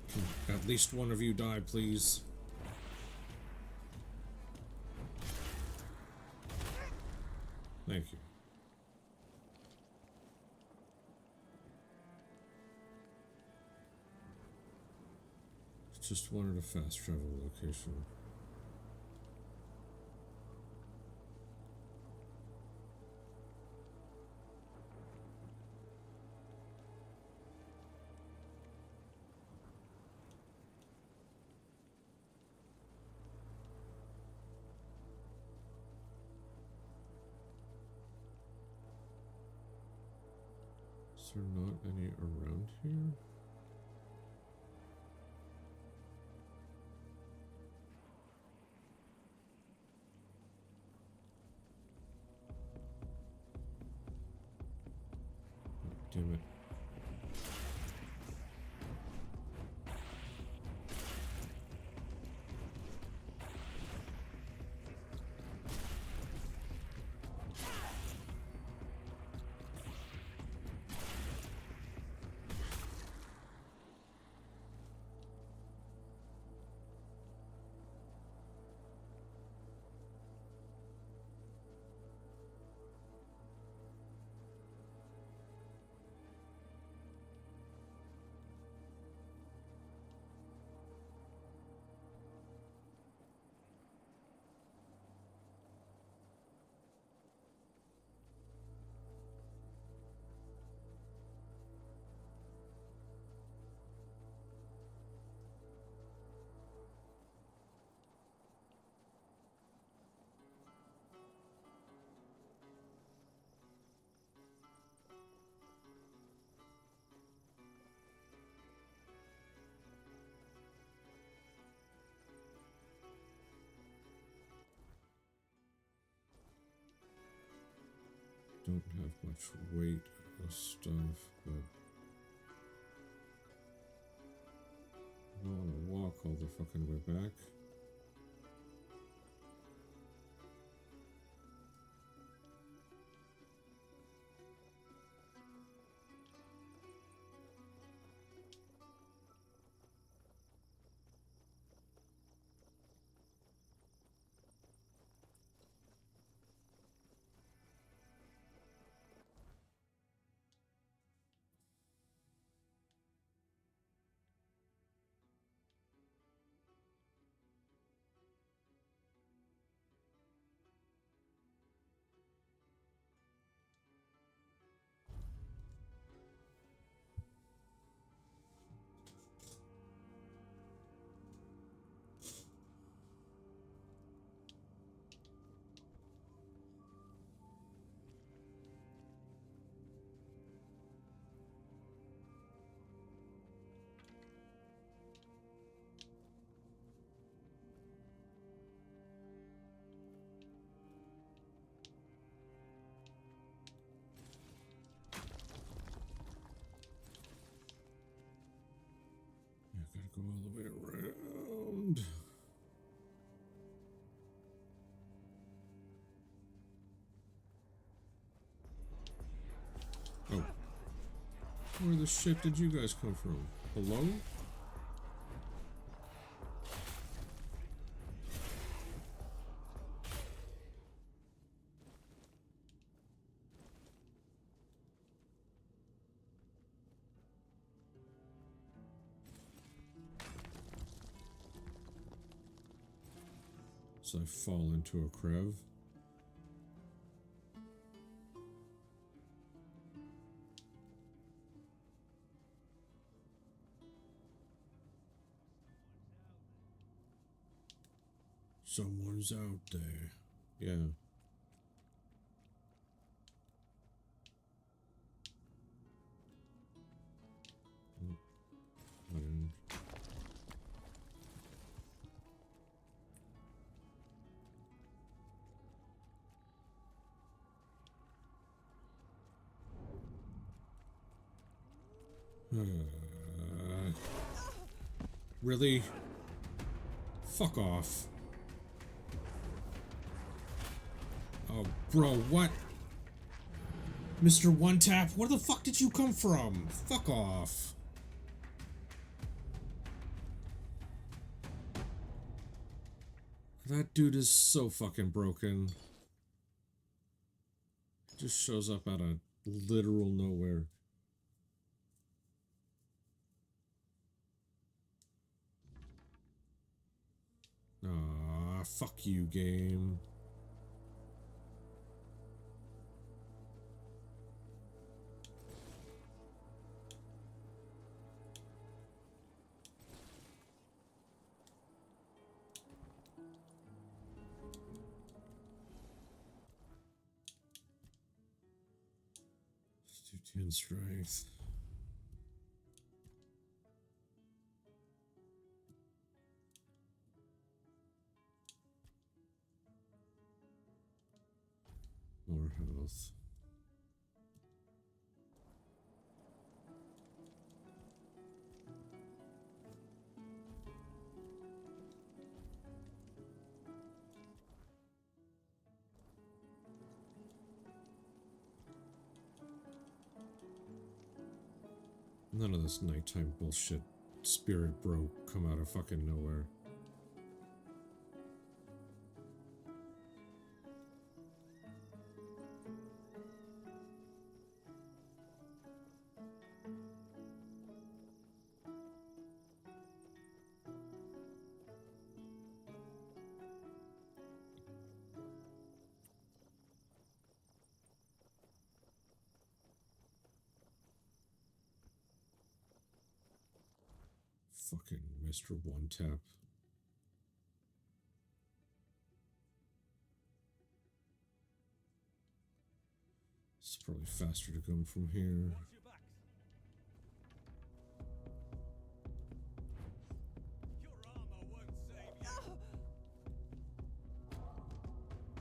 Can at least one of you die, please. Thank you. Just wanted a fast travel location. Is there not any around here? Damn it. Don't have much weight of stuff, but I don't want to walk all the fucking way back. Go all the way around. Oh. Where the shit did you guys come from? Hello? So I fall into a crev. Someone's out there. Yeah. Whatever. Really? Fuck off. Oh, bro, what? Mr. One Tap, where the fuck did you come from? Fuck off. That dude is so fucking broken. Just shows up out of literal nowhere. Ah, fuck you, game. Let's do And strength. More health. None of this nighttime bullshit spirit bro come out of fucking nowhere. Fucking Mr. One Tap. It's probably faster to come from here.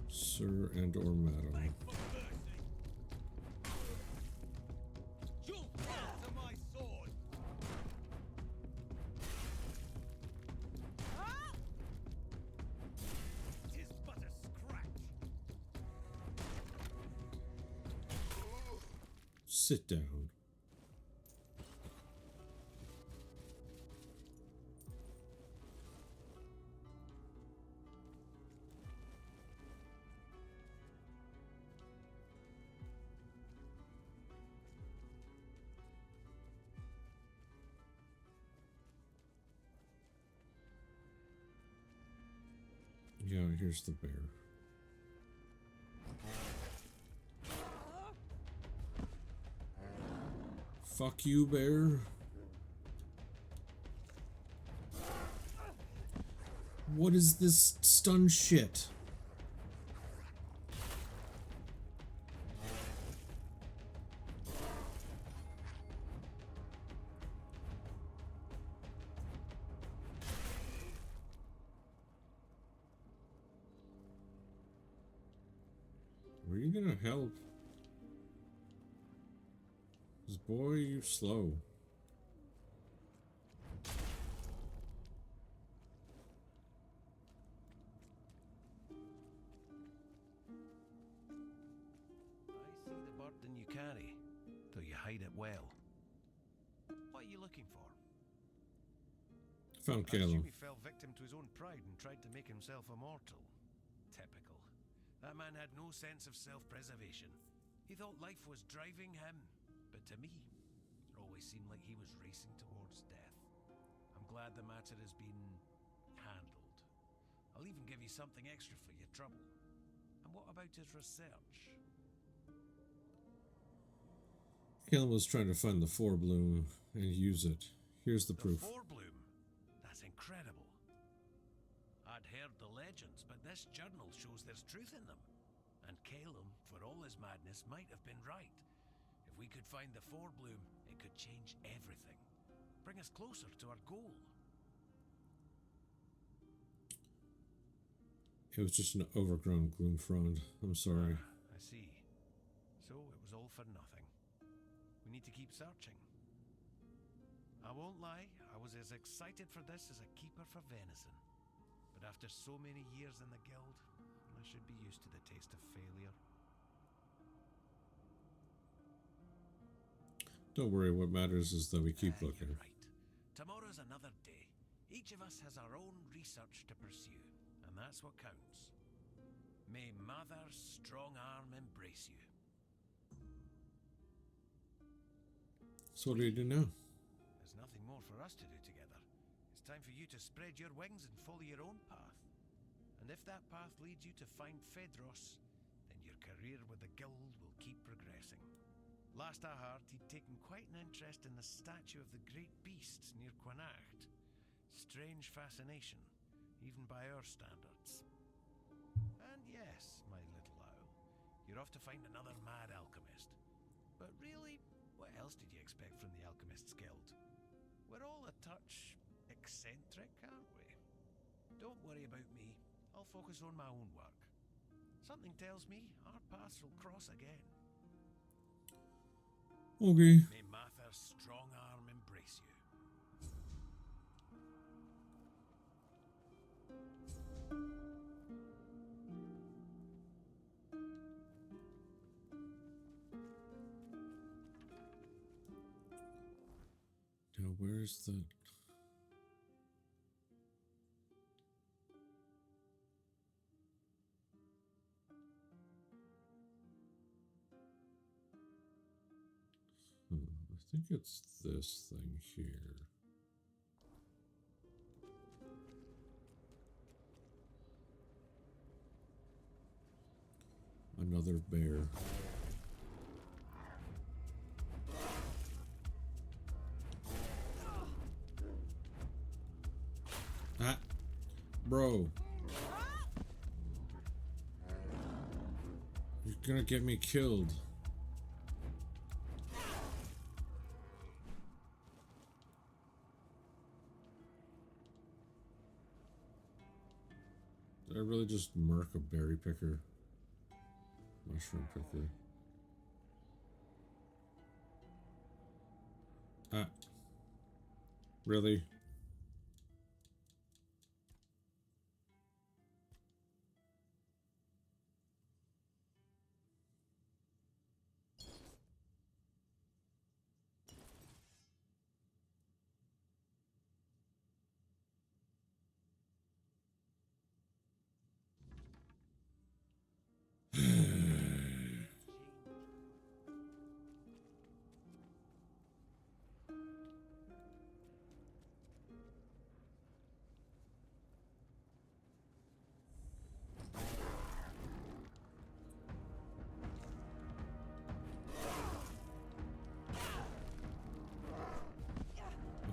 Sir and or madam. Sit down. Yeah, here's the bear. Fuck you, bear. What is this stun shit? Were you gonna help? 'Cause boy, you're slow. I see the burden you carry, though you hide it well. What are you looking for? Found I assume Caleb. he fell victim to his own pride and tried to make himself immortal. Typical. That man had no sense of self-preservation. He thought life was driving him, but to me, it always seemed like he was racing towards death. I'm glad the matter has been handled. I'll even give you something extra for your trouble. And what about his research? Caleb was trying to find the forebloom and use it. Here's the proof. Forebloom? That's incredible. I'd heard the legends, but this journal shows there's truth in them. And Caleb, for all his madness, might have been right. If we could find the forebloom, it could change everything. Bring us closer to our goal. It was just an overgrown gloom frond. I'm sorry. I see. So it was all for nothing. We need to keep searching. I won't lie, I was as excited for this as a keeper for venison. But after so many years in the guild, I should be used to the taste of failure. Don't worry, what matters is that we keep looking. You're right. Tomorrow's another day. Each of us has our own research to pursue, and that's what counts. May Mother's strong arm embrace you. So what do you do now? There's nothing more for us to do together. It's time for you to spread your wings and follow your own path. And if that path leads you to find Phaedros, then your career with the guild will keep progressing. Last I heard, he'd taken quite an interest in the statue of the great beasts near Quanacht. Strange fascination, even by our standards. And yes, my little owl, you're off to find another mad alchemist. But really, else did you expect from the Alchemists Guild? We're all a touch eccentric, aren't we? Don't worry about me. I'll focus on my own work. Something tells me our paths will cross again. Okay. May Mather's strong arm embrace you. Now, where's the... I think it's this thing here. Another bear. Ah, bro. You're gonna get me killed. Did I really just murk a berry picker? Mushroom picker. Ah. Really?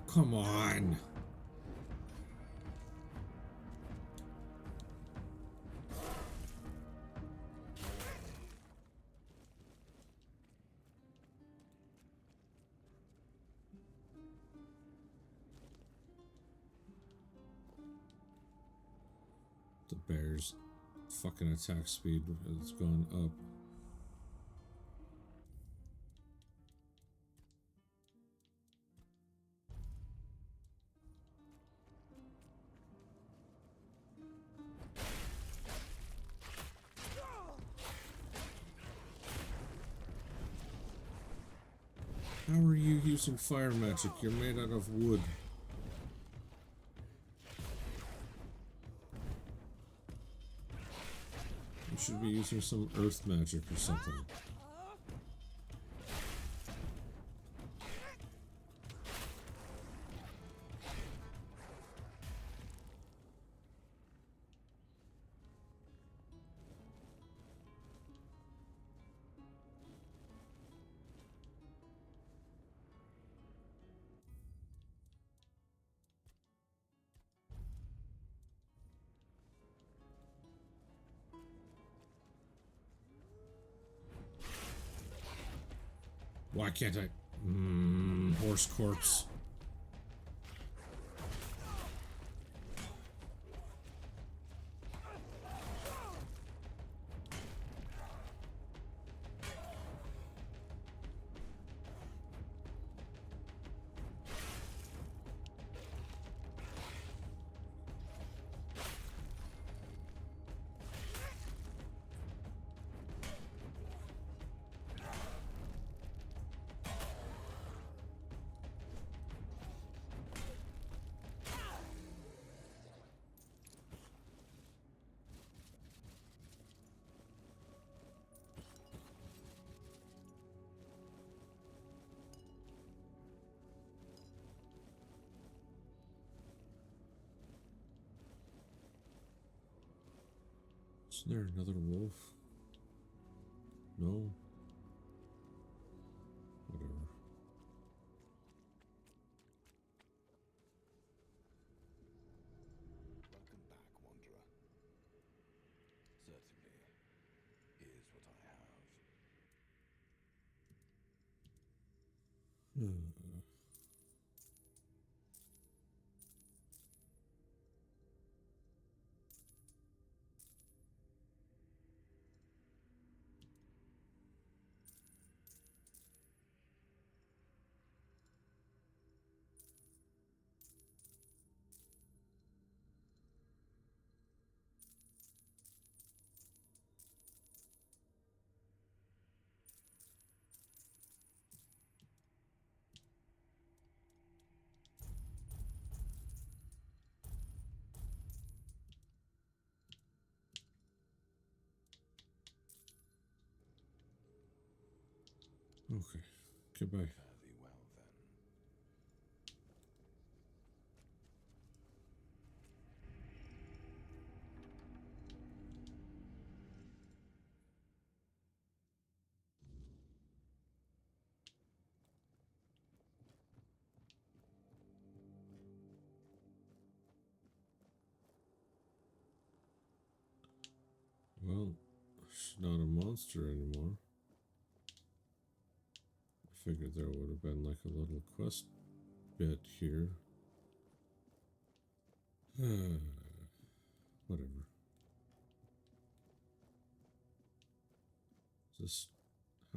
Come on. The bear's fucking attack speed has gone up. How are you using fire magic? You're made out of wood. You should be using some earth magic or something. Why can't I? Horse corpse. Isn't there another wolf? No. Whatever. Welcome back, Wanderer. Certainly, here's what I have. Okay, goodbye. Fare thee well, then. Well, she's not a monster anymore. I figured there would have been like a little quest bit here. Whatever.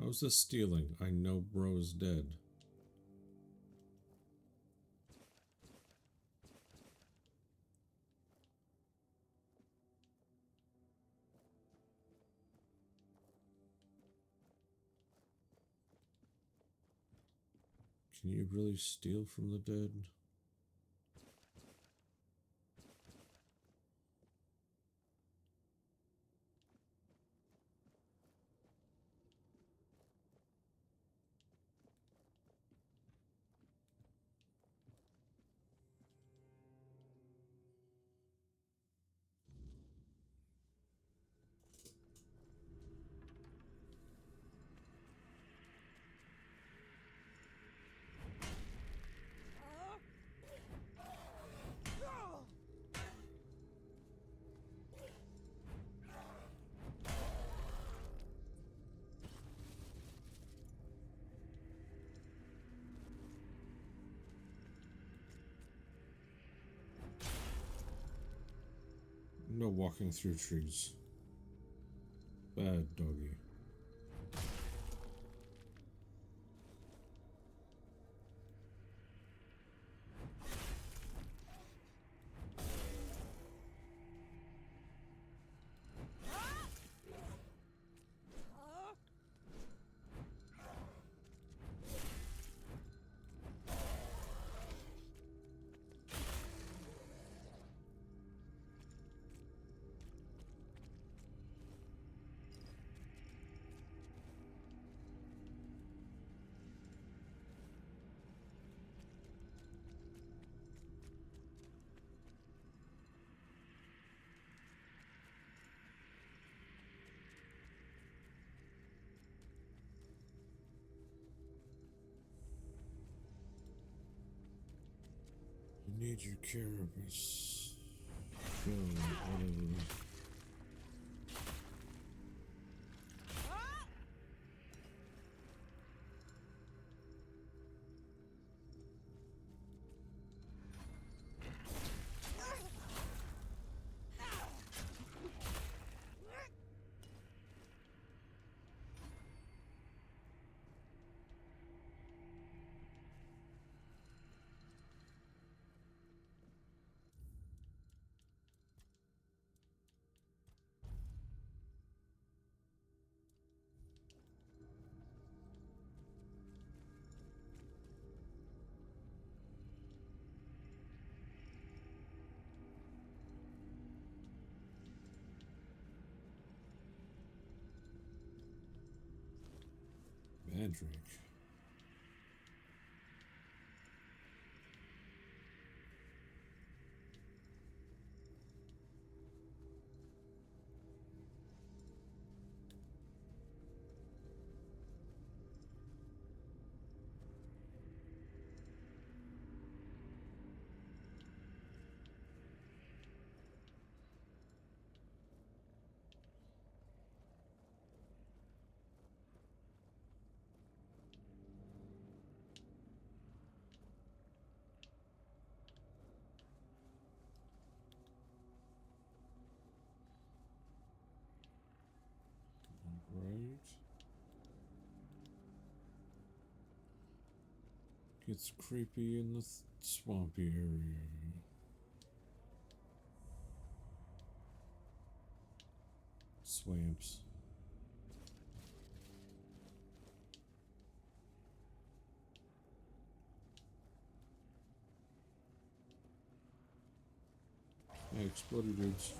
How's this stealing? I know bro's dead. Can you really steal from the dead? No walking through trees. Bad doggy. You need your carapace. Go, whatever. Mandrake. Gets creepy in the swampy area. Swamps. Hey, exploded dudes.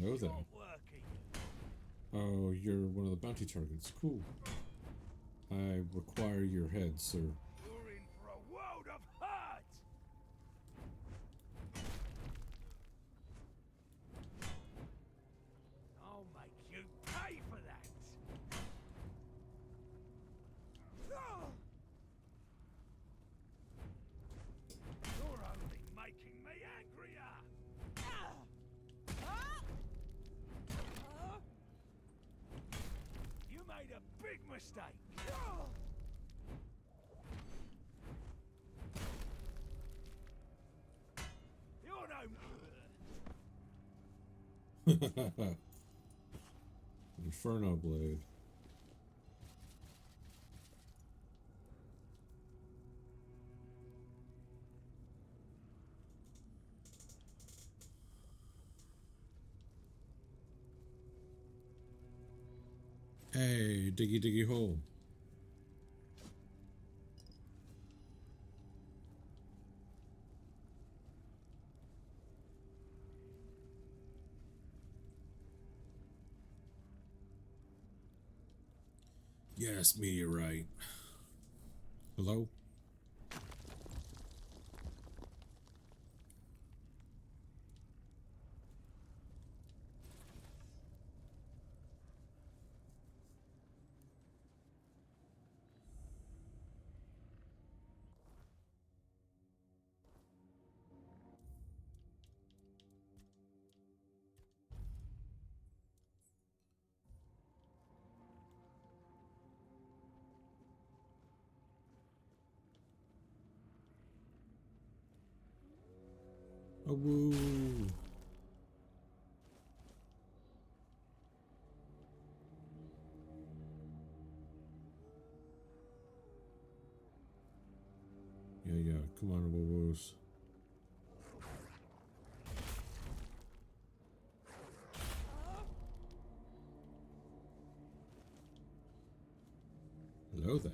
Hello there. Oh, you're one of the bounty targets. Cool. I require your head, sir. You're in for a world of hurt! I'll make you pay for that! You're only making me angrier! You made a big mistake! You're no... Inferno blade. Hey, diggy diggy hole. Yes, meteorite. Hello? Oh, woo. Yeah, come on, woo-woos. Hello there.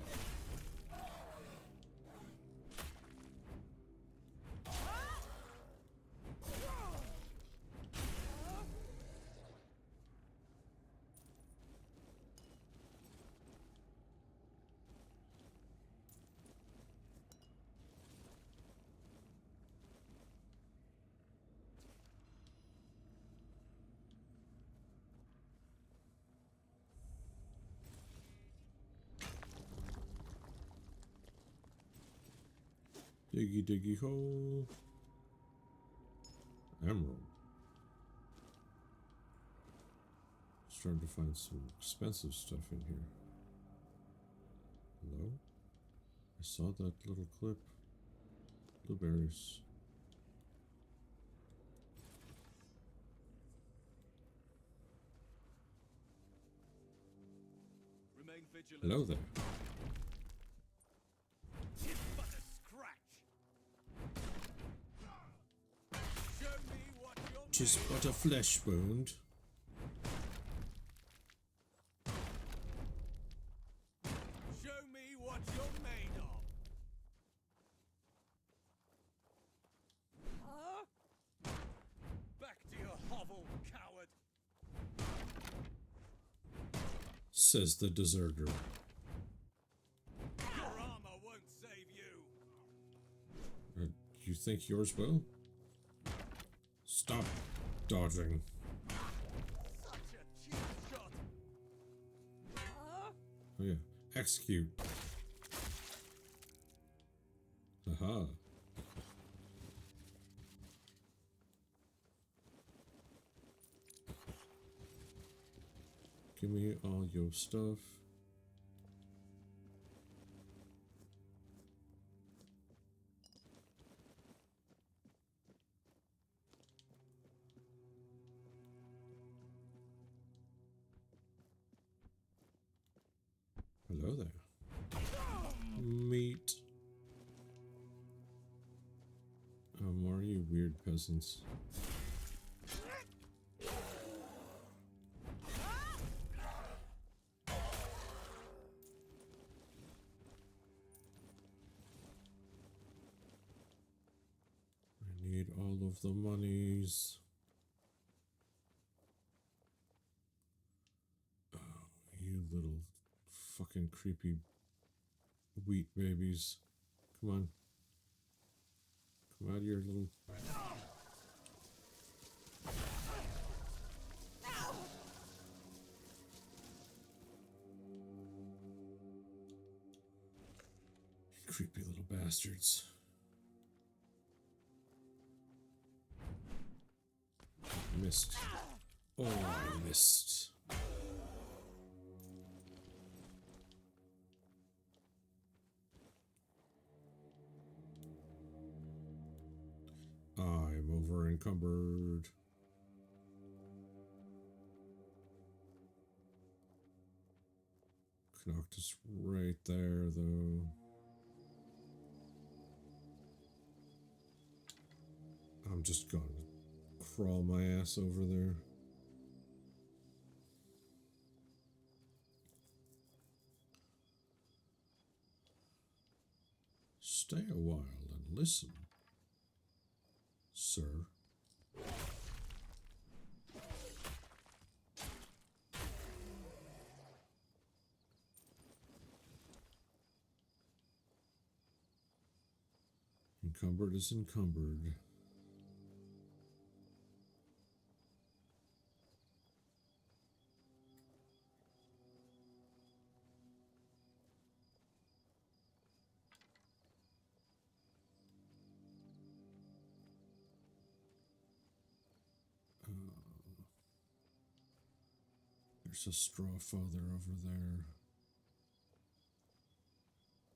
Diggy diggy hole. Emerald. Starting to find some expensive stuff in here. Hello? I saw that little clip. Blueberries. Remain vigilant. Hello there. It's but a scratch. Show me what you're Just made but a of. flesh wound. Show me what you're made of. Back to your hovel, coward. Says the deserter. Your armor won't save you. You think yours will? Stop dodging. Such a cheap shot. Oh yeah. Execute. Haha. Give me all your stuff. Hello there. Meat. More you weird peasants. I need all of the monies. Oh, you little fucking creepy wheat babies. Come on. Come out of your little... Creepy little bastards. Missed. Oh, I missed. I'm over encumbered. Knocked us right there, though. I'm just gonna crawl my ass over there. Stay a while and listen, sir. Encumbered is encumbered. There's a straw father over there.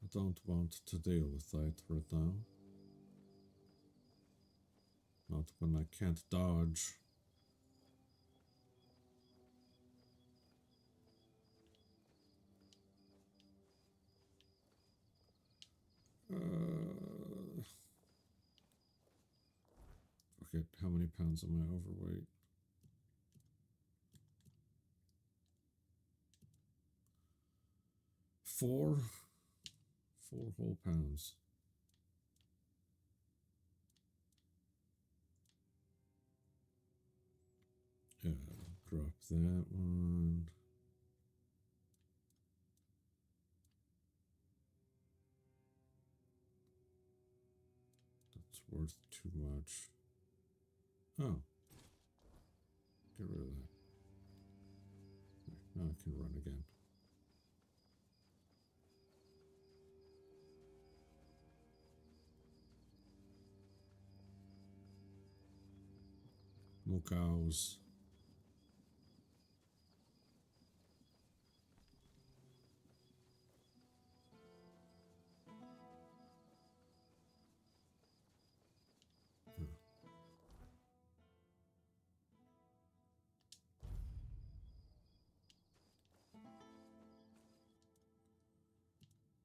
I don't want to deal with that right now. Not when I can't dodge. Forget how many pounds am I overweight? 4 whole pounds. Yeah, drop that one. That's worth too much. Oh. Get rid of that. Now I can run again. More cows.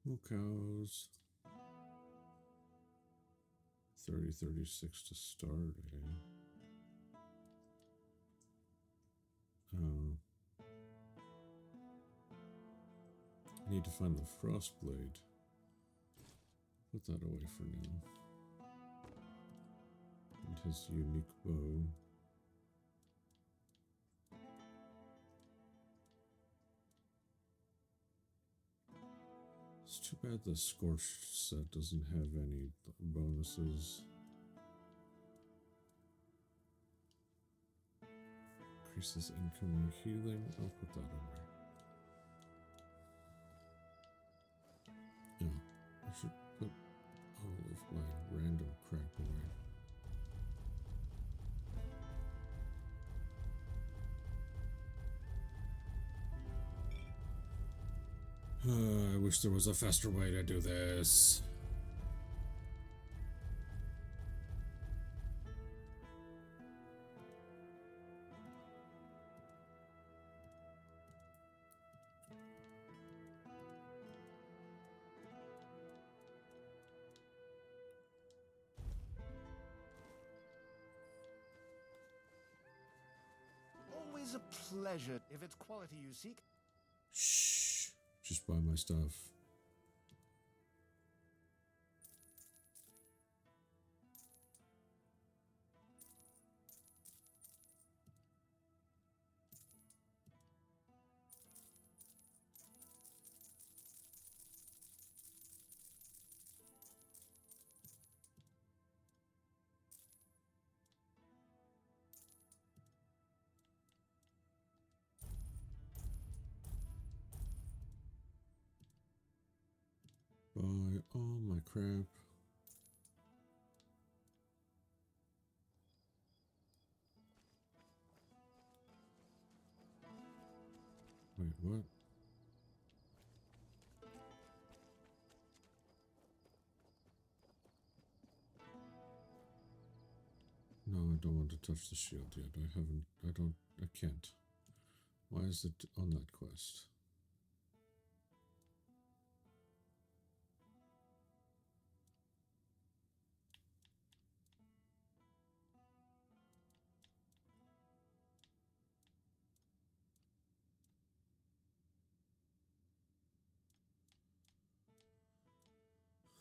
More cows. 36 to start, eh? I need to find the frost blade. Put that away for now. And his unique bow. It's too bad the Scorched set doesn't have any bonuses. Increases incoming healing. I'll put that away. Yeah, I should put all of my random crap away. I wish there was a faster way to do this. always a pleasure. If it's quality you seek. Shh. Just buy my stuff. Buy all my crap. Wait, what? No, I don't want to touch the shield yet. I can't. Why is it on that quest?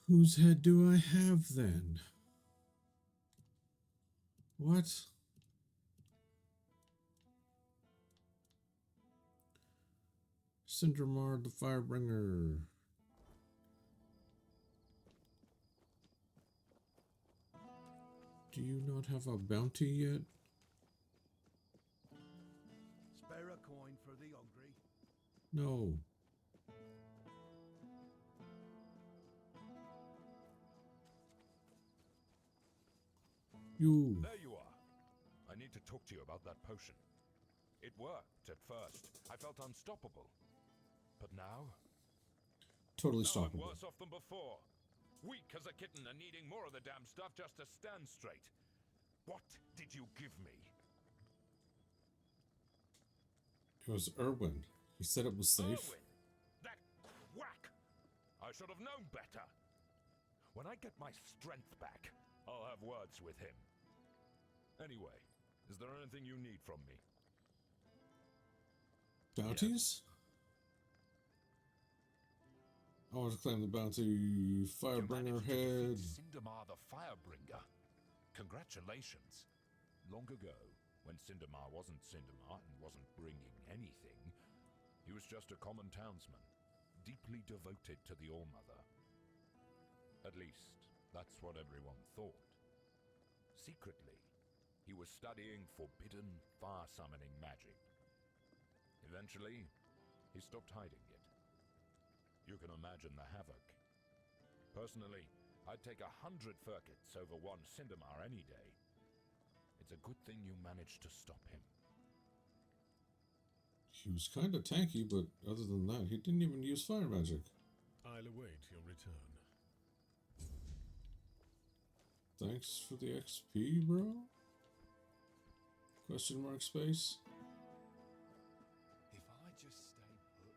Whose head do I have then? What? Cindermar the Firebringer. Do you not have a bounty yet? Spare a coin for the hungry. No. You. There you are. I need to talk to you about that potion. It worked at first. I felt unstoppable. But now? Totally Now I'm stoppable. worse off than before. Weak as a kitten and needing more of the damn stuff just to stand straight. What did you give me? It was Irwin. He said it was safe. Irwin! That quack! I should have known better. When I get my strength back, I'll have words with him. Anyway, is there anything you need from me? Bounties? I want to claim the bounty. Firebringer head. Cindermar the Firebringer. Congratulations. Long ago, when Cindermar wasn't Cindermar and wasn't bringing anything, he was just a common townsman, deeply devoted to the All-Mother. At least, that's what everyone thought. Secretly, he was studying forbidden fire-summoning magic. Eventually, he stopped hiding it. You can imagine the havoc. Personally, I'd take 100 Furkets over one Cindermar any day. It's a good thing you managed to stop him. He was kind of tanky, but other than that, he didn't even use fire magic. I'll await your return. Thanks for the XP, bro? Question mark space? If I just stay put.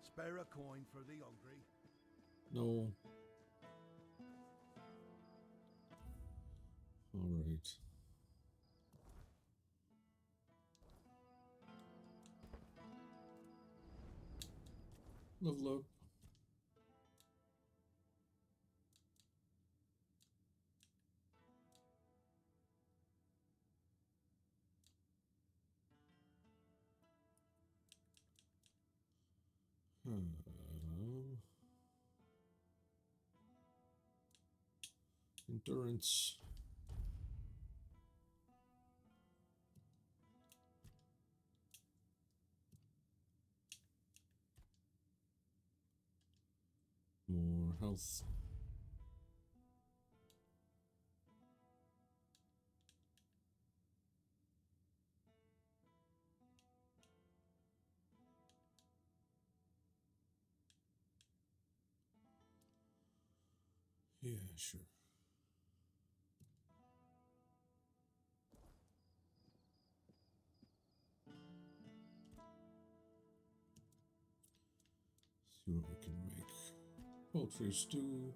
Spare a coin for the hungry. No. Alright. Level up. Endurance. More health. Yeah, sure. See what we can make. Poultry stew.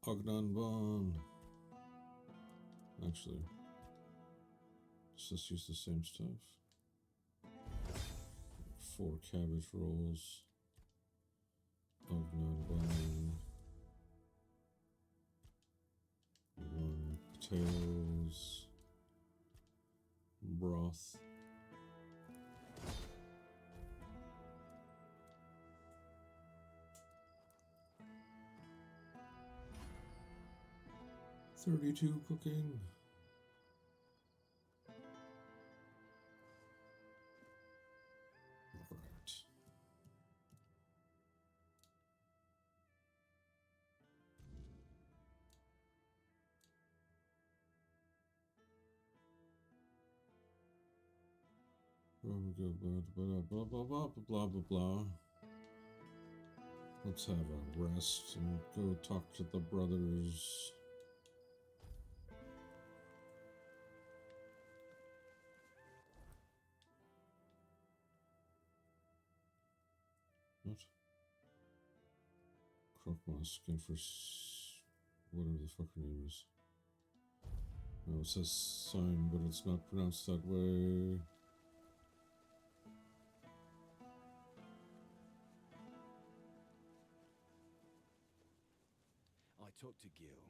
Ognon bun. Actually, let's just use the same stuff. 4 cabbage rolls of non-bone. 1 potatoes. Broth. $32 cooking. All right. Blah blah blah blah blah blah blah. Let's have a rest and go talk to the brothers. What? Croque skin for whatever the fuck her name is. No, it says sign, but it's not pronounced that way. I talked to Gil.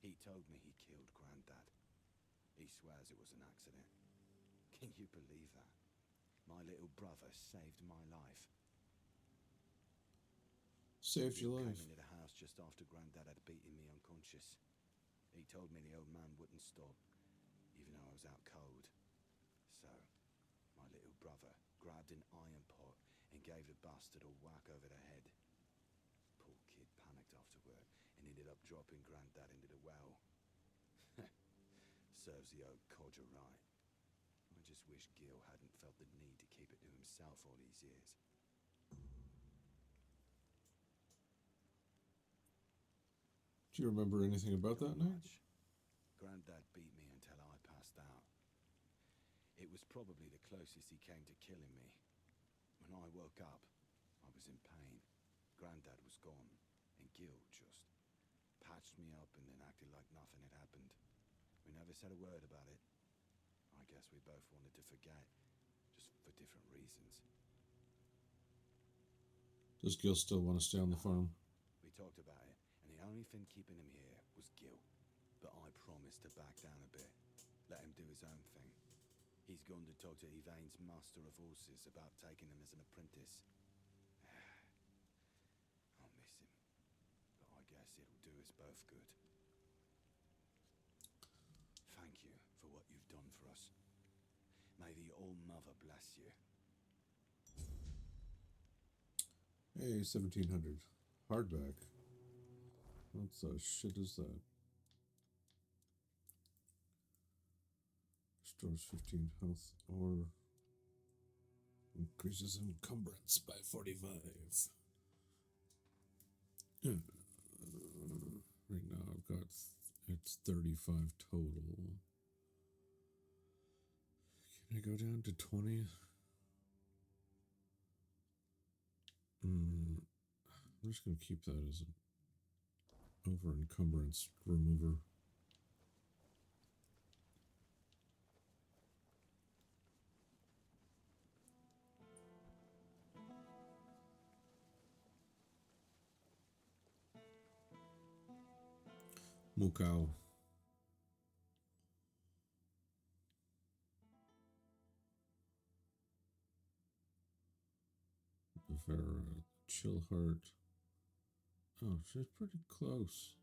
He told me he killed Grandad. He swears it was an accident. Can you believe that? My little brother saved my life. Saved your life. Came into the house just after Grandad had beaten me unconscious. He told me the old man wouldn't stop, even though I was out cold. So, my little brother grabbed an iron pot and gave the bastard a whack over the head. Poor kid panicked afterward and ended up dropping Grandad into the well. Serves the old codger right. I just wish Gil hadn't felt the need to keep it to himself all these years. Do you remember anything about that night? Grandad beat me until I passed out. It was probably the closest he came to killing me. When I woke up, I was in pain. Grandad was gone, and Gil just patched me up and then acted like nothing had happened. We never said a word about it. I guess we both wanted to forget, just for different reasons. Does Gil still want to stay on the farm? We talked about it, and the only thing keeping him here was Gil. But I promised to back down a bit, let him do his own thing. He's gone to talk to Yvain's master of horses about taking him as an apprentice. I'll miss him, but I guess it'll do us both good. Thank you for what you've done for us. May the All-Mother bless you. Hey, 1700. Hardback. What the shit is that? Restores 15 health or increases encumbrance by 45. Right now I've got, it's 35 total. Can I go down to 20? I'm just going to keep that as an over encumbrance remover. Mukau. Vera, Chillheart. Oh, she's pretty close.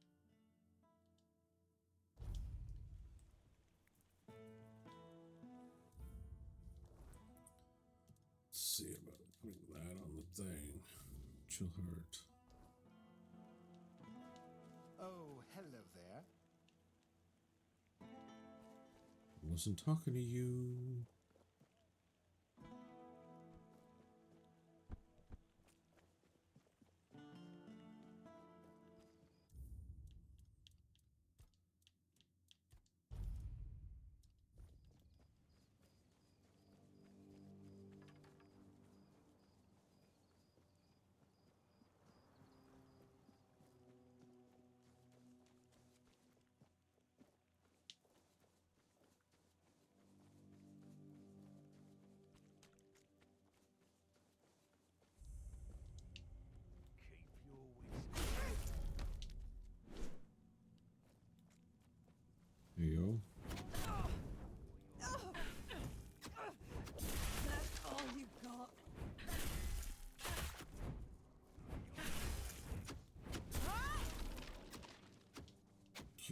Let's see about putting that on the thing. Chillheart. Oh, hello there. Wasn't talking to you.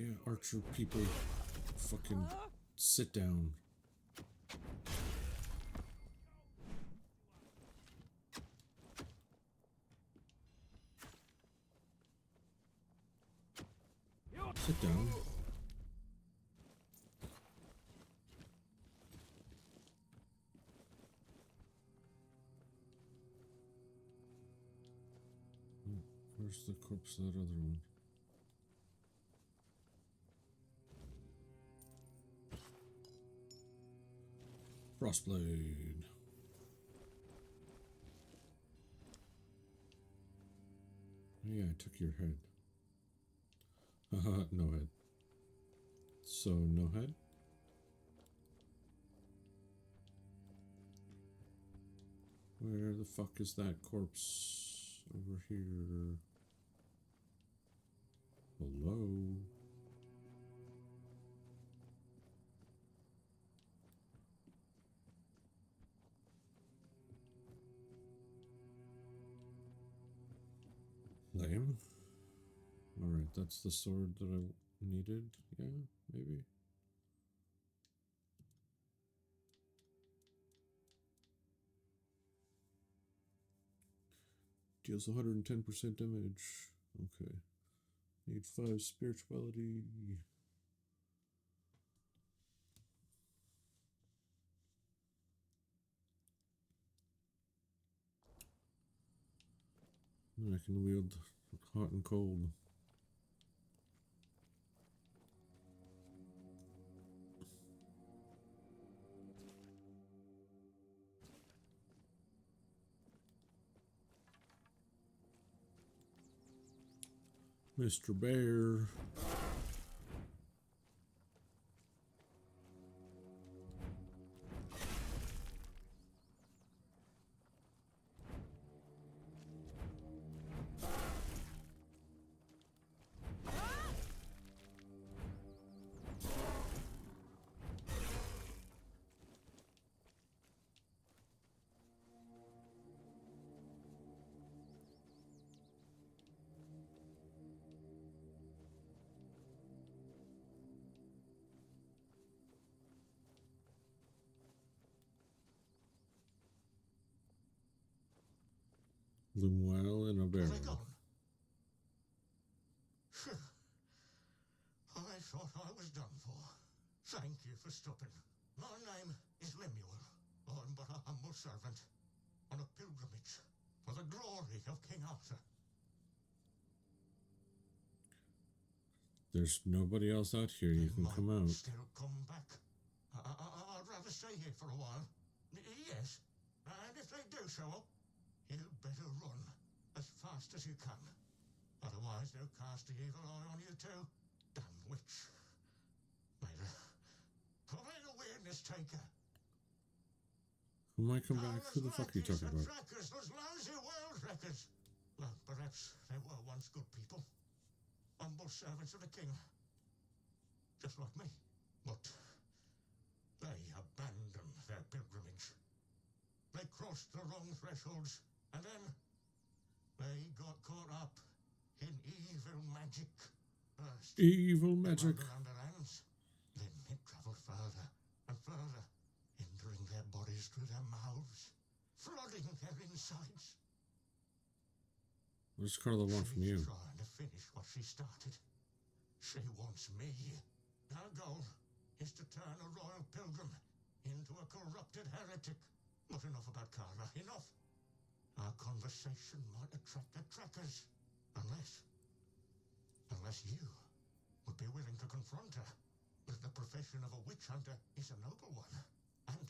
yeah, archer people, fucking sit down. Sit down. Where's the corpse of that other one? Frostblade. Oh yeah, I took your head. Haha, no head. So, no head? Where the fuck is that corpse? Over here. Hello? Lame. Alright, that's the sword that I needed. Yeah, maybe. Deals 110% damage. Okay. Need 5 spirituality. I can wield hot and cold. Mr. Bear. Meanwhile, in a barrel. I thought I was done for. Thank you for stopping. My name is Lemuel. I'm but a humble servant on a pilgrimage for the glory of King Arthur. There's nobody else out here. You can come out. Still come back. I'd rather stay here for a while. Yes, and if they do show up, you better run as fast as you can. Otherwise, they'll cast the evil eye on you too. Damn witch. May the weirdness take her. Who might come back? Who the fuck are you talking about? Trackers, those lousy world wreckers. Well, perhaps they were once good people. Humble servants of the king. Just like me. But they abandoned their pilgrimage. They crossed the wrong thresholds, and then they got caught up in evil magic. First, evil magic. They wandered underlands. Then it traveled further and further, entering their bodies through their mouths, flooding their insides. Where's Carla want from you? Trying to finish what she started. She wants me. Her goal is to turn a royal pilgrim into a corrupted heretic. Not enough about Carla. Enough. Our conversation might attract the trackers. Unless you would be willing to confront her. The profession of a witch hunter is a noble one, and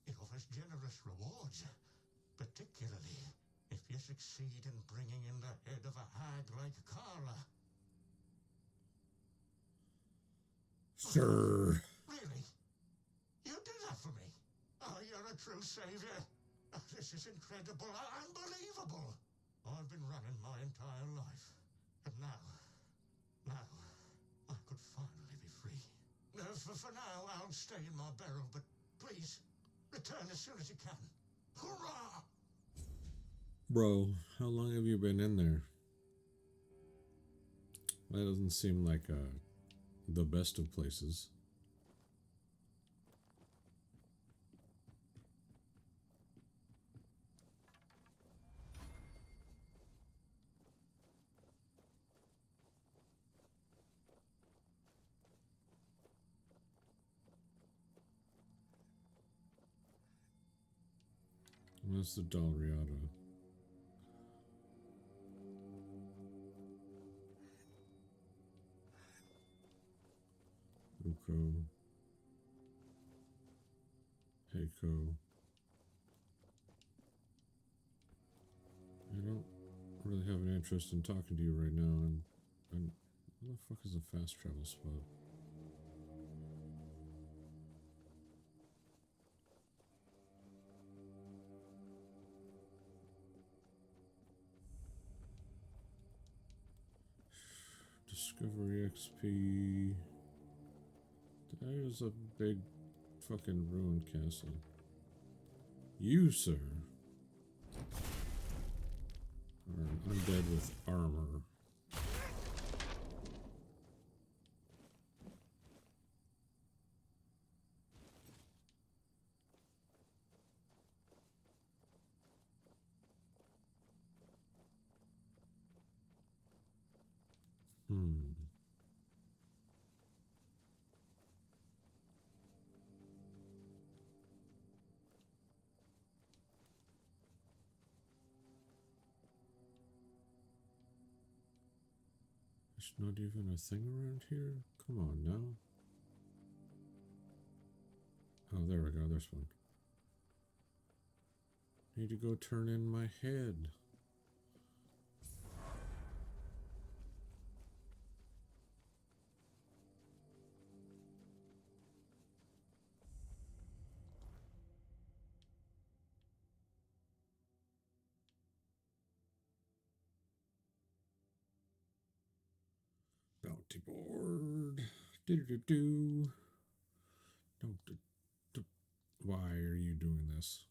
it offers generous rewards, particularly if you succeed in bringing in the head of a hag like Carla. Sir. Really? You do that for me? Oh, you're a true savior. Oh, this is incredible, unbelievable. I've been running my entire life, and now I could finally be free. For now, I'll stay in my barrel, but please, return as soon as you can. Hurrah! Bro, how long have you been in there? That doesn't seem like a the best of places. That's the Dalriada. Uko. Heiko. I don't really have an interest in talking to you right now, and where the fuck is a fast travel spot? Discovery XP. There's a big fucking ruined castle. You, sir, are an undead with armor. There's not even a thing around here? Come on now. Oh, there we go. There's one. Need to go turn in my head. Bounty board. Do-do-do-do. Don't. Why are you doing this?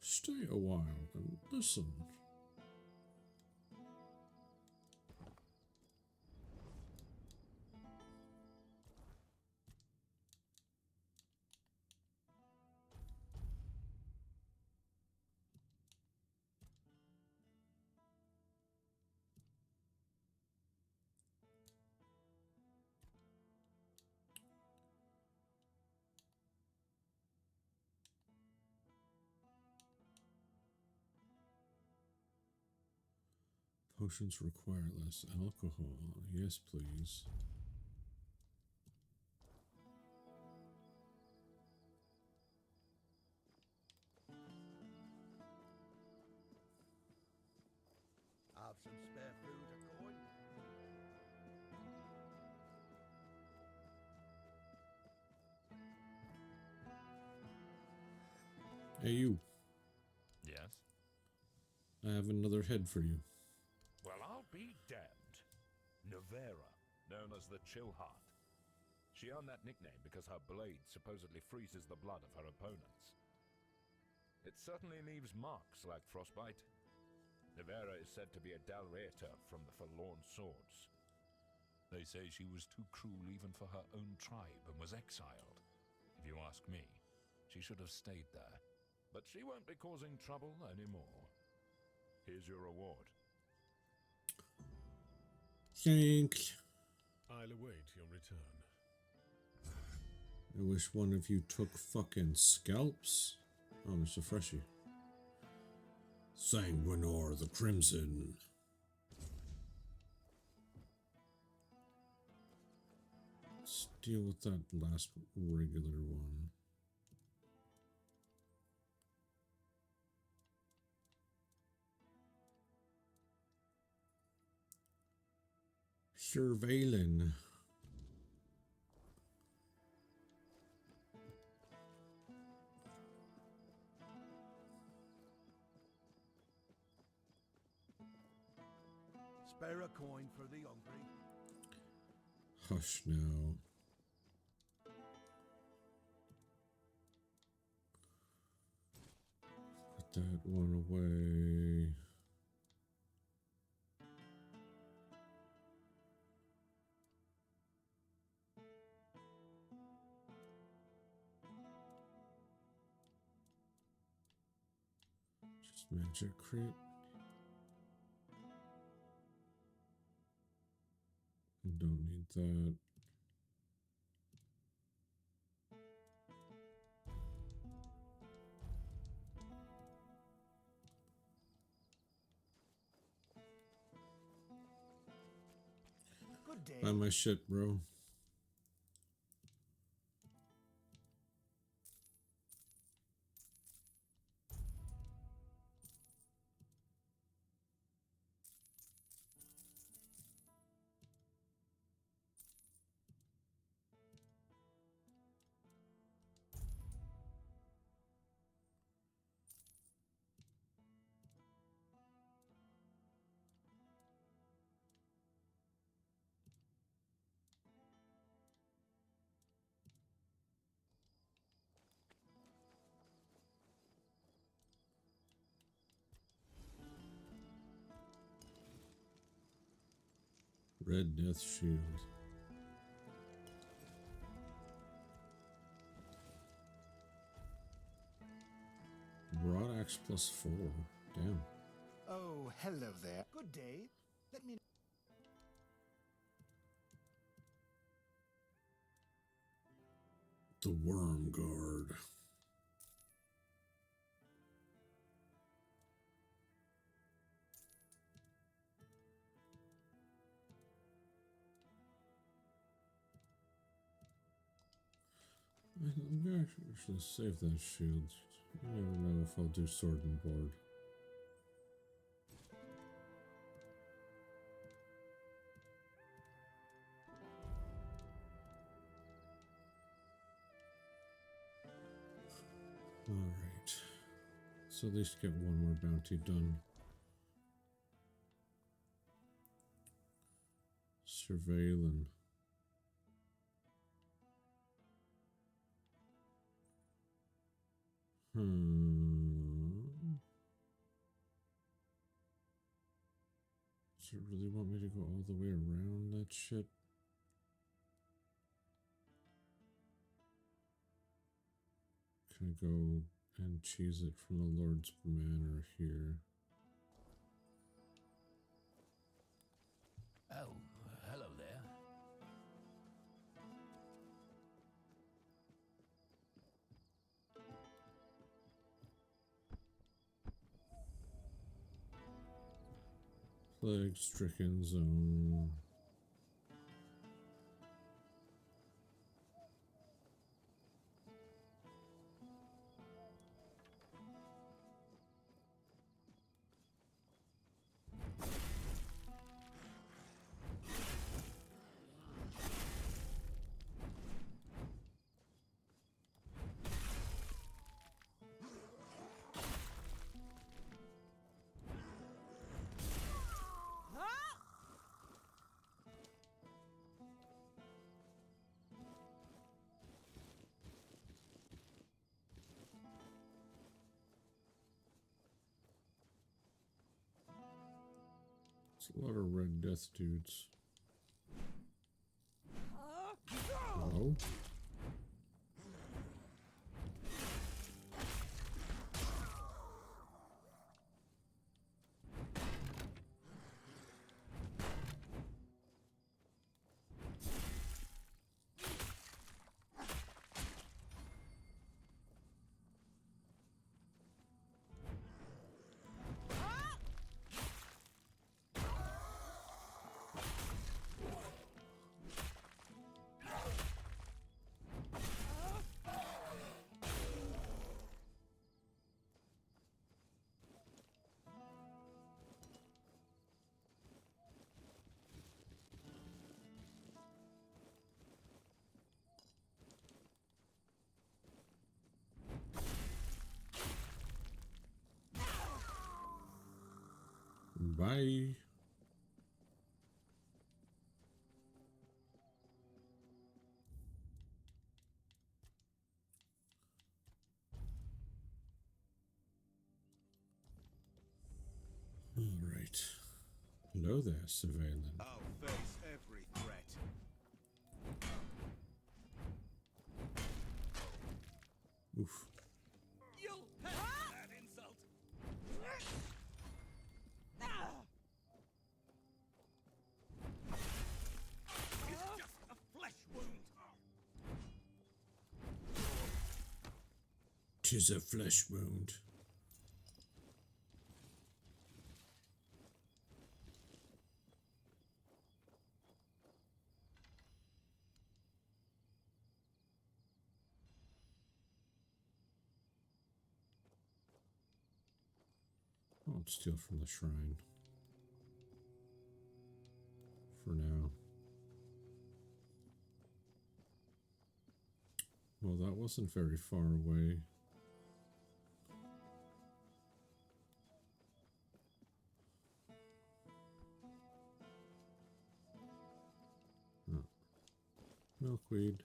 Stay a while and listen. Potions require less alcohol. Yes, please. Have some spare food or coin? Hey, you. Yes? I have another head for you. Well, I'll be damned. Nevera, known as the Chill Heart. She earned that nickname because her blade supposedly freezes the blood of her opponents. It certainly leaves marks like frostbite. Nevera is said to be a Dalrator from the Forlorn Swords. They say she was too cruel even for her own tribe and was exiled. If you ask me, she should have stayed there. But she won't be causing trouble anymore. Here's your reward. Thanks. I'll await your return. I wish one of you took fucking scalps. Oh, Mr. Freshie. Sanguinor the Crimson. Let's deal with that last regular one. Surveilling. Spare a coin for the hungry. Hush now. that one away. Just magic crit. Don't need that. Good day. Buy my shit, bro. Red Death Shield. Broad axe +4. Damn. Oh, hello there. Good day. Let me... The Worm Guard. I'm gonna actually save that shield. I don't know if I'll do sword and board. Alright. So at least get one more bounty done. Surveilling. Does it really want me to go all the way around that shit? Can I go and cheese it from the Lord's Manor here? Oh, hello there. Plague-stricken zone. It's a lot of Red Death dudes. Hello? Bye. Alright. Hello there, Surveillant. I'll face every threat. Oof. You'll pay that insult. It's just a flesh wound. 'Tis a flesh wound. I won't steal from the shrine. For now. Well, that wasn't very far away. Oh. Milkweed.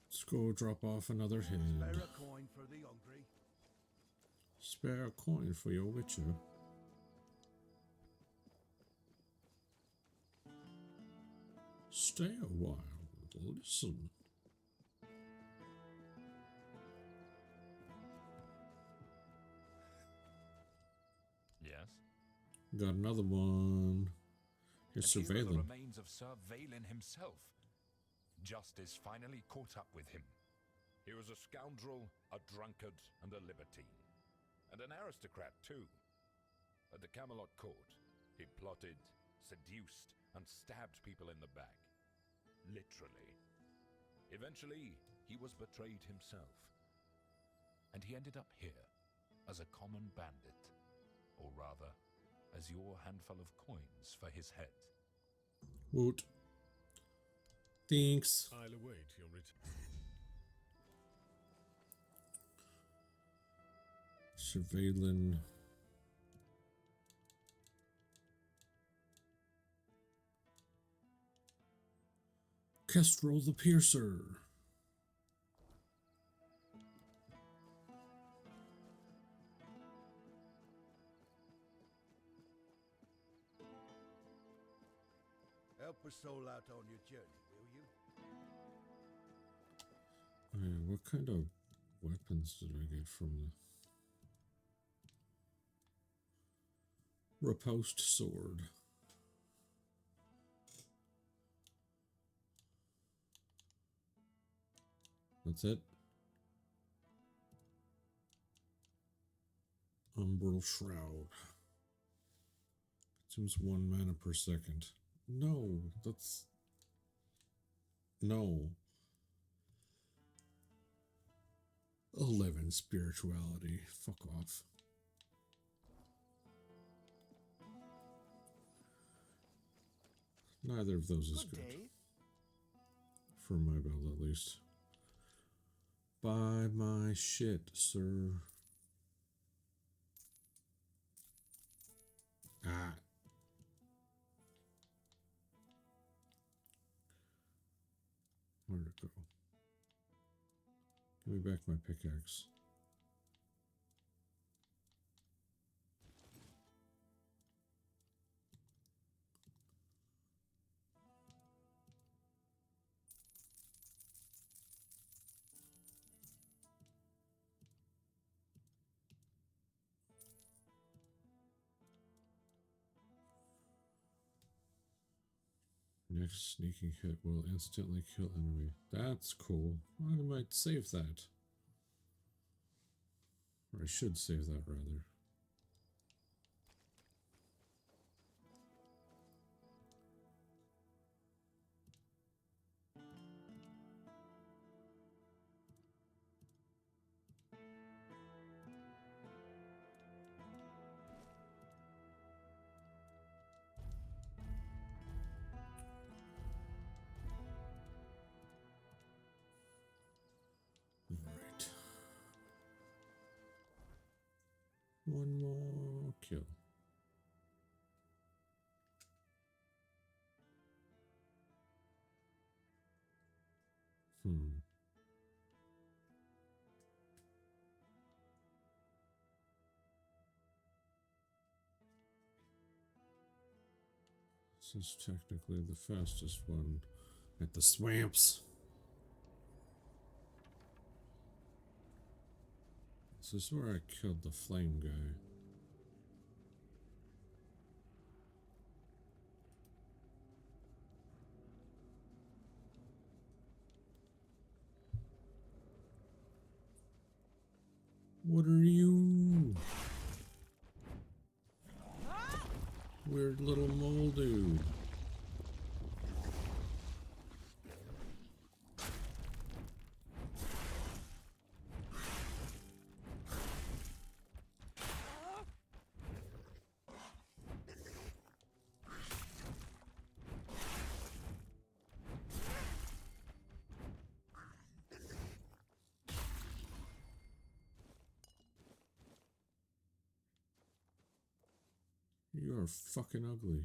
Let's go drop off another head. Spare a coin for the hungry. Spare a coin for your witcher. Stay a while and listen. Yes? Got another one. Here's And here are the Surveillant. remains of Sir Valen himself. Justice finally caught up with him. He was a scoundrel, a drunkard, and a libertine. And an aristocrat, too. At the Camelot court, he plotted, seduced, and stabbed people in the back. Literally. Eventually, he was betrayed himself. And he ended up here, as a common bandit. Or rather, as your handful of coins for his head. Woot. Thanks. I'll await your return. Surveillant. Kestrel the Piercer. Help a soul out on your journey, will you? What kind of weapons did I get from the riposte sword? That's it. Umbral Shroud. Consumes 1 mana per second. No, that's... No. 11 spirituality. Fuck off. Neither of those is good. For my build, at least. Buy my shit, sir. Ah. Where'd it go? Give me back my pickaxe. Next sneaking hit will instantly kill enemy. That's cool. I might save that. Or I should save that rather. One more kill. This is technically the fastest one at the swamps. This is where I killed the flame guy. What are you? Weird little mole dude. You are fucking ugly.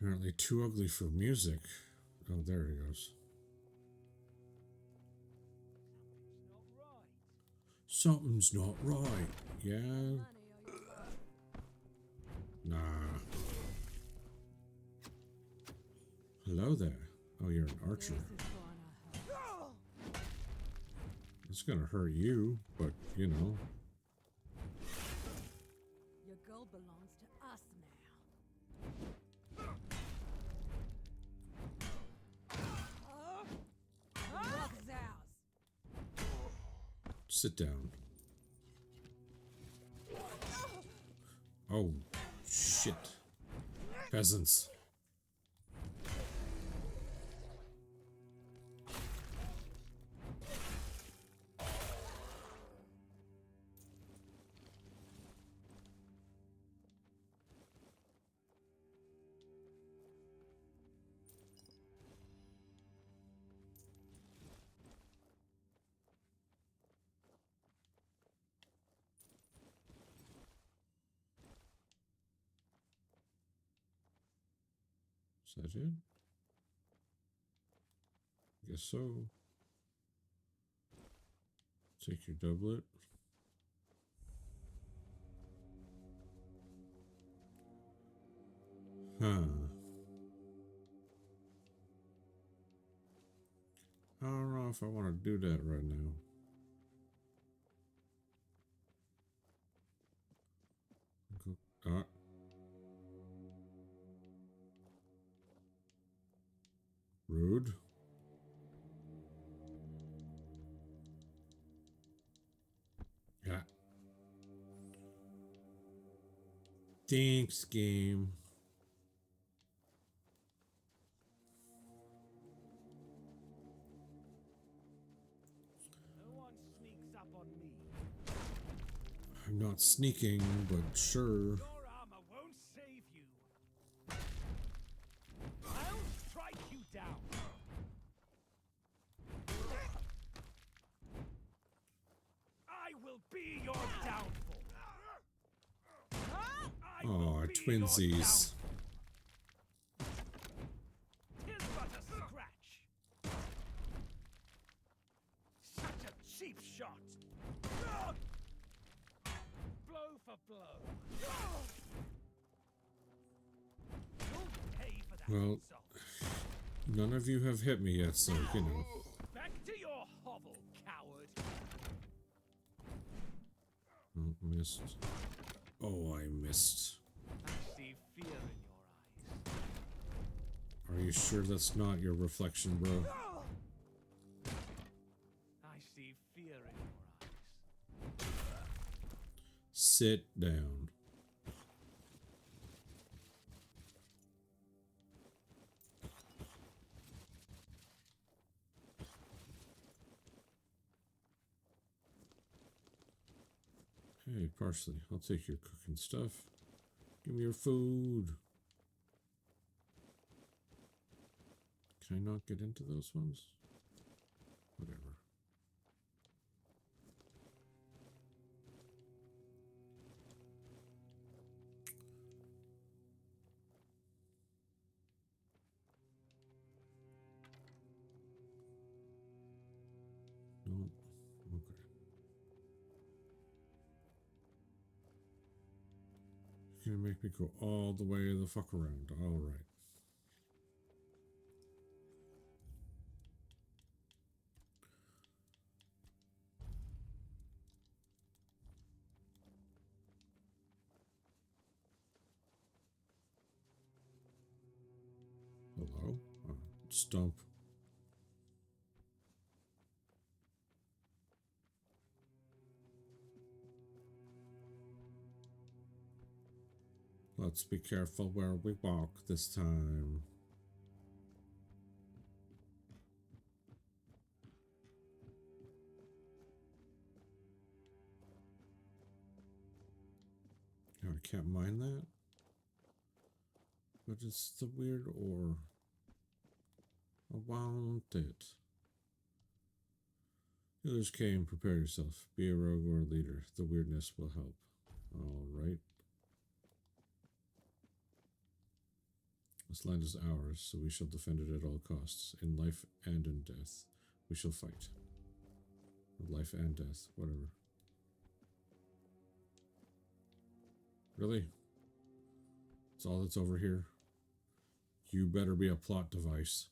Apparently too ugly for music. Oh, there he goes. Something's not right. Yeah. Nah. Hello there. Oh, you're an archer. It's gonna hurt you, but you know. Your girl belongs to us now. What's ours? Sit down. Oh, shit. Peasants. Is that it? Guess so. Take your doublet. Huh. I don't know if I want to do that right now. Rude. Yeah. Thanks, game. No one sneaks up on me. I'm not sneaking, but sure. Your armor won't save you. I'll strike you down. I will be your downfall. Oh, twinsies. Tis but a scratch. Such a cheap shot. Blow for blow. You'll pay for that Well, insult. none of you have hit me yet, so, you know. Back to your hovel, coward. Oh, missed. Oh, I missed. I see fear in your eyes. Are you sure that's not your reflection, bro? I see fear in your eyes. Sit down. Hey, Parsley, I'll take your cooking stuff. Give me your food. Can I not get into those ones? Whatever. No. Okay. You're gonna make me go all the way the fuck around. All right. Hello? Stump. Let's be careful where we walk this time. Oh, I can't mine that? But it's the weird ore. I want it. Healers came, prepare yourself. Be a rogue or a leader. The weirdness will help. Alright. This land is ours, so we shall defend it at all costs. In life and in death. We shall fight. Life and death, whatever. Really? That's all that's over here? You better be a plot device.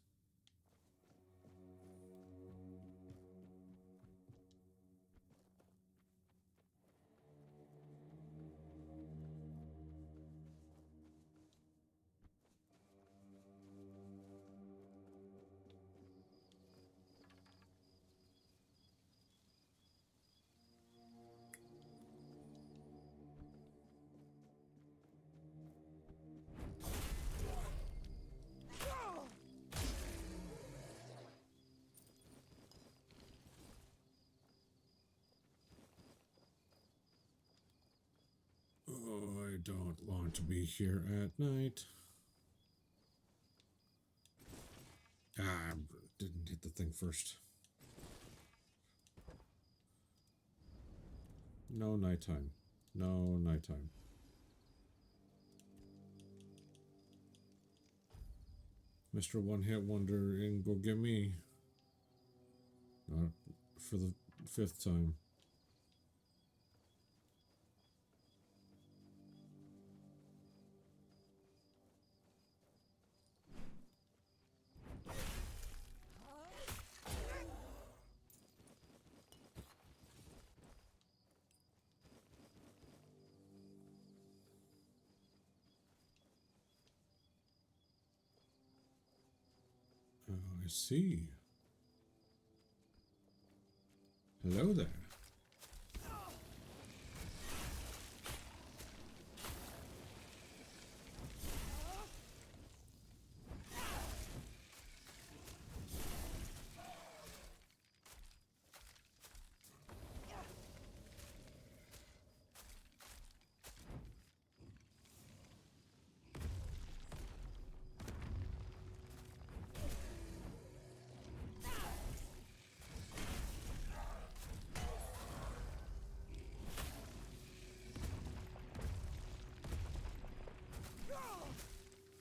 Oh, I don't want to be here at night. Ah, didn't hit the thing first. No nighttime. No nighttime. Mr. One Hit Wonder and go get me. Not for the 5th time. Oh, I see. Hello there.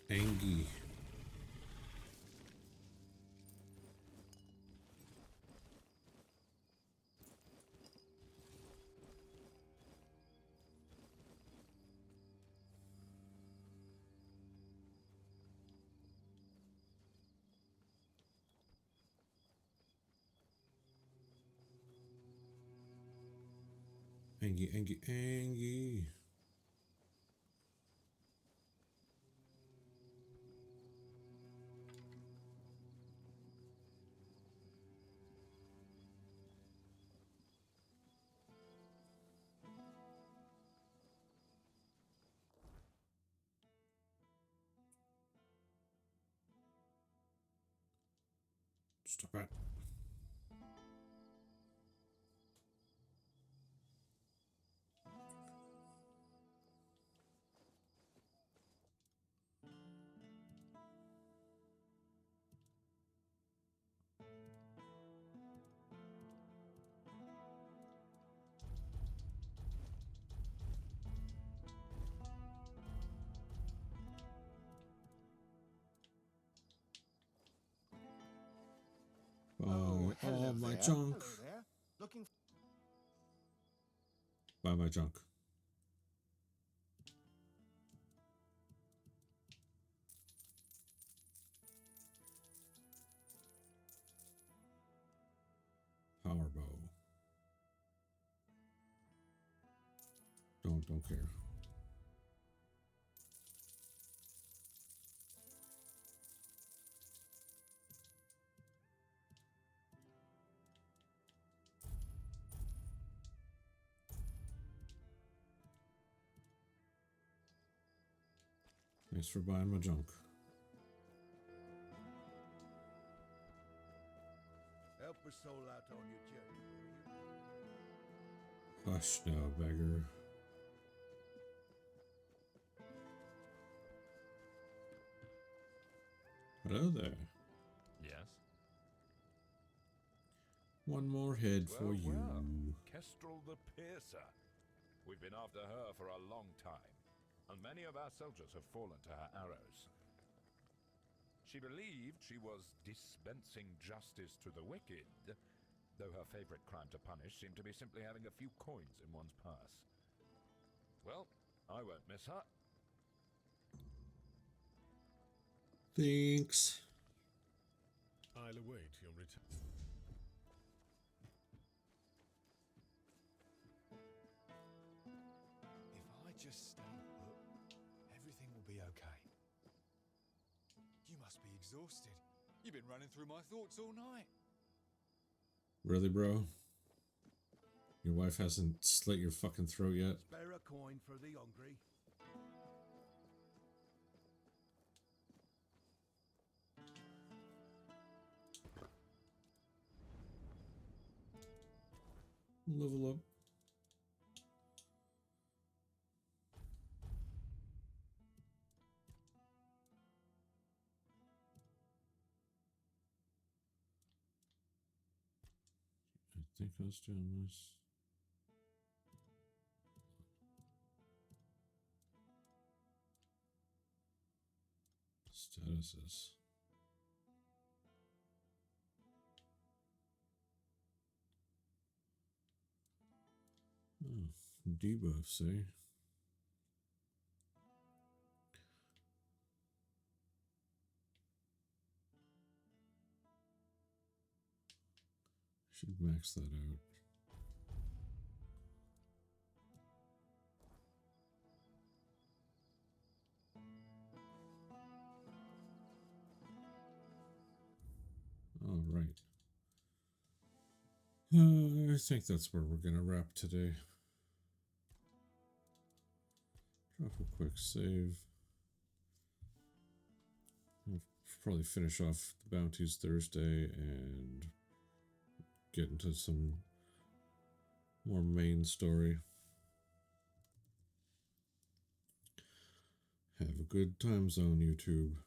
Angie. Angie, Angie, Angie. Stop it. my there. junk. Hello there. Looking. Buy my junk. Power bow. Don't care. Thanks for buying my junk. Help a soul out on your journey, will you? Hush now, beggar. Hello there. Yes? One more head for you. Well, Kestrel the Piercer. We've been after her for a long time, and many of our soldiers have fallen to her arrows. She believed she was dispensing justice to the wicked, though her favorite crime to punish seemed to be simply having a few coins in one's purse. Well, I won't miss her. Thanks. I'll await your return. If I just stay put, everything will be okay. You must be exhausted. You've been running through my thoughts all night. Really, bro? Your wife hasn't slit your fucking throat yet? Spare a coin for the hungry. Level up. I think I was doing this. Statuses. Oh, debuffs, eh? Should max that out. All right. I think that's where we're gonna wrap today. Drop a quick save. I'll probably finish off the bounties Thursday and get into some more main story. Have a good time zone, YouTube.